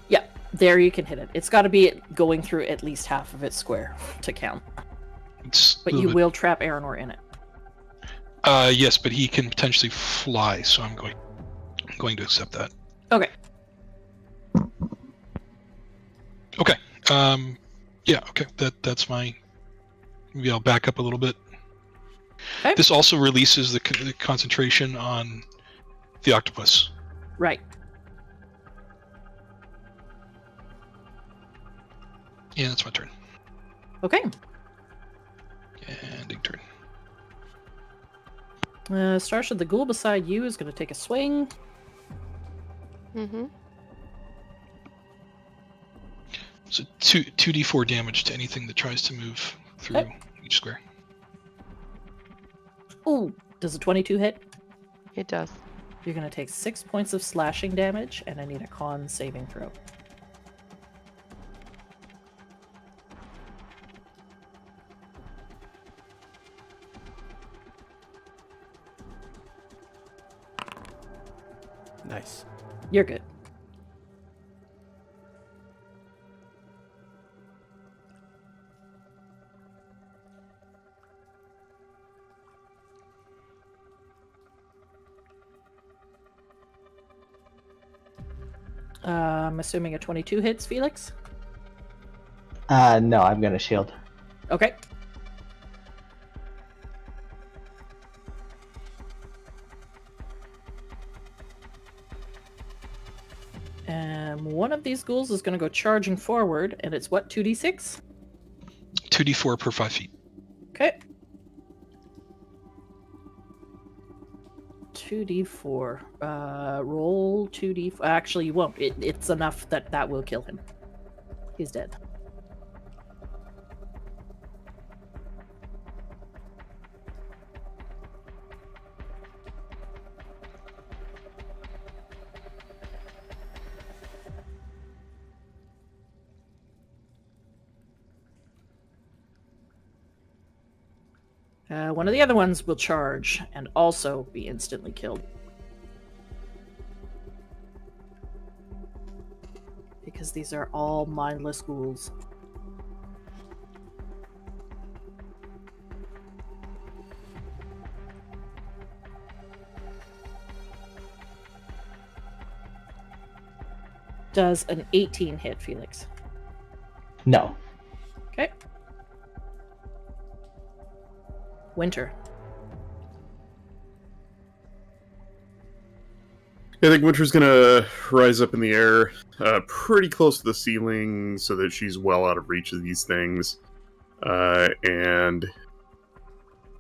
Yeah, there you can hit it. It's got to be going through at least half of its square to count. It's But a you little will trap Aranor in it. bit- yes, but he can potentially fly, so I'm going to accept that. Okay. Okay. Yeah. Okay. That's my. Maybe I'll back up a little bit. Okay. This also releases the concentration on the octopus. Right. Yeah, that's my turn. Okay. And big turn. Starsha, the ghoul beside you is going to take a swing. Mm-hmm. So 2d4 damage to anything that tries to move through Okay. each square. Ooh, does a 22 hit? It does. You're going to take 6 points of slashing damage, and I need a con saving throw. Nice. You're good. I'm assuming a 22 hits, Felix? No, I'm gonna shield. Okay. One of these ghouls is going to go charging forward, and it's what, 2d6? 2d4 per 5 feet. Okay. 2d4. Roll 2d4. Actually, you won't. It's enough that will kill him. He's dead. One of the other ones will charge and also be instantly killed. Because these are all mindless ghouls. Does an 18 hit, Felix? No. Okay. Winter. I think Winter's gonna rise up in the air, pretty close to the ceiling, so that she's well out of reach of these things. And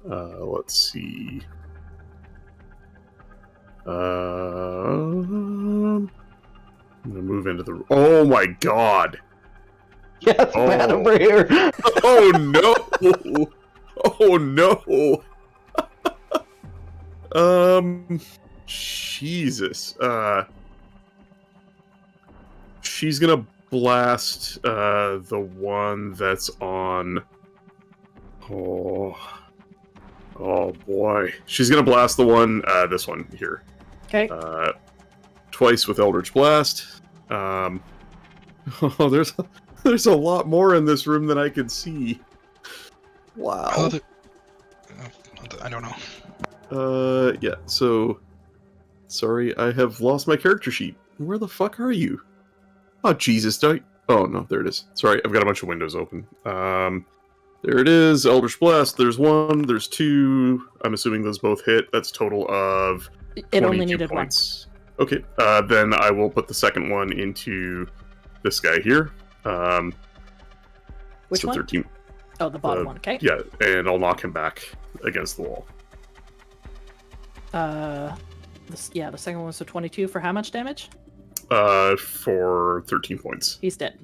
let's see. I'm gonna move into the. Oh my god! Yes, Oh. man, over here. Oh no! Oh no! Jesus. She's gonna blast the one that's on. Oh boy. She's gonna blast the one, this one here. Okay. Twice with Eldritch Blast. Oh, there's a lot more in this room than I can see. Wow. Oh, I don't know. Yeah, so... Sorry, I have lost my character sheet. Where the fuck are you? Oh, Jesus, Oh, no, there it is. Sorry, I've got a bunch of windows open. There it is, Eldritch Blast. There's one, there's two. I'm assuming those both hit. That's total of It only 22 needed points. Okay, then I will put the second one into this guy here. Which so one? 13. Oh, the bottom one. Okay. Yeah, and I'll knock him back against the wall. The second one was a 22 for how much damage? For 13 points. He's dead.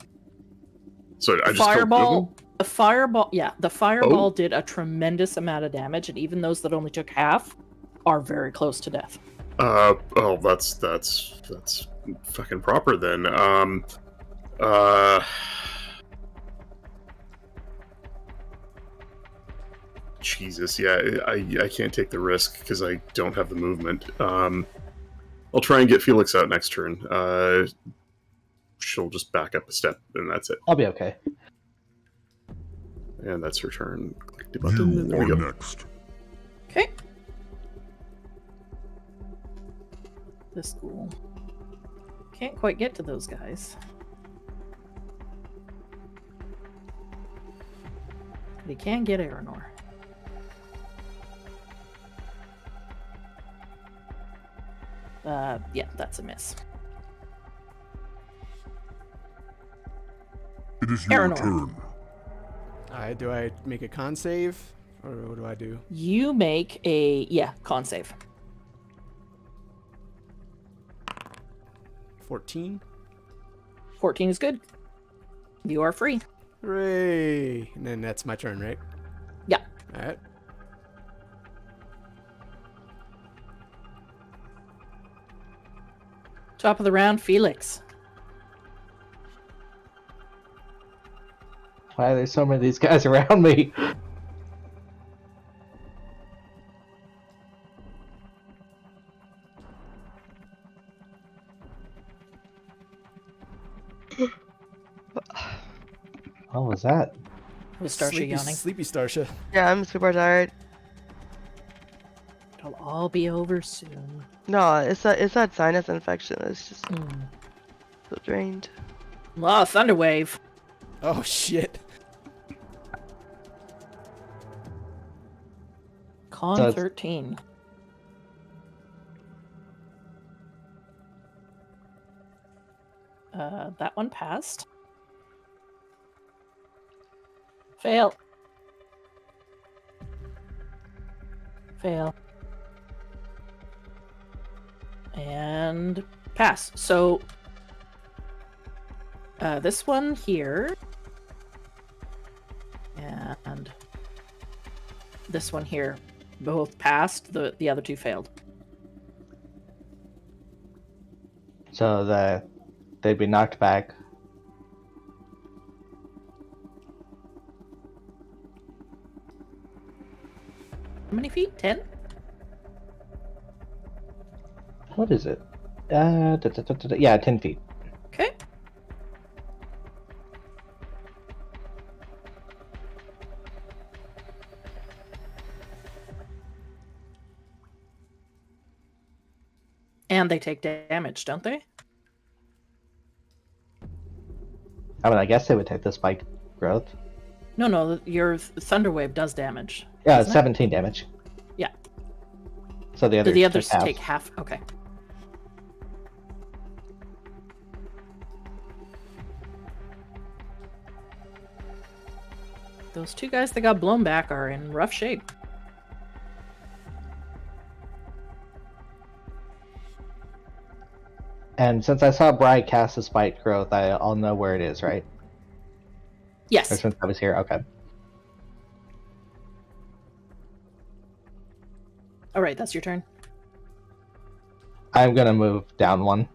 So I just Fireball. The fireball. Yeah, the fireball Oh. did a tremendous amount of damage, and even those that only took half are very close to death. Oh, that's fucking proper then. Jesus, yeah, I can't take the risk because I don't have the movement. I'll try and get Felix out next turn. She'll just back up a step, and that's it. I'll be okay. And that's her turn. Click the button, and there we go. next. Okay. This ghoul can't quite get to those guys. But he can get Aranor. Yeah, that's a miss. It is your Aranor. turn. Do I make a con save? Or what do I do? You make a con save. 14? 14 is good. You are free. Hooray! And then that's my turn, right? Yeah. Alright. Top of the round, Felix. Why are there so many of these guys around me? What was that? Was Starsha yawning? Sleepy Starsha. Yeah, I'm super tired. It'll all be over soon. No, it's that sinus infection. It's just Mm. so drained. Well, Thunderwave. Oh shit. Con So it's- 13. That one passed. Fail. Fail. And pass. So this one here and this one here both passed. The other two failed. So they'd be knocked back. How many feet? 10? What is it? Yeah, 10 feet. Okay. And they take damage, don't they? I mean, I guess they would take the spike growth. No, your Thunder Wave does damage. Yeah, doesn't it? 17 damage. Yeah. So the Do others, the others half. take half? Okay. Those two guys that got blown back are in rough shape. And since I saw Bri cast the spike growth, I'll know where it is, right? Or Yes. since I was here, okay. All right, that's your turn. I'm gonna move down one.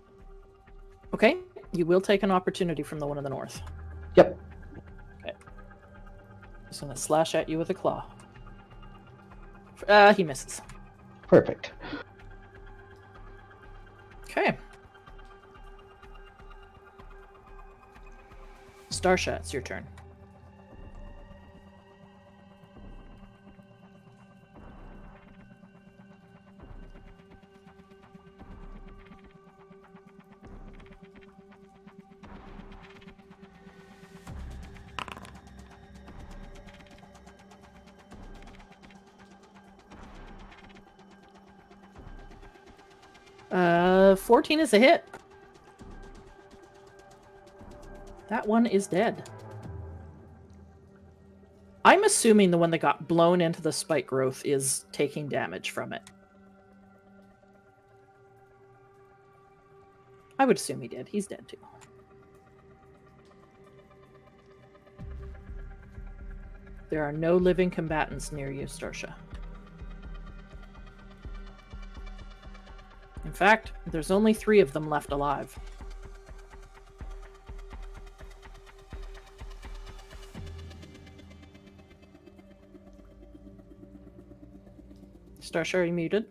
Okay. You will take an opportunity from the one in the north. Yep. He's going to slash at you with a claw. He misses. Perfect. Okay. Starsha, it's your turn. Uh, 14 is a hit. That one is dead. I'm assuming the one that got blown into the spike growth is taking damage from it. I would assume he did. He's dead too. There are no living combatants near you, Starsha. In fact, there's only 3 of them left alive. Starsha, are you muted?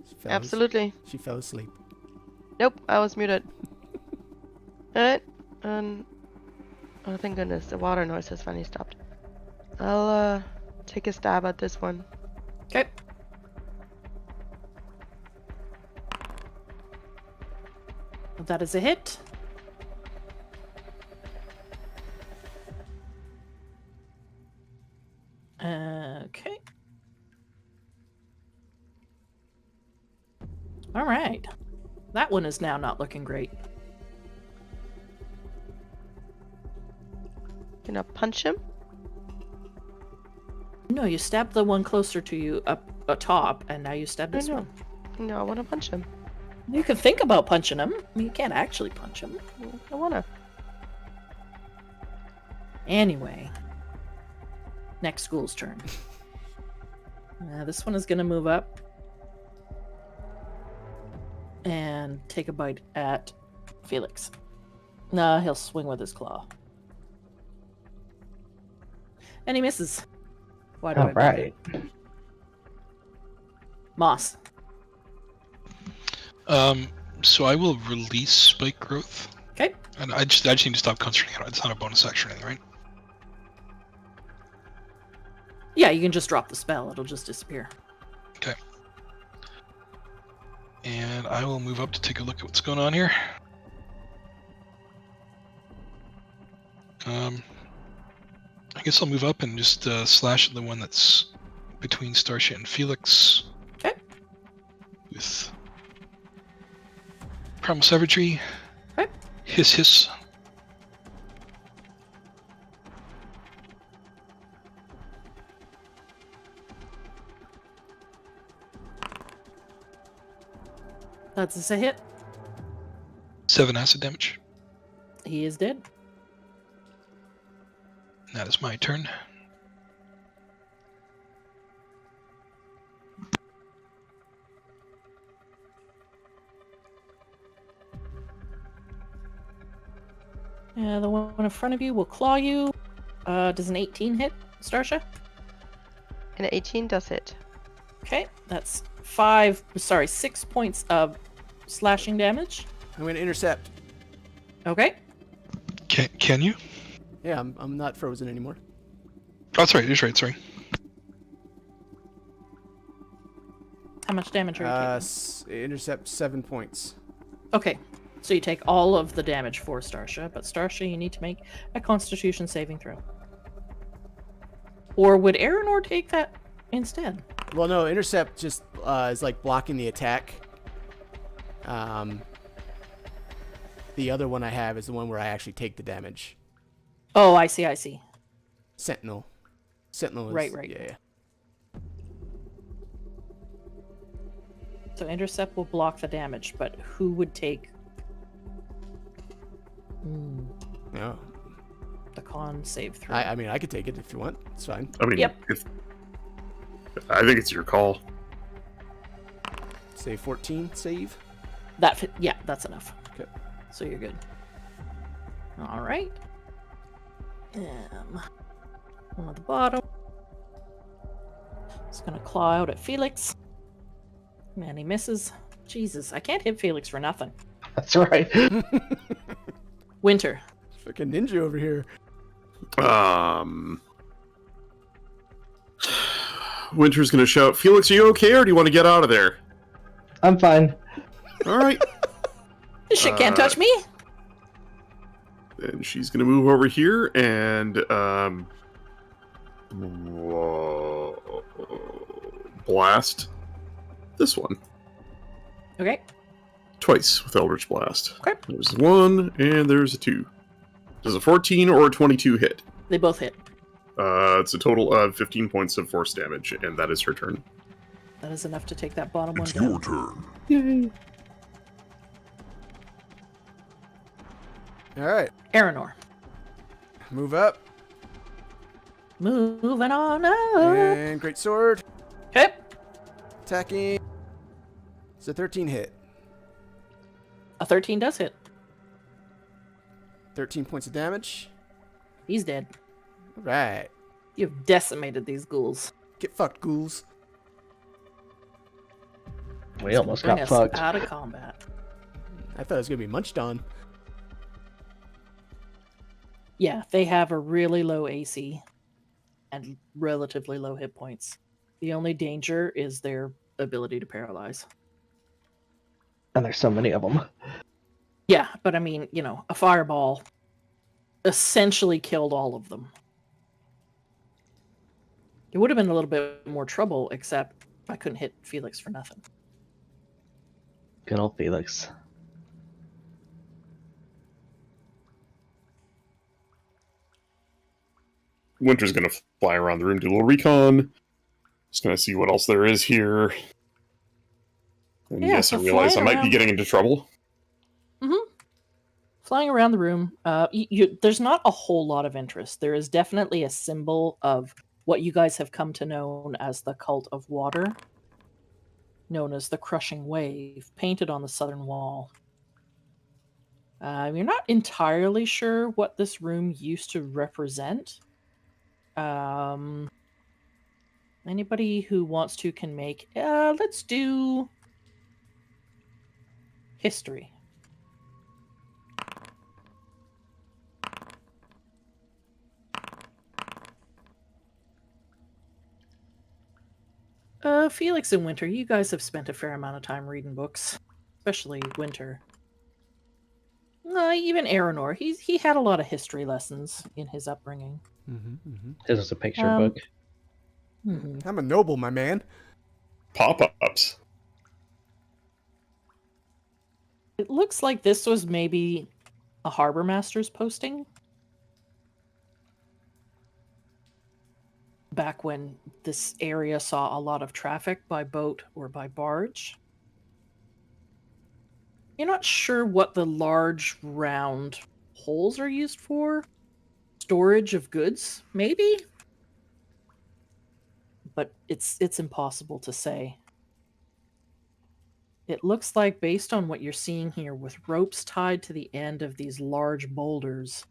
She fell Absolutely. She fell asleep. Nope, I was muted. Alright, oh thank goodness, the water noise has finally stopped. I'll take a stab at this one. Okay. That is a hit. Okay. All right. That one is now not looking great. Gonna punch him? No, you stabbed the one closer to you up atop, and now you stab this I know. one. No, I wanna punch him. You can think about punching him. You can't actually punch him. I wanna. Anyway, next school's turn. This one is going to move up and take a bite at Felix. Nah, he'll swing with his claw. And he misses. Why do I All right. Moss. So I will release spike growth. Okay. And I just need to stop concentrating on it. It's not a bonus action or anything, right? Yeah, you can just drop the spell. It'll just disappear. Okay. And I will move up to take a look at what's going on here. I guess I'll move up and just slash at the one that's between Starsha and Felix. Okay. With Primal Savagery. Okay. Hiss hiss. That's a hit. 7 acid damage. He is dead. And that is my turn. The one in front of you will claw you. Does an 18 hit, Starsha? And 18 does hit. Okay, that's 6 points of slashing damage. I'm gonna intercept. Okay. Can you? Yeah, I'm not frozen anymore. Oh, that's right. You're right. Sorry. How much damage are you taking? Intercept 7 points. Okay, so you take all of the damage for Starsha, but Starsha, you need to make a Constitution saving throw. Or would Aranor take that instead? Well, no, intercept just is like blocking the attack. The other one I have is the one where I actually take the damage. Oh, I see. Sentinel. Sentinel is... Right. Yeah. So intercept will block the damage, but who would take No. the con save throw? I mean, I could take it if you want. It's fine. I mean, Yep. I think it's your call. Save 14, save. Yeah, that's enough. Okay. So you're good. All right. One at the bottom. It's gonna claw out at Felix. Man, he misses. Jesus, I can't hit Felix for nothing. That's right. Winter. Fucking ninja over here. Winter's gonna shout, Felix, are you okay, or do you want to get out of there? I'm fine. All right. This shit can't touch me. And she's gonna move over here and blast this one Okay. twice with Eldritch Blast. Okay. There's 1 and there's a 2. Does a 14 or a 22 hit? They both hit. It's a total of 15 points of force damage, and that is her turn. That is enough to take that bottom one It's down. your turn. Yay. All right. Aranor. Move up. Moving on up. And great sword. Okay. Attacking. It's a 13 hit. A 13 does hit. 13 points of damage. He's dead. All right. You've decimated these ghouls. Get fucked, ghouls. We almost Bring got us fucked. out of combat. I thought it was going to be munched on. Yeah, they have a really low AC and relatively low hit points. The only danger is their ability to paralyze. And there's so many of them. Yeah, but I mean, a fireball essentially killed all of them. It would have been a little bit more trouble, except I couldn't hit Felix for nothing. Good old Felix. Winter's gonna fly around the room, do a little recon. Just gonna see what else there is here. And Yeah, yes, so I realize I flying might be around- getting into trouble. Flying around the room, there's not a whole lot of interest. There is definitely a symbol of what you guys have come to know as the Cult of Water, known as the Crushing Wave, painted on the southern wall. You're not entirely sure what this room used to represent. Anybody who wants to can make. Let's do history. Felix and Winter, you guys have spent a fair amount of time reading books, especially Winter. Even Aranor, he had a lot of history lessons in his upbringing. This is a picture Um, book. Mhm. I'm a noble, my man. Pop-ups. It looks like this was maybe a harbor master's posting. Back when this area saw a lot of traffic by boat or by barge. You're not sure what the large round holes are used for. Storage of goods, maybe? But it's impossible to say. It looks like, based on what you're seeing here, with ropes tied to the end of these large boulders,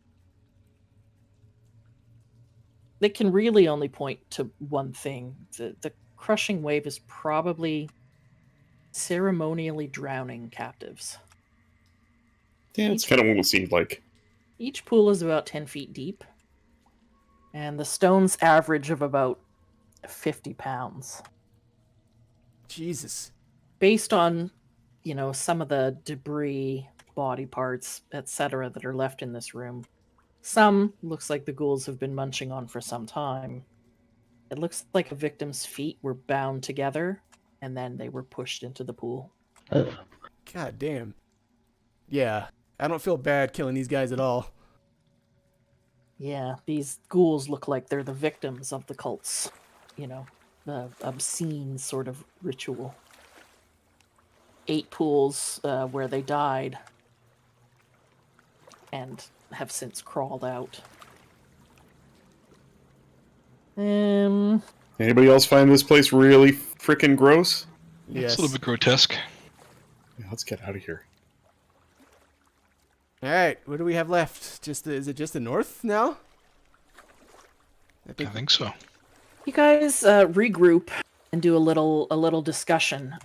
they can really only point to one thing. The crushing wave is probably ceremonially drowning captives. Yeah, it's kind of what it seemed like. Each pool is about 10 feet deep, and the stones average of about 50 pounds. Jesus. Based on, some of the debris, body parts, etc. that are left in this room, some looks like the ghouls have been munching on for some time. It looks like a victim's feet were bound together, and then they were pushed into the pool. Ugh. God damn. Yeah, I don't feel bad killing these guys at all. Yeah, these ghouls look like they're the victims of the cult's, the obscene sort of ritual. 8 pools where they died and have since crawled out. Anybody else find this place really freaking gross? Yes. It's a little bit grotesque. Yeah, let's get out of here. All right, what do we have left? Is it just the north now? I think so. You guys regroup and do a little discussion.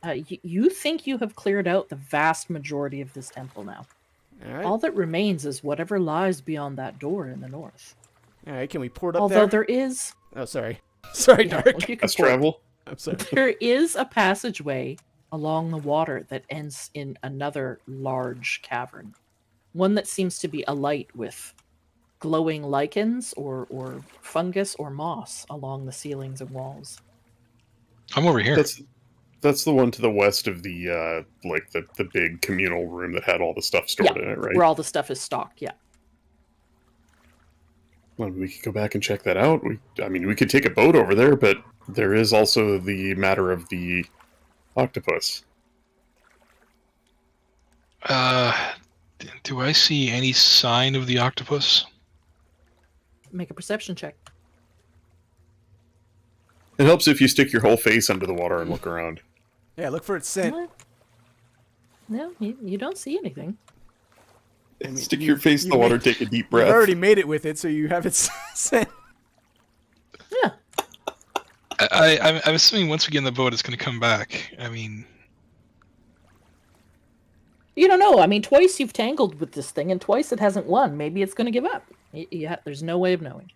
You think you have cleared out the vast majority of this temple now. All right. All that remains is whatever lies beyond that door in the north. All right, can we port up Although there? there is... Oh, sorry. Sorry, Yeah, Dark. well, you can Let's port. travel. I'm sorry. There is a passageway along the water that ends in another large cavern. One that seems to be alight with glowing lichens or fungus or moss along the ceilings and walls. I'm over here. That's the one to the west of the the big communal room that had all the stuff stored in it, right? Where all the stuff is stocked, yeah. Well, we could go back and check that out. We could take a boat over there, but there is also the matter of the octopus. Do I see any sign of the octopus? Make a perception check. It helps if you stick your whole face under the water and look around. Yeah, look for its scent. What? No, you don't see anything. I mean, Stick you- your face in the you water, made- take a deep You've breath. already made it with it, so you have its scent. Yeah. I'm assuming once we get in the boat, it's going to come back. I mean, You don't know. I mean, twice you've tangled with this thing, and twice it hasn't won. Maybe it's going to give up. Yeah, there's no way of knowing.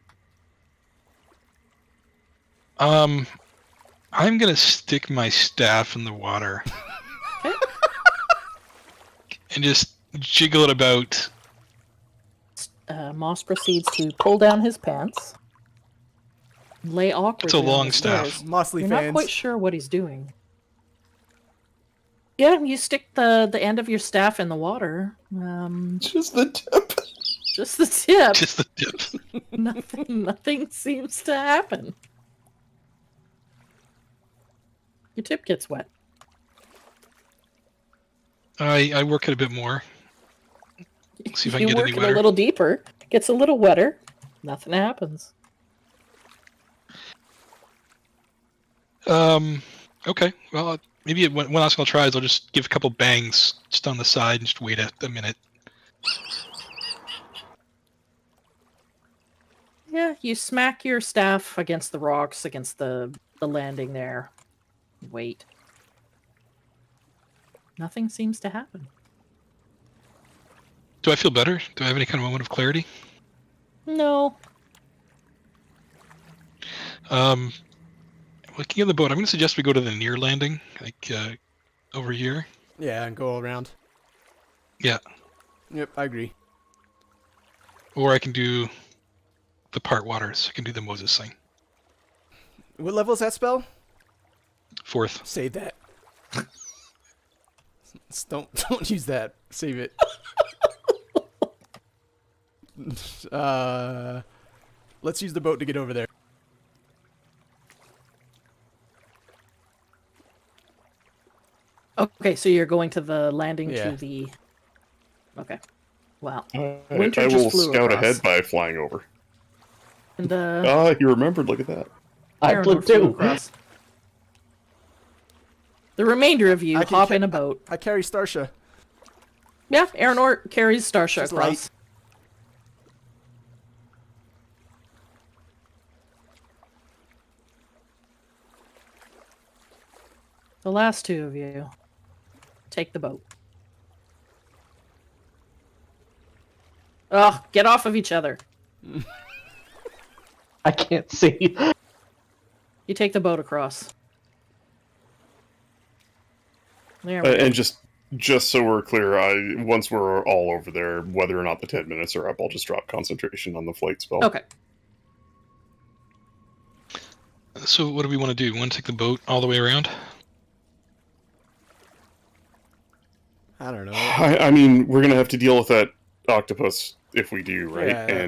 I'm going to stick my staff in the water Okay. and just jiggle it about. Moss proceeds to pull down his pants, lay awkwardly. on long the staff. stairs. Mossly You're fans. not quite sure what he's doing. Yeah, you stick the end of your staff in the water. Just the tip. Just the tip. Just the tip. Nothing seems to happen. Your tip gets wet. I work it a bit more. See if I can You get work any it wetter. a little deeper. Gets a little wetter. Nothing happens. Okay. Well, maybe one last thing I'll try is I'll just give a couple bangs just on the side and just wait a minute. Yeah, you smack your staff against the rocks, against the landing there. Wait. Nothing seems to happen. Do I feel better? Do I have any kind of moment of clarity? No. Looking at the boat, I'm going to suggest we go to the near landing, like over here. Yeah, and go around. Yeah. Yep, I agree. Or I can do the part waters. I can do the Moses thing. What level is that spell? 4th. Save that. Don't use that. Save it. Let's use the boat to get over there. Okay, so you're going to the landing Yeah. to the. Okay. Wow. I Winter will just flew scout across. ahead by flying over. And Ah, you remembered. Look at that. I Aeronor flew flew too. across. The remainder of you I can hop ca- in a boat. I carry Starsha. Yeah, Aeronor carries Starsha She's across. light. The last two of you take the boat. Ugh, get off of each other. I can't see. You take the boat across. There we go. And just so we're clear, once we're all over there, whether or not the 10 minutes are up, I'll just drop concentration on the flight spell. Okay. So what do we want to do? We want to take the boat all the way around? I don't know. I mean, we're gonna have to deal with that octopus if we do, right? Yeah.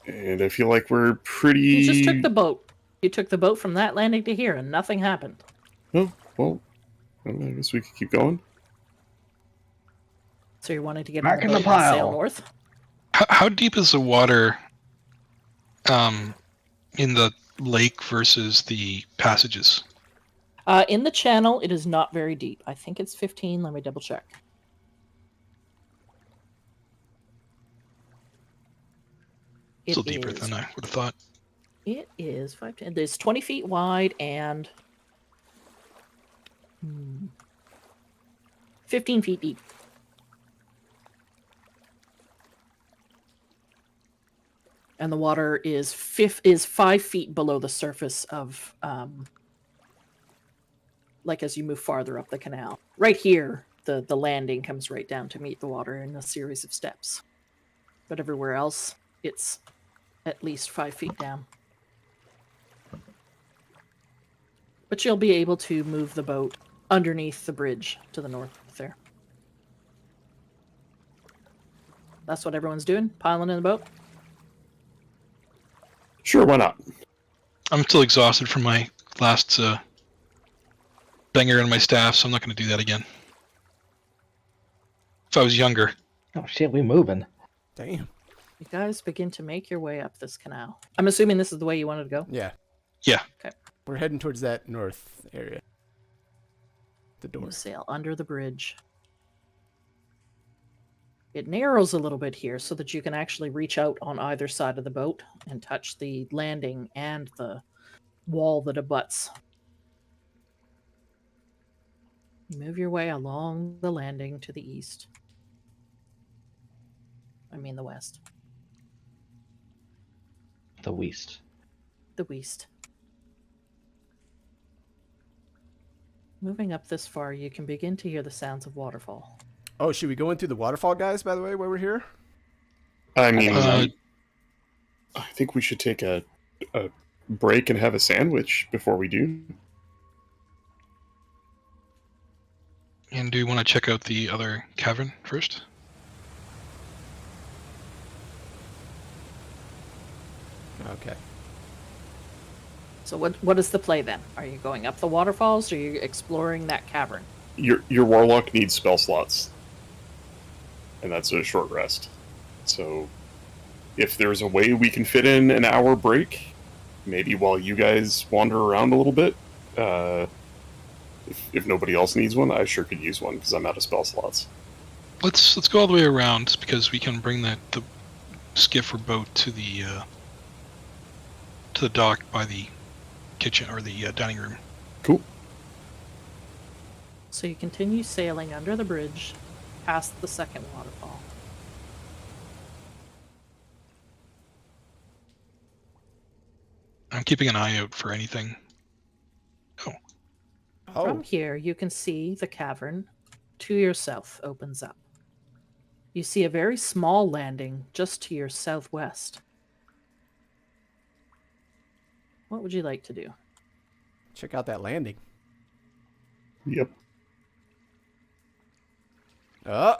And I feel like we're pretty. You just took the boat. You took the boat from that landing to here, and nothing happened. Oh, well, I guess we could keep going. So you're wanting to get Back on in the the boat and sail pile. north? How deep is the water in the lake versus the passages? In the channel, it is not very deep. I think it's 15. Let me double check. It Still deeper is- than I would have thought. It is 510. It's 20 feet wide and 15 feet deep. And the water is 5 feet below the surface of, like as you move farther up the canal. Right here, the landing comes right down to meet the water in a series of steps. But everywhere else, it's at least 5 feet down. But you'll be able to move the boat underneath the bridge to the north there. That's what everyone's doing? Piling in the boat? Sure, why not? I'm still exhausted from my last banger on my staff, so I'm not going to do that again. If I was younger. Oh shit, we moving. Damn. You guys begin to make your way up this canal. I'm assuming this is the way you wanted to go? Yeah. Yeah. Okay. We're heading towards that north area. The door. You sail under the bridge. It narrows a little bit here so that you can actually reach out on either side of the boat and touch the landing and the wall that abuts. You move your way along the landing to the east. I mean the west. The west. The west. Moving up this far, you can begin to hear the sounds of waterfall. Oh, should we go in through the waterfall, guys, by the way, while we're here? I mean, Uh, I think we should take a break and have a sandwich before we do. And do you want to check out the other cavern first? Okay. So what is the play then? Are you going up the waterfalls or are you exploring that cavern? Your warlock needs spell slots, and that's a short rest. So, if there's a way we can fit in an hour break, maybe while you guys wander around a little bit, if nobody else needs one, I sure could use one because I'm out of spell slots. Let's go all the way around because we can bring the skiff or boat to the dock by the kitchen or the dining room. Cool. So you continue sailing under the bridge past the second waterfall. I'm keeping an eye out for anything. Oh, From here, you can see the cavern to your south opens up. You see a very small landing just to your southwest. What would you like to do? Check out that landing. Yep. Oh.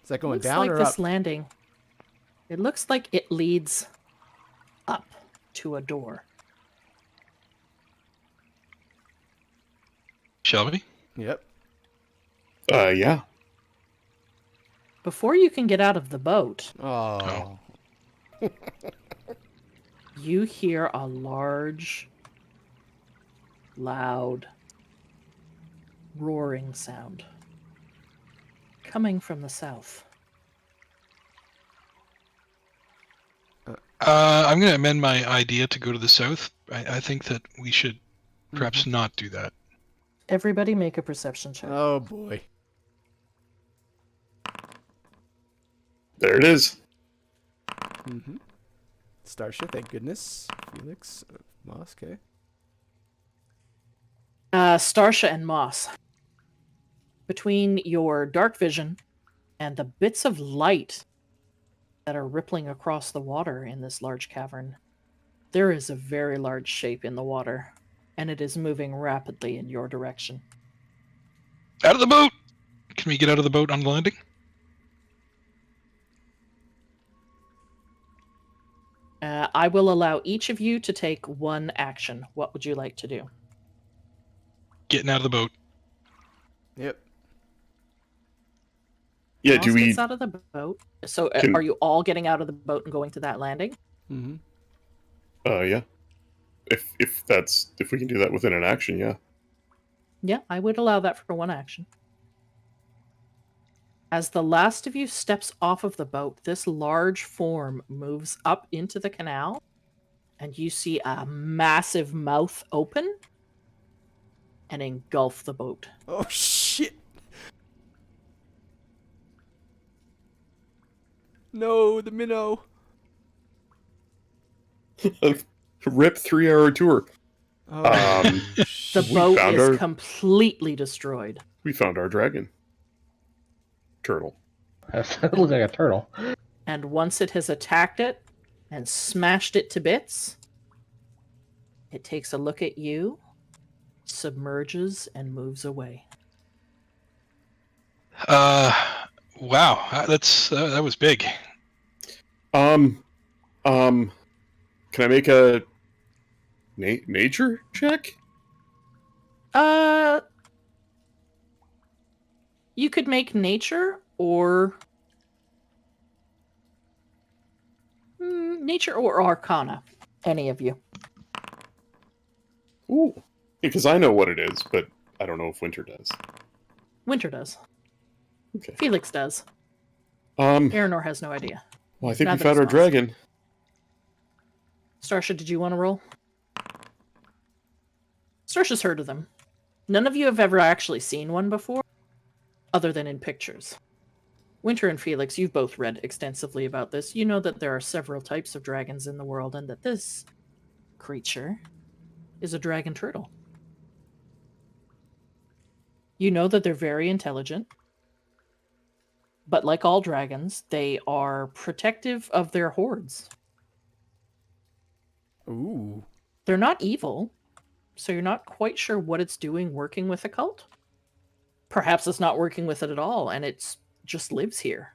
Is that going Looks down like or this up? landing. It looks like it leads up to a door. Shall we? Yep. Yeah. Before you can get out of the boat, Oh. you hear a large, loud, roaring sound coming from the south. I'm going to amend my idea to go to the south. I think that we should perhaps not do that. Everybody make a perception check. Oh boy. There it is. Mm-hmm. Starsha, thank goodness. Felix, Moss, okay. Starsha and Moss. Between your dark vision and the bits of light that are rippling across the water in this large cavern, there is a very large shape in the water, and it is moving rapidly in your direction. Out of the boat! Can we get out of the boat on the landing? I will allow each of you to take one action. What would you like to do? Getting out of the boat. Yep. Yeah, Moss do we... gets out of the boat. So Can- are you all getting out of the boat and going to that landing? Mm-hmm. Yeah. If we can do that within an action, yeah. Yeah, I would allow that for one action. As the last of you steps off of the boat, this large form moves up into the canal, and you see a massive mouth open and engulf the boat. Oh shit. No, the minnow. Rip 3-hour tour. Oh, The shit. boat found is our- completely destroyed. We found our dragon. Turtle. It looks like a turtle. And once it has attacked it and smashed it to bits, it takes a look at you, submerges, and moves away. Wow, that was big. Can I make a nature check? You could make nature or nature or arcana. Any of you. Ooh. Because I know what it is, but I don't know if Winter does. Winter does. Okay. Felix does. Well, Aranor has no idea. I think we Neither found does our Moss. dragon. Starsha, did you want to roll? Starsha's heard of them. None of you have ever actually seen one before, other than in pictures. Winter and Felix, you've both read extensively about this. You know that there are several types of dragons in the world, and that this creature is a dragon turtle. You know that they're very intelligent, but like all dragons, they are protective of their hordes. Ooh. They're not evil, so you're not quite sure what it's doing working with a cult. Perhaps it's not working with it at all, and it's just lives here.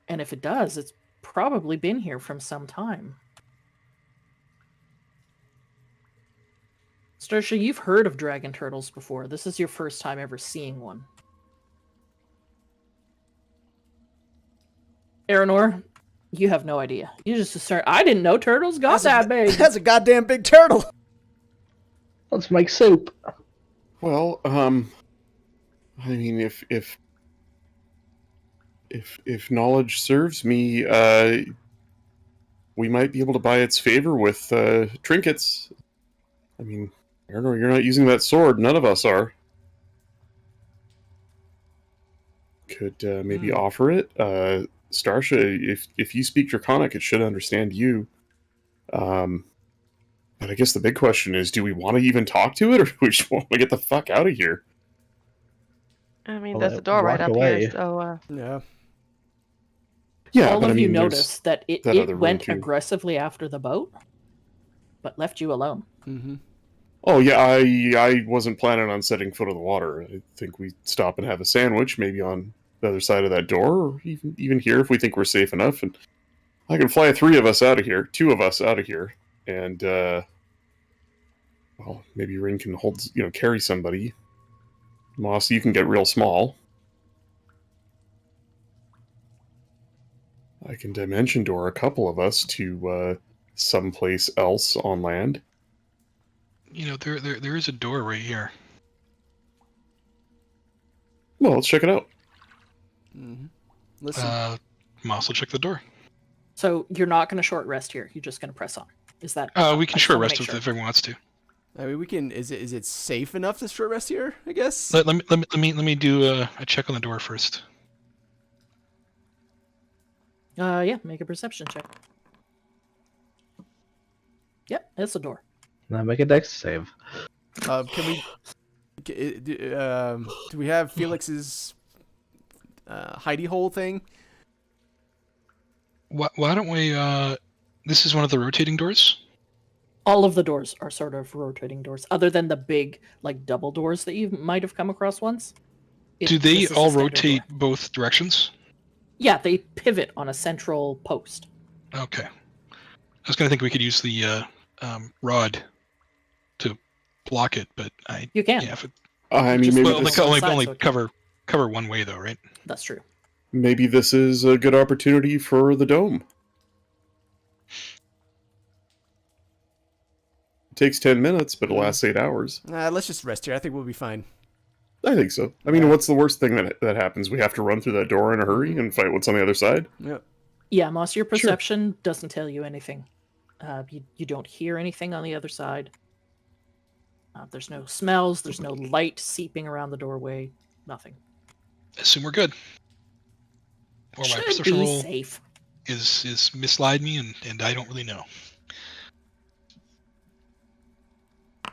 And if it does, it's probably been here from some time. Starsha, you've heard of dragon turtles before. This is your first time ever seeing one. Aranor, you have no idea. You just start. I didn't know turtles got that big. That's a goddamn big turtle. Let's make soup. Well, I mean, if knowledge serves me, we might be able to buy its favor with trinkets. I mean, I don't know. You're not using that sword. None of us are. Could maybe offer it, Starsha. If you speak Draconic, it should understand you. But I guess the big question is, do we want to even talk to it, or do we just want to get the fuck out of here? I mean, I'll there's a let door right walk up away. here, so Yeah. Yeah, All but of I you mean, there's notice that it that other room, went too. aggressively after the boat, but left you alone. Mm-hmm. Oh yeah, I wasn't planning on setting foot on the water. I think we stop and have a sandwich, maybe on the other side of that door, or even here if we think we're safe enough. And I can fly 3 of us out of here, 2 of us out of here, and well, maybe Ring can carry somebody. Moss, you can get real small. I can dimension door a couple of us to someplace else on land. You know, there is a door right here. Well, let's check it out. Mm-hmm. Listen. Moss will check the door. So you're not going to short rest here. You're just going to press on. Is that? We can I just short wanna rest make if everyone wants to. I mean, we can. Is it safe enough to short rest here? I guess. Let me do a check on the door first. Yeah, make a perception check. Yep, it's a door. Now make a dex save. Can we? Do we have Felix's hidey hole thing? Why don't we? This is one of the rotating doors. All of the doors are sort of rotating doors, other than the big, like, double doors that you might have come across once. Do they this is a all standard rotate door. both directions? Yeah, they pivot on a central post. Okay. I was gonna think we could use the rod to block it, but You can. yeah, if it, I mean, Just maybe well, only, this, on the only, side, only so it can- cover one way though, right? That's true. maybe this is a good opportunity for the dome. It takes 10 minutes, but it lasts 8 hours. Let's just rest here. I think we'll be fine. I think so. I mean, what's the worst thing that happens? We have to run through that door in a hurry and fight what's on the other side? Yep. Yeah, Moss, your perception doesn't tell you anything. You don't hear anything on the other side. There's no smells. There's no light seeping around the doorway. Nothing. Assume we're good. Or my Should perception be roll safe. is mislied me, and I don't really know.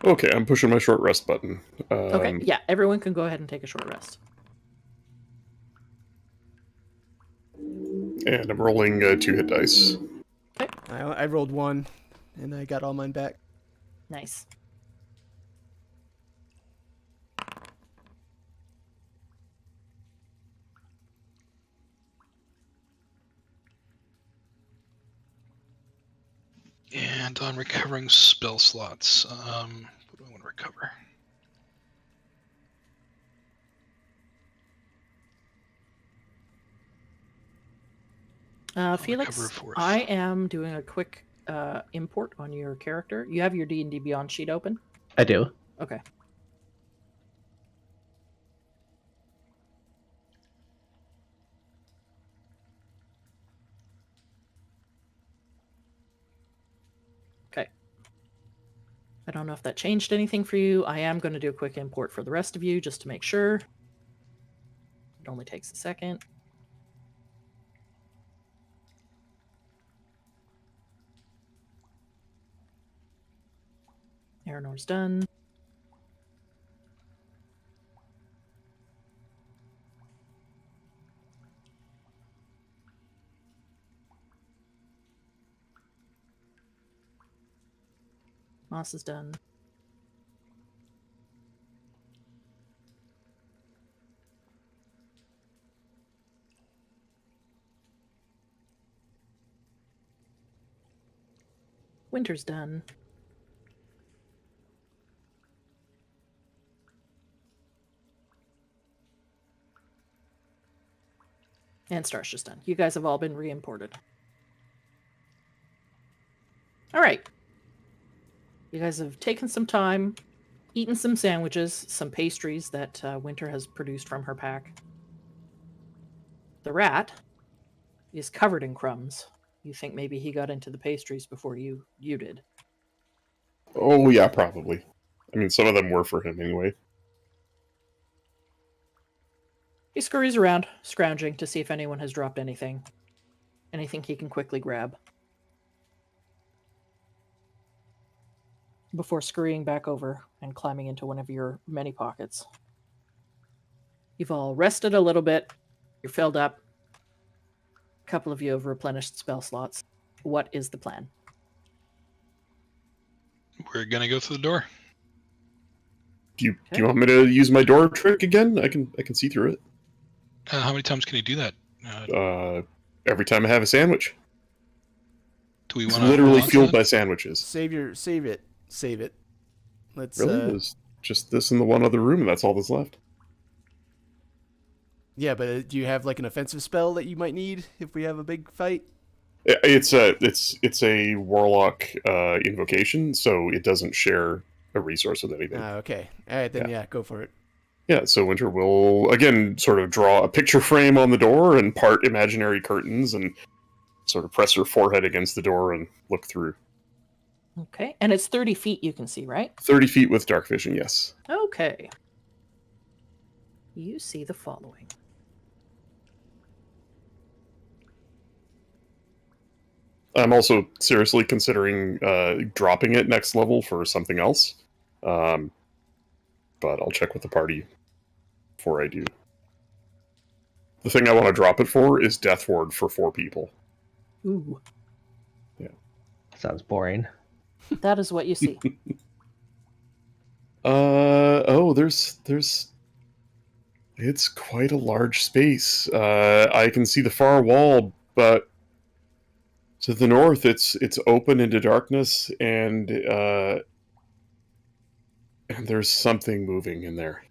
Okay, I'm pushing my short rest button. Okay, yeah, everyone can go ahead and take a short rest. And I'm rolling 2 hit dice. I rolled 1, and I got all mine back. Nice. And on recovering spell slots, what do I want to recover? Felix, recover a 4th. I am doing a quick import on your character. You have your D&D Beyond sheet open? I do. Okay. Okay. I don't know if that changed anything for you. I am going to do a quick import for the rest of you just to make sure. It only takes a second. Aranor's done. Moss is done. Winter's done. And Star's just done. You guys have all been re-imported. All right. You guys have taken some time, eaten some sandwiches, some pastries that Winter has produced from her pack. The rat is covered in crumbs. You think maybe he got into the pastries before you did. Oh, yeah, probably. I mean, some of them were for him anyway. He scurries around, scrounging to see if anyone has dropped anything. Anything he can quickly grab. Before scurrying back over and climbing into one of your many pockets. You've all rested a little bit. You're filled up. A couple of you have replenished spell slots. What is the plan? We're gonna go through the door. Do you want me to use my door trick again? I can see through it. How many times can you do that? Every time I have a sandwich. Do we It's want to literally fueled by sandwiches. Save it. Let's Really? There's just this in the one other room, and that's all that's left. yeah, but do you have like an offensive spell that you might need if we have a big fight? It's a warlock invocation, so it doesn't share a resource with anything. Okay. All right, then yeah, go for it. Yeah, so Winter will again sort of draw a picture frame on the door and part imaginary curtains and sort of press her forehead against the door and look through. Okay. And it's 30 feet you can see, right? 30 feet with dark vision, yes. Okay. You see the following. I'm also seriously considering dropping it next level for something else. But I'll check with the party before I do. The thing I want to drop it for is Death Ward for 4 people. Ooh. Sounds boring. That is what you see. There's it's quite a large space. I can see the far wall, but to the north it's open into darkness, and there's something moving in there.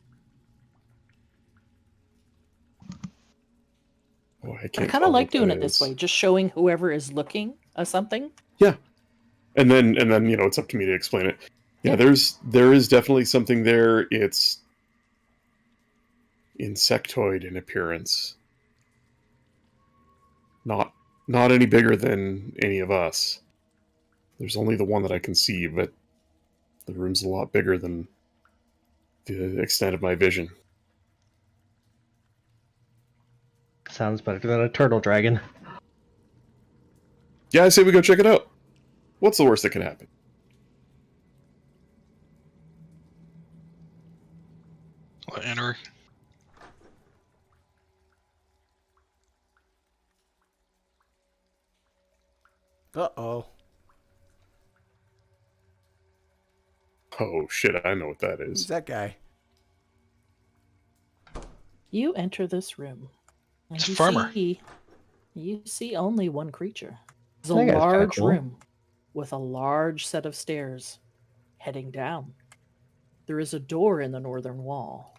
Oh, I can't kind tell of like what doing that it this is. way, just showing whoever is looking at something. Yeah. And then it's up to me to explain it. Yeah, Yeah. there is definitely something there. It's insectoid in appearance. Not any bigger than any of us. There's only the one that I can see, but the room's a lot bigger than the extent of my vision. Sounds better than a turtle dragon. Yeah, I say we go check it out. What's the worst that can happen? I'll enter. Uh-oh. Oh shit, I know what that Who's is. that guy? You enter this room. And It's a farmer. You see only one creature. It's a That guy's kinda large cool. room with a large set of stairs heading down. There is a door in the northern wall.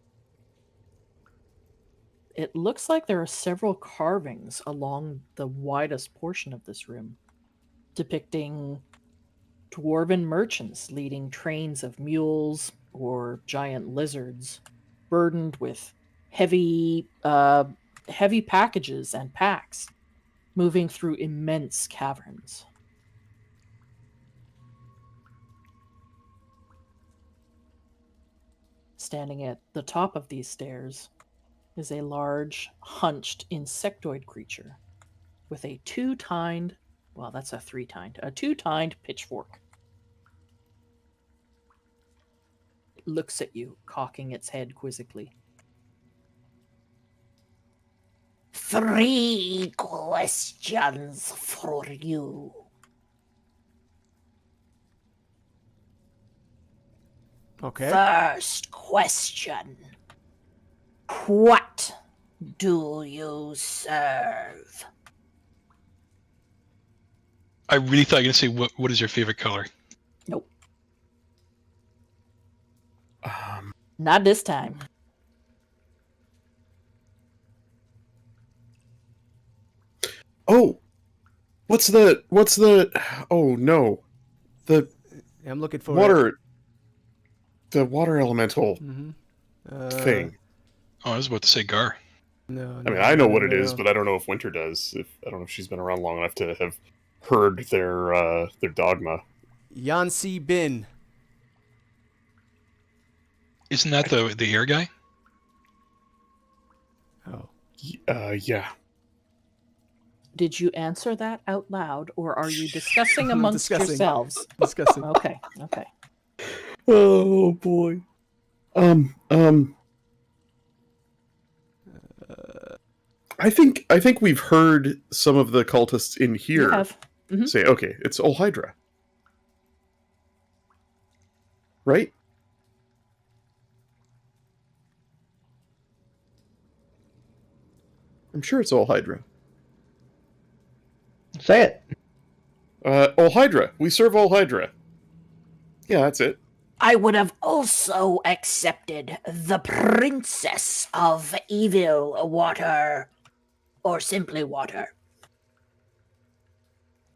It looks like there are several carvings along the widest portion of this room, depicting dwarven merchants leading trains of mules or giant lizards, burdened with heavy packages and packs, moving through immense caverns. Standing at the top of these stairs is a large, hunched insectoid creature with a two-tined pitchfork. It looks at you, cocking its head quizzically. 3 questions for you. Okay. First question. What do you serve? I really thought you were going to say, what is your favorite color? Nope. Um, Not this time. oh, what's the? Oh no, the I'm looking for water. The water elemental Mm-hmm. thing. Oh, I was about to say Gar. No. I mean, I know what it is, but I don't know if Winter does. I don't know if she's been around long enough to have heard their dogma. Yancy Bin. Isn't that the air guy? Oh. Yeah. Did you answer that out loud, or are you discussing I'm amongst discussing. yourselves? Disgusting. Okay. Oh boy. I think we've heard some of the cultists in You here have. Mhm. say, "Okay, it's Ol Hydra," right? I'm sure it's Ol Hydra. Say it. Ol Hydra. We serve Ol Hydra. Yeah, that's it. I would have also accepted the Princess of Evil Water, or simply Water.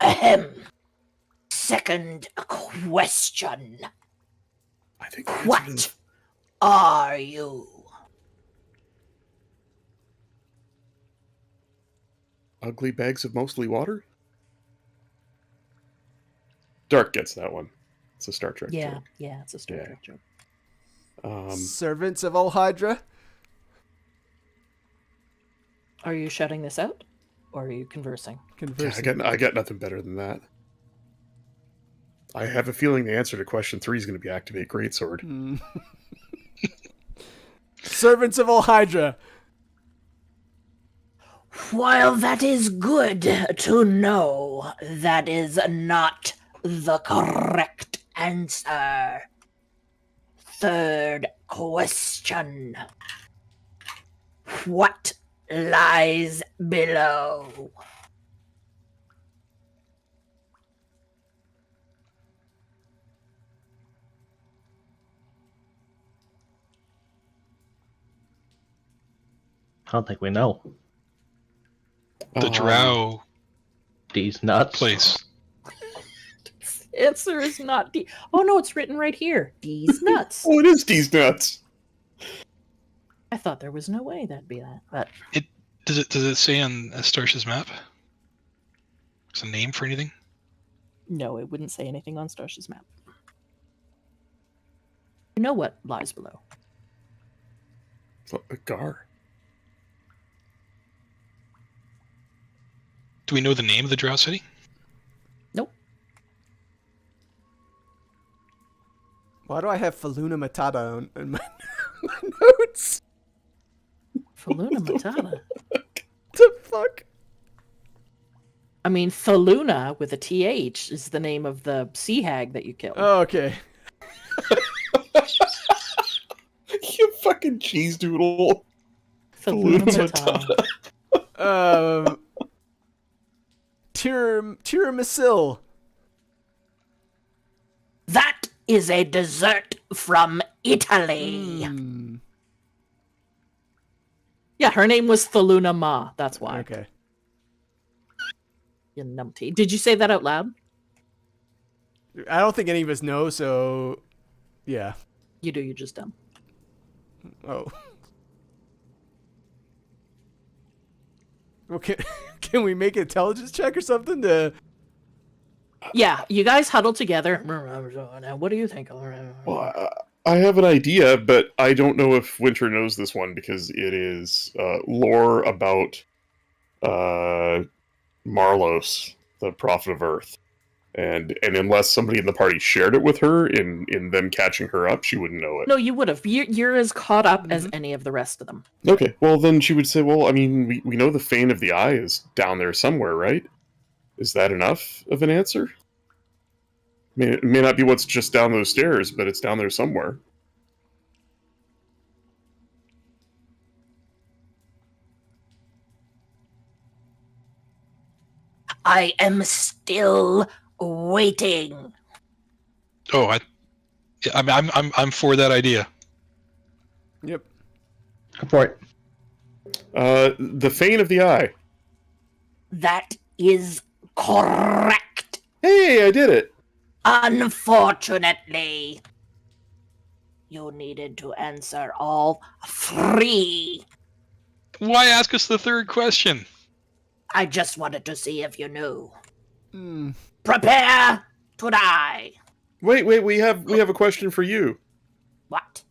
Ahem. Second question. I think the answer to What this- are you? ugly bags of mostly water. Dark gets that one. It's a Star Trek Yeah, joke. yeah, it's a Star Yeah. Trek joke. Servants of Ol Hydra. Are you shouting this out, or are you conversing? Yeah, Conversing. I got nothing better than that. I have a feeling the answer to question 3 is going to be activate greatsword. Mm. Servants of Ol Hydra. While that is good to know, that is not the correct answer. Third question. What lies below? I don't think we know. The drow These nuts. place. Answer is not D. Oh no, it's written right here. D's nuts. Oh, it is D's nuts. I thought there was no way that'd be that, but Does it say on Starsh's map? Is a name for anything? no, it wouldn't say anything on Starsh's map. You know what lies below. Gar. Do we know the name of the drow city? Nope. Why do I have Faluna Matata in my notes? Faluna Matata. The fuck? I mean, Thaluna with a TH is the name of the sea hag that you killed. Oh, okay. You fucking cheese doodle. Thaluna Faluna Matata. Tiramisu. That is a dessert from Italy. Mm. Yeah, her name was Thaluna Ma. That's why. Okay. You numpty. Did you say that out loud? I don't think any of us know, so yeah. You do. You're just dumb. Oh. Okay. Can we make an intelligence check or something to? Yeah, you guys huddle together. Now, what do you think? Well, I have an idea, but I don't know if Winter knows this one because it is lore about Marlos, the Prophet of Earth. And unless somebody in the party shared it with her in them catching her up, she wouldn't know it. No, you would have. You're as caught up as any of the rest of them. Okay, well then she would say, well, I mean, we know the Fane of the Eye is down there somewhere, right? Is that enough of an answer? I mean, it may not be what's just down those stairs, but it's down there somewhere. I am still waiting. Oh, I'm for that idea. Yep. Go for it. The Fane of the Eye. That is correct. Hey, I did it! Unfortunately, you needed to answer all three. Why ask us the third question? I just wanted to see if you knew. Mm. Prepare to die. Wait, we have a question for you. What?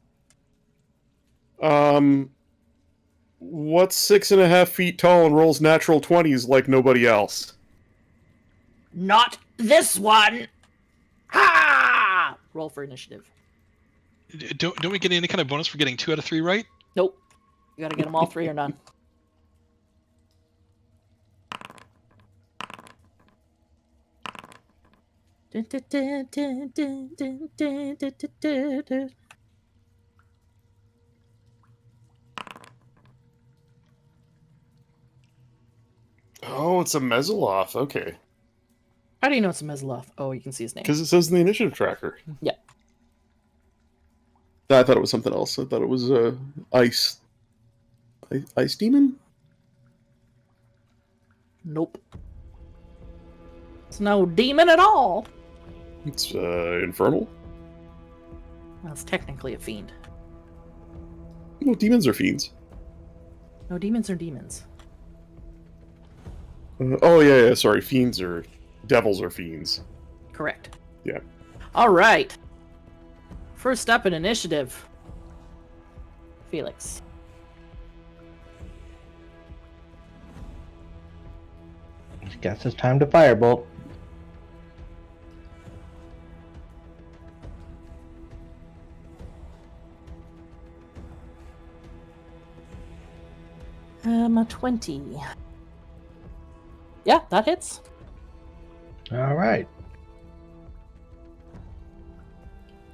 What's 6.5 feet tall and rolls natural 20s like nobody else? Not this one. Ha! Roll for initiative. Don't we get any kind of bonus for getting 2 out of 3 right? Nope. You gotta get them all three or none. Dun, dun, dun, dun, dun, dun, dun, dun, dun, dun. Oh, it's a Mezoloth. Okay. How do you know it's a Mezoloth? Oh, you can see his name. Because it says in the initiative tracker. Yeah. I thought it was something else. I thought it was ice. Ice demon? Nope. It's no demon at all. It's infernal? That's technically a fiend. Well, demons are fiends. No, demons are demons. Oh, yeah, sorry. Fiends are... Devils are fiends. Correct. Yeah. All right. First up in initiative, Felix. Guess it's time to firebolt. A 20. Yeah, that hits. All right.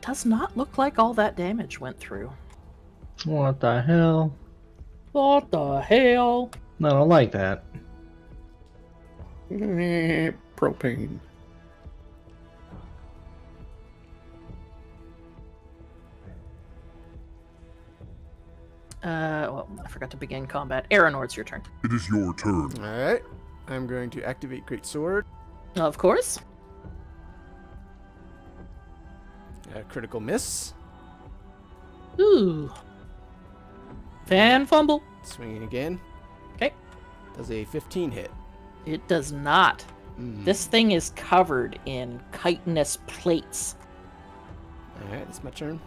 Does not look like all that damage went through. What the hell? What the hell? I don't like that. Propane. Well, I forgot to begin combat. Aranor, it's your turn. It is your turn. All right. I'm going to activate Great Sword. Of course. Critical miss. Ooh. Fan fumble. Swinging again. Okay. Does a 15 hit. It does not. Mm. This thing is covered in chitinous plates. All right, that's my turn.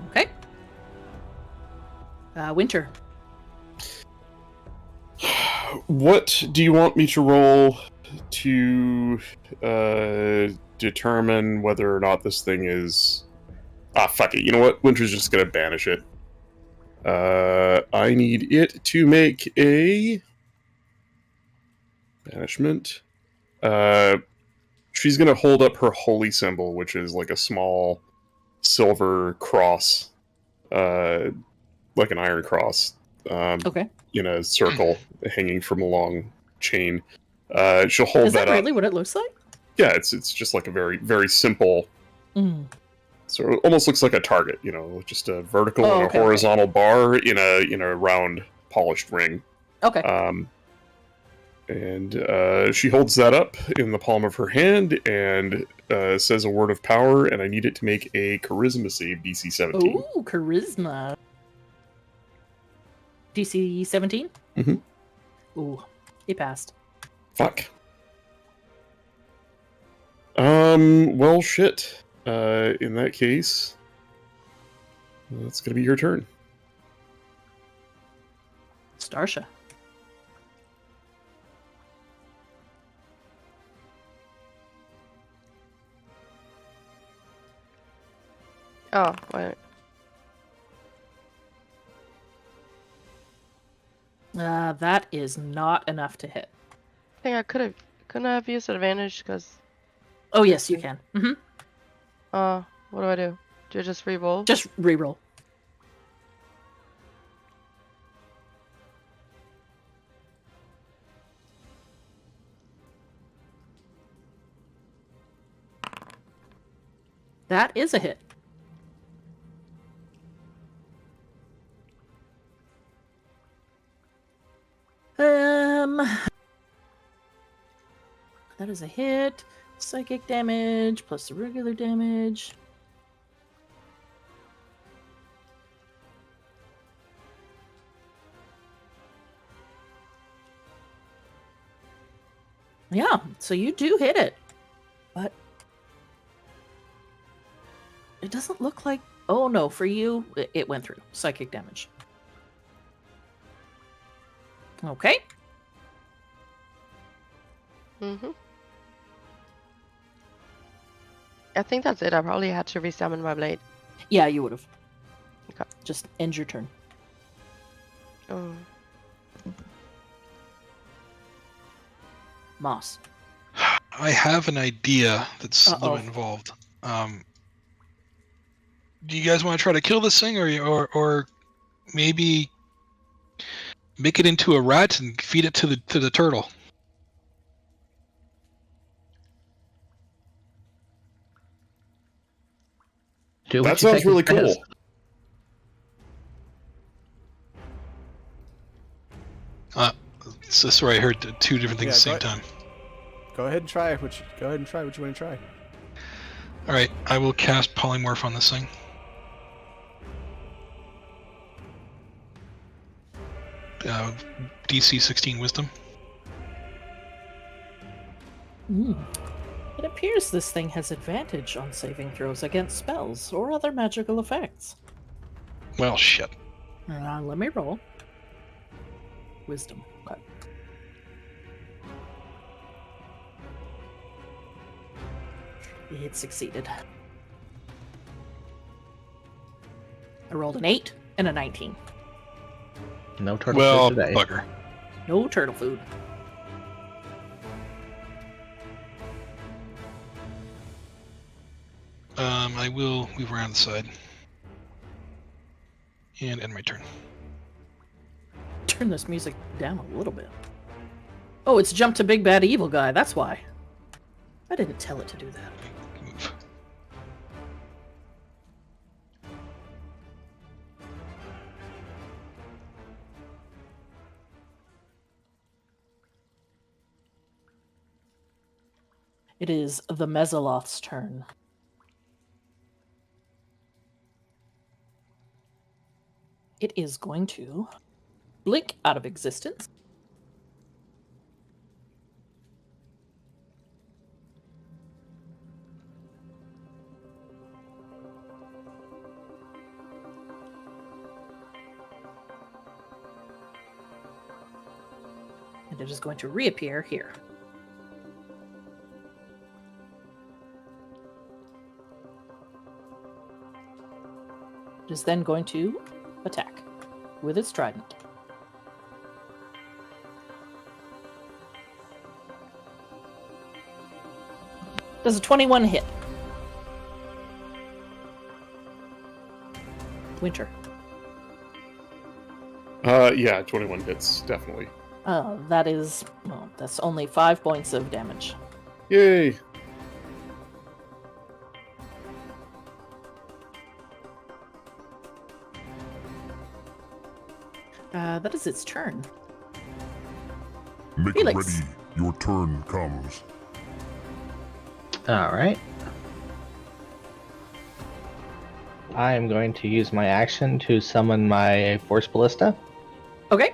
Okay. Winter. What do you want me to roll to determine whether or not this thing is... Ah, fuck it. You know what? Winter's just gonna banish it. I need it to make a... Banishment. She's gonna hold up her holy symbol, which is like a small silver cross. Like an iron cross. Okay. In a circle hanging from a long chain. She'll hold Is that up. really what it looks like? Yeah, it's just like a very, very simple. Mm. So it almost looks like a target, you know, just a vertical Oh, and okay, a horizontal bar in a round polished ring. Okay. And she holds that up in the palm of her hand and says a word of power, and I need it to make a charisma save, DC 17. Ooh, charisma. DC 17? Mhm. Ooh, he passed. Fuck. Well, shit. In that case, it's gonna be your turn. Starsha. Oh, wait. That is not enough to hit. I think couldn't I have used advantage because, Oh, yes, you can. Mm-hmm. what do I do? Do I just re-roll? Just reroll. That is a hit. That is a hit. Psychic damage plus the regular damage. Yeah, so you do hit it. But it doesn't look like... Oh no, for you, it went through. Psychic damage. Okay. Mm-hmm. I think that's it. I probably had to resummon my blade. Yeah, you would have. Okay. Just end your turn. Oh. Moss. I have an idea that's a little Uh-oh. bit involved. Do you guys want to try to kill this thing, or maybe make it into a rat and feed it to the turtle? Do what That you sounds think really it is. cool. So sorry, I heard two different things Yeah, at the same time. Go ahead and try it. Go ahead and try what you want to try. All right, I will cast polymorph on this thing. DC 16 Wisdom. It appears this thing has advantage on saving throws against spells or other magical effects. Well, shit. Let me roll. Wisdom. Okay. It succeeded. I rolled an 8 and a 19. No turtle Well, food today. bugger. No turtle food. I will move around the side and end my turn. Turn this music down a little bit. Oh, it's jumped to Big Bad Evil Guy. That's why. I didn't tell it to do that. Move. It is the Mesoloth's turn. It is going to blink out of existence. And it is going to reappear here. It is then going to attack with its trident. Does a 21 hit? Winter. Yeah, 21 hits, definitely. That is, well, that's only 5 points of damage. Yay! That is its turn. Make Felix. ready. Your turn comes. All right. I am going to use my action to summon my Force Ballista. Okay.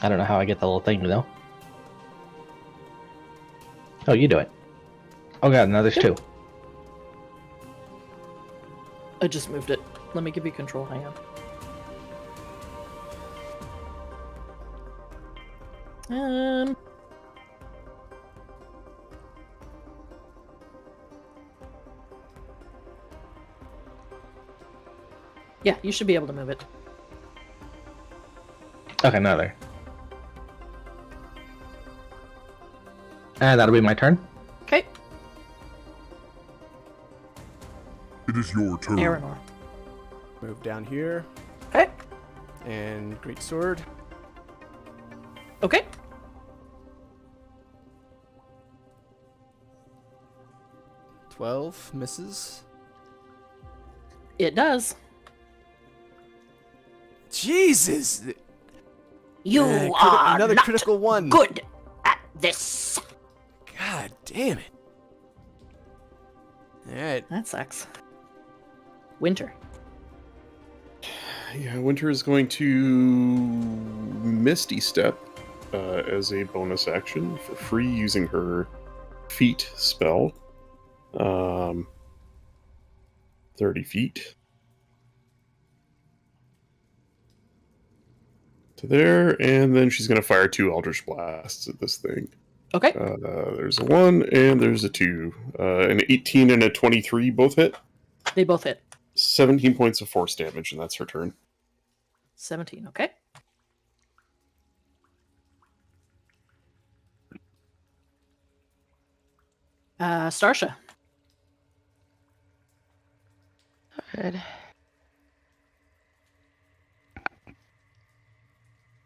I don't know how I get the little thing though. Oh, you do it. Oh god, now there's two. I just moved it. Let me give you control. Hang on. Yeah, you should be able to move it. Okay, now there. And that'll be my turn. Okay. It is your turn. Aranor. Move down here. Okay. And great sword. Okay. $12 misses. It does. Jesus! You are another not critical one. good at this. God damn it. Alright. That sucks. Winter. Yeah, Winter is going to Misty Step as a bonus action for free using her feet spell. 30 feet. To there, and then she's going to fire 2 Eldritch Blasts at this thing. Okay. There's a 1 and there's a 2. An 18 and a 23 both hit. They both hit. 17 points of force damage, and that's her turn. 17. Okay. Starsha. Alright.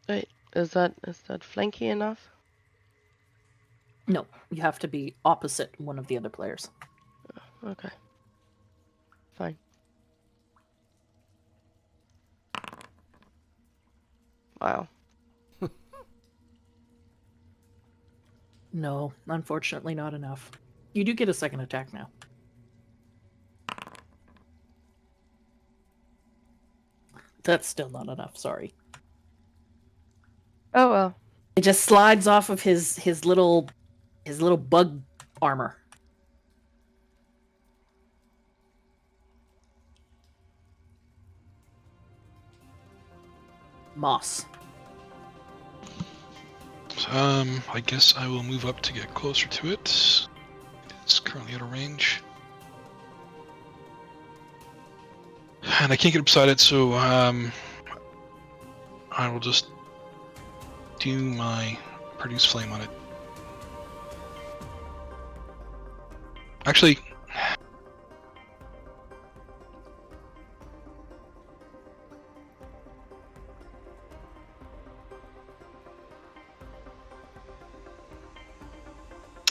Wait, is that flanky enough? No, you have to be opposite one of the other players. Okay. Fine. Wow. No, unfortunately not enough. You do get a second attack now. That's still not enough, sorry. Oh well. It just slides off of his little bug armor. Moss. I guess I will move up to get closer to it. It's currently out of range. And I can't get beside it, so I will just do my produce flame on it. Actually,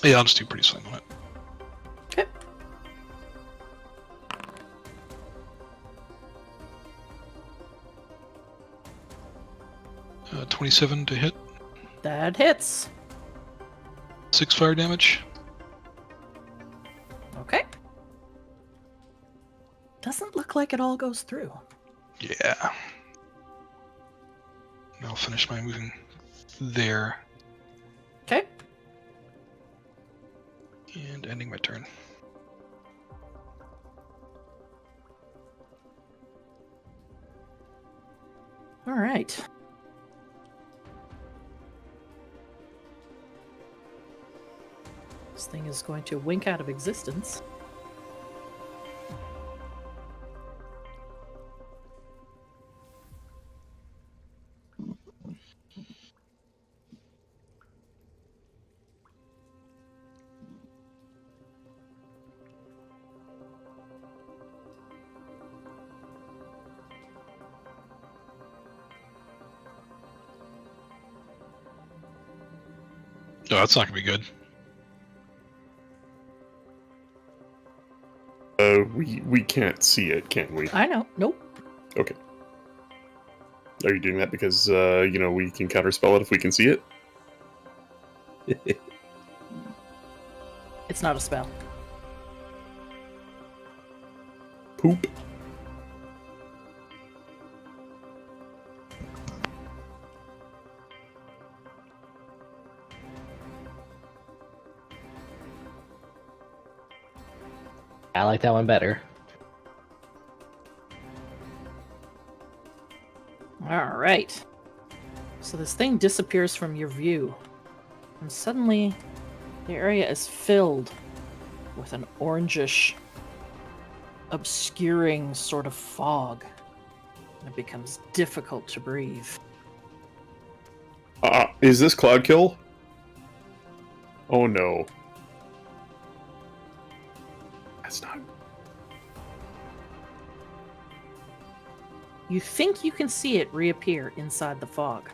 yeah, I'll just do produce flame on it. Okay. 27 to hit. That hits. 6 fire damage. Okay. Doesn't look like it all goes through. Yeah. I'll finish my moving there. Okay. And ending my turn. All right. This thing is going to wink out of existence. Oh, that's not gonna be good. We can't see it, can we? I know. Nope. Okay. Are you doing that because, we can counterspell it if we can see it? It's not a spell. Poop. I like that one better. All right. So this thing disappears from your view. And suddenly, the area is filled with an orangish, obscuring sort of fog. And it becomes difficult to breathe. Is this Cloud Kill? Oh no. That's not... You think you can see it reappear inside the fog.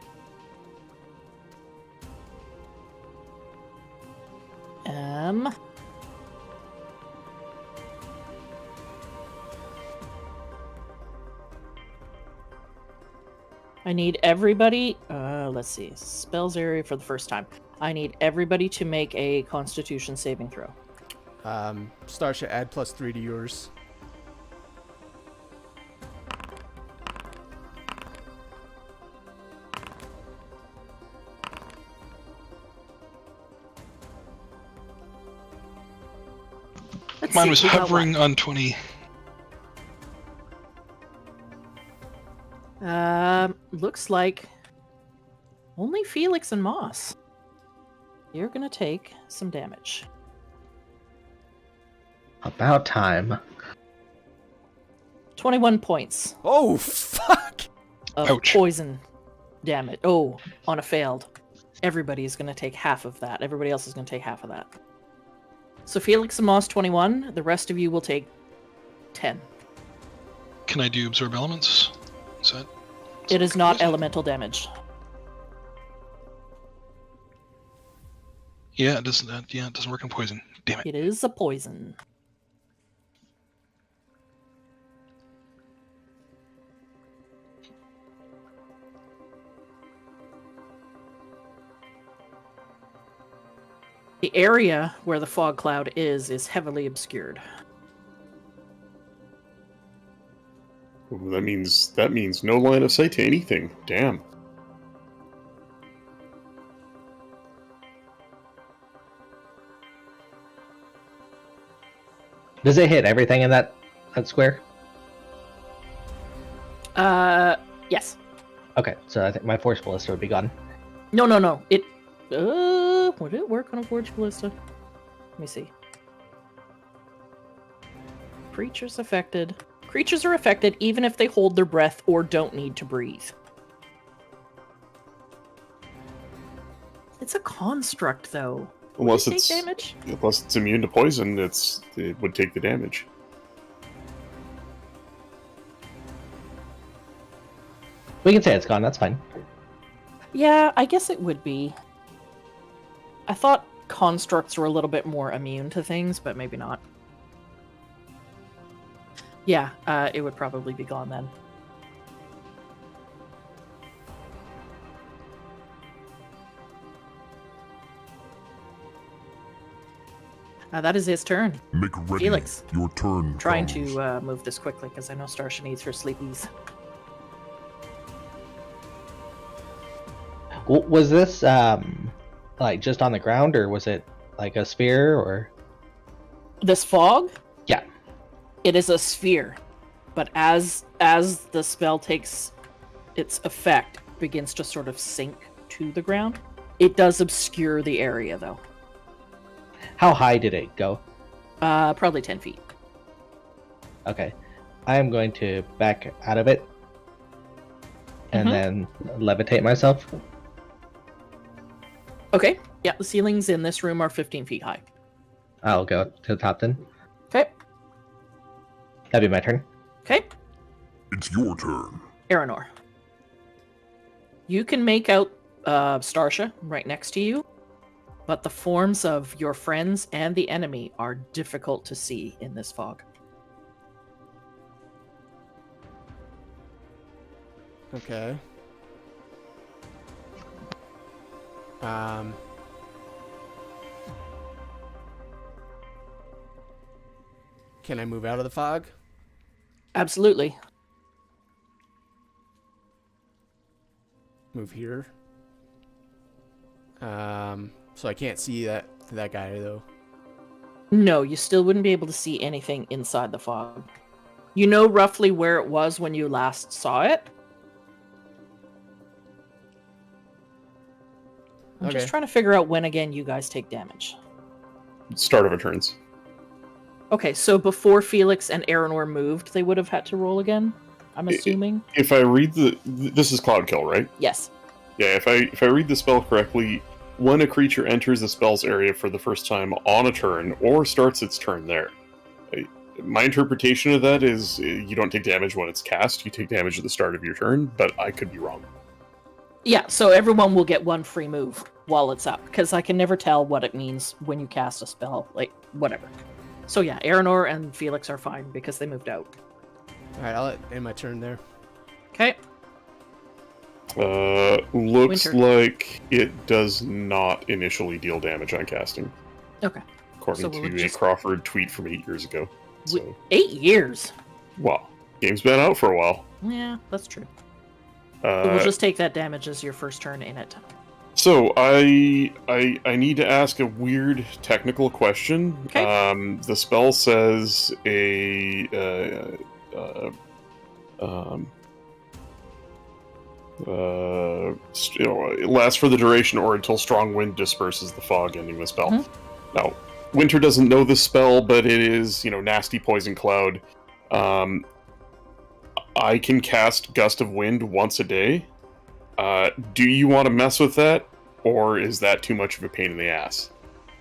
I need everybody, let's see, spells area for the first time. I need everybody to make a Constitution saving throw. Starsha, add +3 to yours. Let's Mine see, was we got hovering what? on 20. Looks like only Felix and Moss. You're gonna take some damage. About time. 21 points Oh, fuck! of Ouch. poison damage. Oh, on a failed. Everybody is gonna take half of that. Everybody else is gonna take half of that. So Felix and Moss 21. The rest of you will take 10. Can I do absorb elements? Is that? It is not elemental damage. Yeah, it doesn't. Yeah, it doesn't work on poison. Damn it. It is a poison. The area where the fog cloud is heavily obscured. Ooh, that means no line of sight to anything. Damn. Does it hit everything in that square? Yes. Okay, so I think my Force Ballista would be gone. No. It, would it work on a Forge Ballista? Let me see. Creatures affected. Creatures are affected even if they hold their breath or don't need to breathe. It's a construct, though. Would Unless it take it's damage? unless it's immune to poison, it would take the damage. We can say it's gone, that's fine. Yeah, I guess it would be. I thought constructs were a little bit more immune to things, but maybe not. Yeah, it would probably be gone then. That is his turn. Make ready. Felix. Your turn Trying comes. to move this quickly because I know Starsha needs her sleepies. Was this like just on the ground, or was it like a sphere, or? This fog? Yeah. It is a sphere, but as the spell takes its effect, it begins to sort of sink to the ground. It does obscure the area, though. How high did it go? Probably 10 feet. Okay. I am going to back out of it and Mhm. then levitate myself. Okay. Yeah, the ceilings in this room are 15 feet high. I'll go to the top then. Okay. That'd be my turn. Okay. It's your turn. Aranor. You can make out Starsha right next to you, but the forms of your friends and the enemy are difficult to see in this fog. Okay. Can I move out of the fog? Absolutely. Move here. So I can't see that guy though. No, you still wouldn't be able to see anything inside the fog. You know roughly where it was when you last saw it. I'm just Okay. trying to figure out when again you guys take damage. Start of a turns. Okay, so before Felix and Aranor moved, they would have had to roll again, I'm assuming? If I read this is Cloud Kill, right? Yes. Yeah, if I read the spell correctly, when a creature enters the spell's area for the first time on a turn or starts its turn there. My interpretation of that is you don't take damage when it's cast, you take damage at the start of your turn, but I could be wrong. Yeah, so everyone will get one free move while it's up, because I can never tell what it means when you cast a spell, like, whatever. So yeah, Aranor and Felix are fine because they moved out. Alright, I'll end my turn there. Okay. Looks Winter. like it does not initially deal damage on casting, Okay. according So we'll to just- a Crawford tweet from 8 years ago. So, 8 years? wow, game's been out for a while. Yeah, that's true. So we'll Uh, just take that damage as your first turn in it. So I need to ask a weird technical question. Okay. The spell says It lasts for the duration or until strong wind disperses the fog, ending the spell. Now, Winter doesn't know this spell, but it is, nasty poison cloud. I can cast Gust of Wind once a day. Do you want to mess with that, or is that too much of a pain in the ass?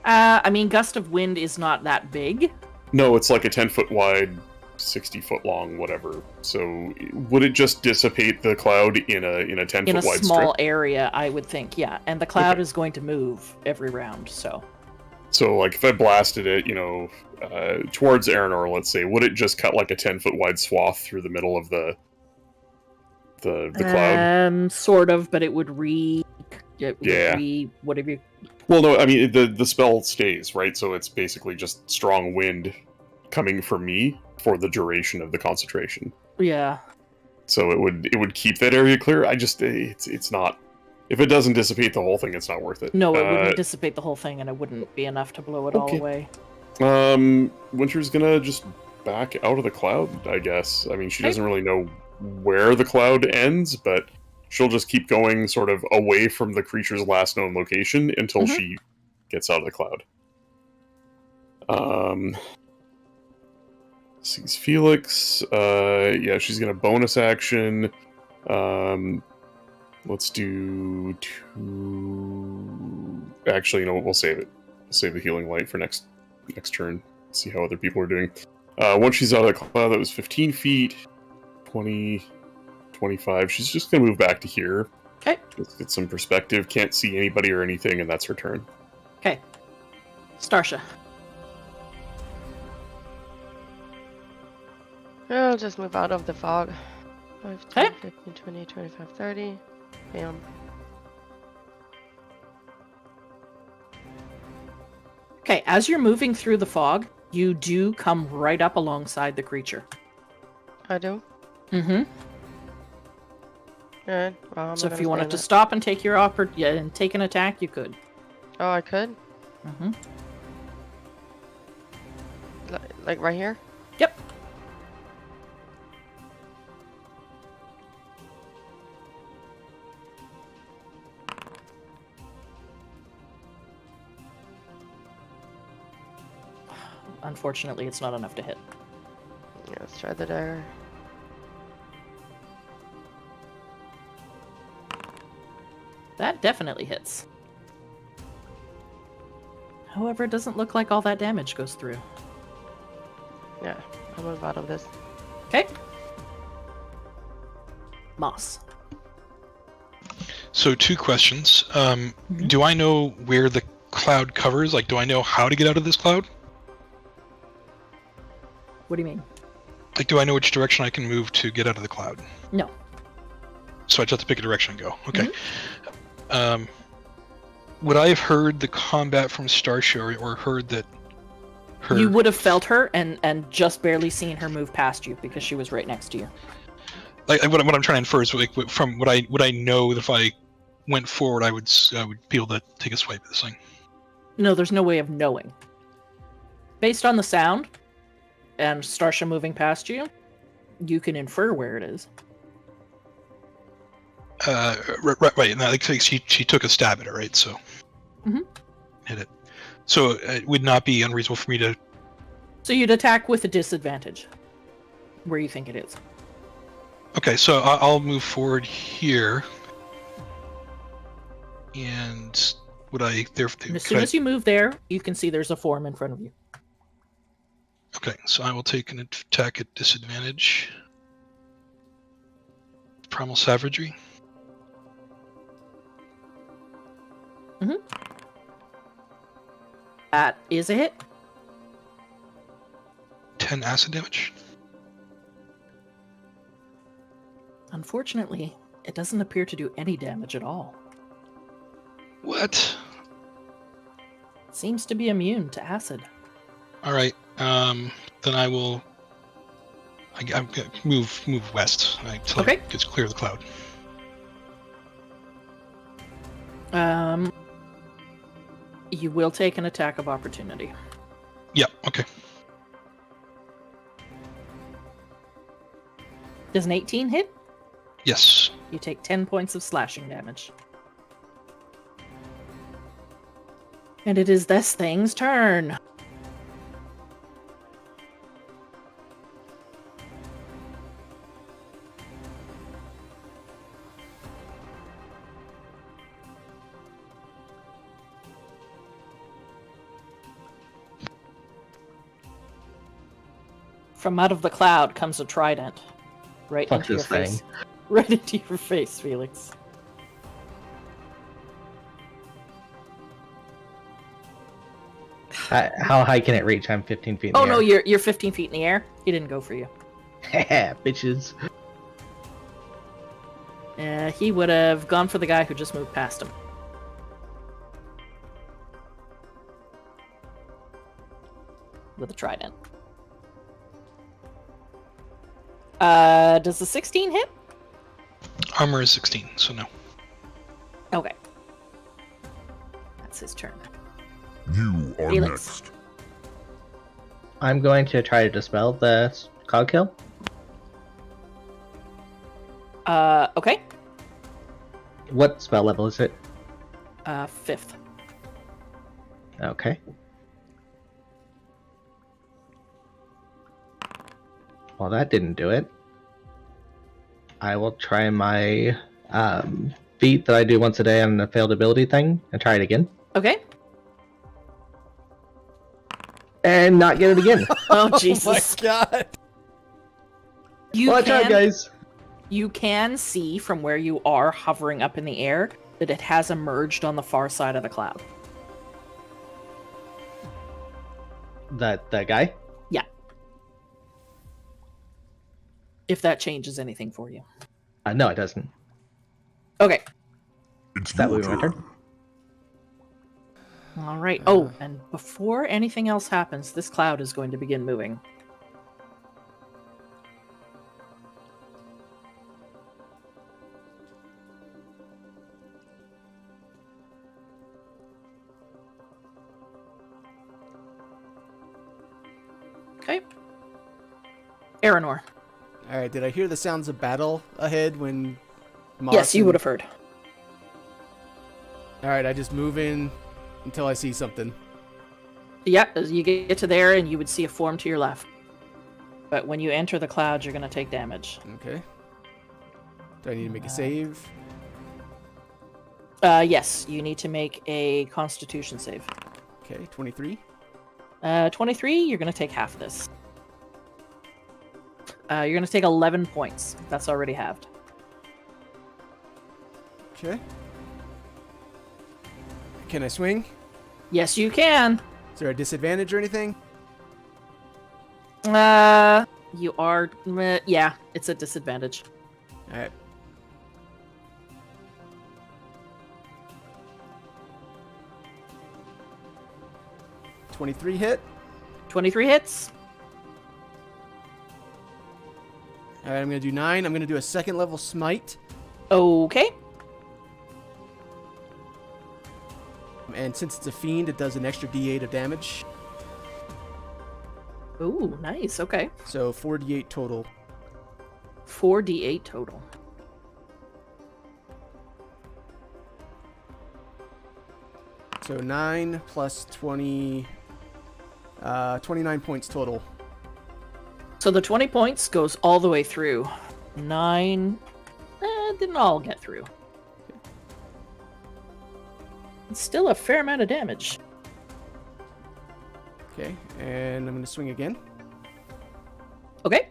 I mean, Gust of Wind is not that big. No, it's like a 10-foot wide, 60-foot long, whatever. So, would it just dissipate the cloud in a 10-foot In a wide small strip? area, I would think, yeah. And the cloud Okay. is going to move every round, so. So, like, if I blasted it, towards Aranor, let's say, would it just cut like a 10-foot wide swath through the middle of the cloud? Sort of, but it would Yeah. whatever you... Well, no, I mean the spell stays, right? So it's basically just strong wind coming from me for the duration of the concentration. Yeah. So it would keep that area clear. It's not. If it doesn't dissipate the whole thing, it's not worth it. No, it wouldn't dissipate the whole thing, and it wouldn't be enough to blow it all Okay. away. Winter's gonna just back out of the cloud, I guess. I mean, she Okay. doesn't really know where the cloud ends, but she'll just keep going sort of away from the creature's last known location until Mhm. she gets out of the cloud. Sees Felix. Yeah, she's gonna bonus action. Let's do 2. Actually, we'll save it. We'll save the healing light for next turn. See how other people are doing. Once she's out of the cloud, that was 15 feet, 20, 25. She's just gonna move back to here. Okay. Let's get some perspective. Can't see anybody or anything, and that's her turn. Okay. Starsha. I'll just move out of the fog. 5, 10, Okay. 15, 20, 25, 30. Bam. Okay, as you're moving through the fog, you do come right up alongside the creature. I do? Mm-hmm. Alright, well, I'm So not if gonna you wanted stand to it. stop and take your and take an attack, you could. Oh, I could? Mm-hmm. Like right here? Yep. Unfortunately, it's not enough to hit. Yeah, let's try the dagger. That definitely hits. However, it doesn't look like all that damage goes through. Yeah, I'll move out of this. Okay. Moss. So 2 questions. Do I know where the cloud covers? Like, do I know how to get out of this cloud? What do you mean? Like, do I know which direction I can move to get out of the cloud? No. So I just have to pick a direction and go. Okay. Would I have heard the combat from Starsha or heard that her... You would have felt her and just barely seen her move past you because she was right next to you. Like, what I'm trying to infer is, like, from what I know that if I went forward, I would be able to take a swipe at this thing. No, there's no way of knowing. Based on the sound and Starsha moving past you, you can infer where it is. Right. And like she took a stab at it, right? So hit it. So it would not be unreasonable for me to. So you'd attack with a disadvantage where you think it is. Okay, so I'll move forward here, and would I there? And as soon as you move there, you can see there's a form in front of you. Okay, so I will take an attack at disadvantage. Primal Savagery. That is a hit. 10 acid damage. Unfortunately, it doesn't appear to do any damage at all. What? It seems to be immune to acid. All right. Then I will. I'm gonna move west until Okay. it gets clear of the cloud. You will take an attack of opportunity. Yep. Okay. Does an 18 hit? Yes. You take 10 points of slashing damage. And it is this thing's turn. From out of the cloud comes a trident. Right Fuck into your this thing. face. Right into your face, Felix. How high can it reach? I'm 15 feet in Oh the no, air. you're 15 feet in the air. He didn't go for you. Bitches. He would have gone for the guy who just moved past him. With a trident. Does the 16 hit? Armor is 16, so no. Okay. That's his turn. You are Felix. next. I'm going to try to dispel the cog kill. Okay. What spell level is it? 5th. Okay. Well, that didn't do it. I will try my feat that I do once a day on the failed ability thing and try it again. Okay. And not get it again. Oh, Oh Jesus. my god. You Watch out, guys. You can see from where you are hovering up in the air that it has emerged on the far side of the cloud. That guy? Yeah. If that changes anything for you. No, it doesn't. Okay. It's That your will be my turn. turn. All right. Oh, and before anything else happens, this cloud is going to begin moving. Okay. Aranor. Alright, did I hear the sounds of battle ahead when Moss Yes, you and- would have heard. Alright, I just move in until I see something. Yeah, as you get to there and you would see a form to your left. But when you enter the cloud, you're going to take damage. Okay. Do I need to make a save? Yes, you need to make a constitution save. Okay, 23. 23, you're going to take half of this. You're going to take 11 points. That's already halved. Okay. Can I swing? Yes, you can. Is there a disadvantage or anything? You are... yeah, it's a disadvantage. Alright. $23 hit. 23 hits. Alright, I'm gonna do 9. I'm gonna do a second level smite. Okay. And since it's a fiend, it does an extra d8 of damage. Ooh, nice. Okay. So 4d8 total. 4d8 total. So 9 plus 20... 29 points total. So the 20 points goes all the way through. 9... didn't all get through. It's still a fair amount of damage. Okay, and I'm gonna swing again. Okay.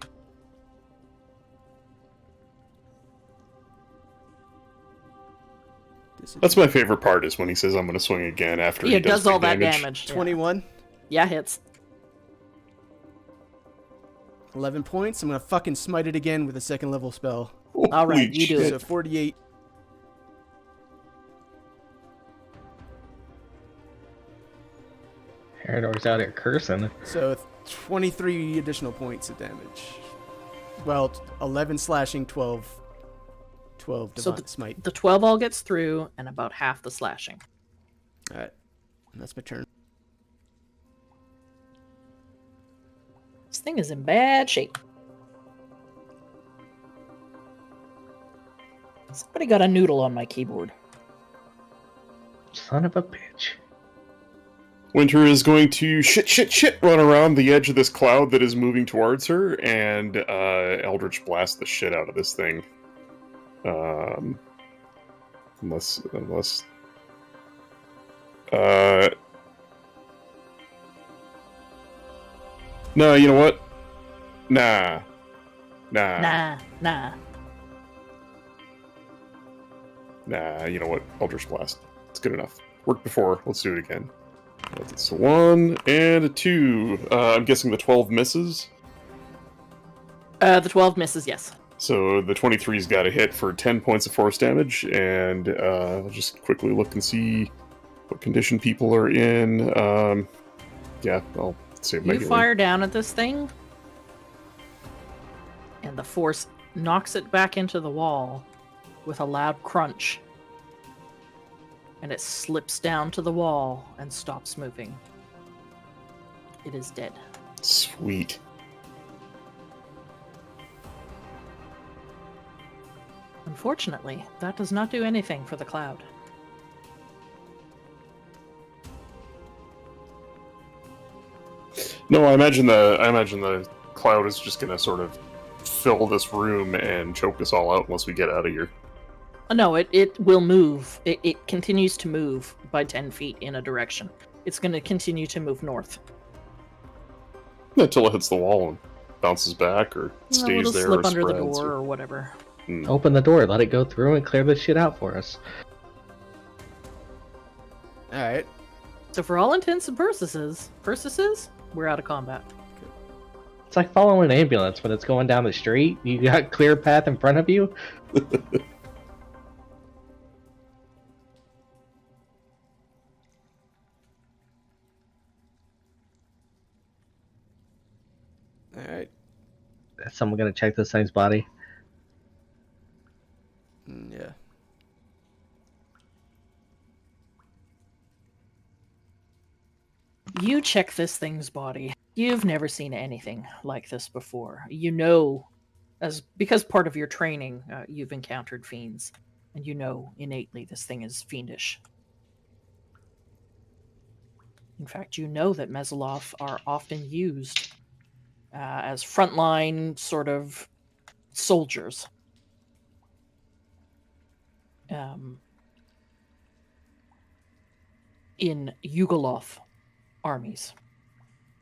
That's my favorite part, is when he says I'm going to swing again after Yeah, he it does big all that damage. 21. Yeah, hits. 11 points. I'm gonna fucking smite it again with a second level spell. All right, Holy you do shit. So 48. Arador's out here cursing. So 23 additional points of damage. Well, 11 slashing, 12 So divine smite. The 12 all gets through, and about half the slashing. Alright, that's my turn. This thing is in bad shape. Somebody got a noodle on my keyboard. Son of a bitch. Winter is going to shit run around the edge of this cloud that is moving towards her and Eldritch blast the shit out of this thing. Unless no, you know what? Nah. Nah. Nah, you know what? Eldritch Blast. It's good enough. Worked before. Let's do it again. That's a 1 and a 2. I'm guessing the 12 misses. The 12 misses, yes. So the 23's got a hit for 10 points of force damage, and I'll just quickly look and see what condition people are in. Yeah, I'll save my You healing. fire down at this thing, and the force knocks it back into the wall with a loud crunch. And it slips down to the wall and stops moving. It is dead. Sweet. Unfortunately, that does not do anything for the cloud. No, I imagine the cloud is just gonna sort of fill this room and choke us all out unless we get out of here. No, it will move. It continues to move by 10 feet in a direction. It's going to continue to move north. Until it hits the wall and bounces back or stays it'll there slip or under the spreads door or- or whatever. Open the door, let it go through, and clear this shit out for us. Alright. So for all intents and purposes, we're out of combat. It's like following an ambulance when it's going down the street. You got clear path in front of you. Alright. Is someone gonna check this thing's body? Yeah. You check this thing's body. You've never seen anything like this before. You know, because part of your training, you've encountered fiends, and you know innately this thing is fiendish. In fact, you know that Mesoloth are often used as frontline sort of soldiers. In Yugoloth armies.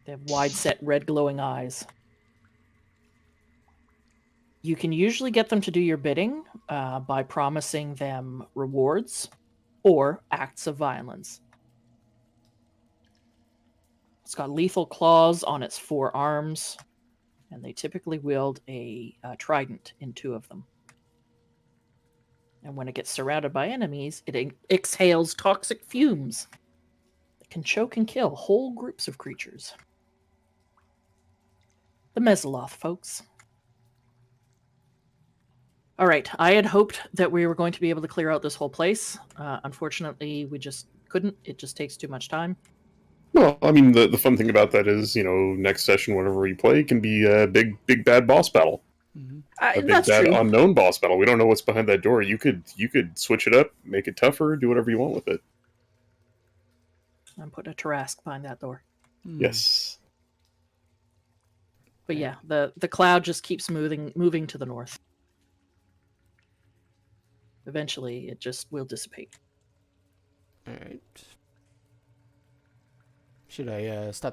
They have wide-set, red glowing eyes. You can usually get them to do your bidding by promising them rewards or acts of violence. It's got lethal claws on its forearms, and they typically wield a trident in 2 of them. And when it gets surrounded by enemies, it exhales toxic fumes that can choke and kill whole groups of creatures. The Mesoloth, folks. All right, I had hoped that we were going to be able to clear out this whole place. Unfortunately, we just couldn't. It just takes too much time. Well, I mean, the fun thing about that is, you know, next session, whenever we play, can be a big bad boss battle. A big That's bad true. unknown boss battle. We don't know what's behind that door. You could switch it up, make it tougher, do whatever you want with it. I'm putting a Tarask behind that door. Yes. But yeah, the cloud just keeps moving to the north. Eventually, it just will dissipate. Alright. Should I stop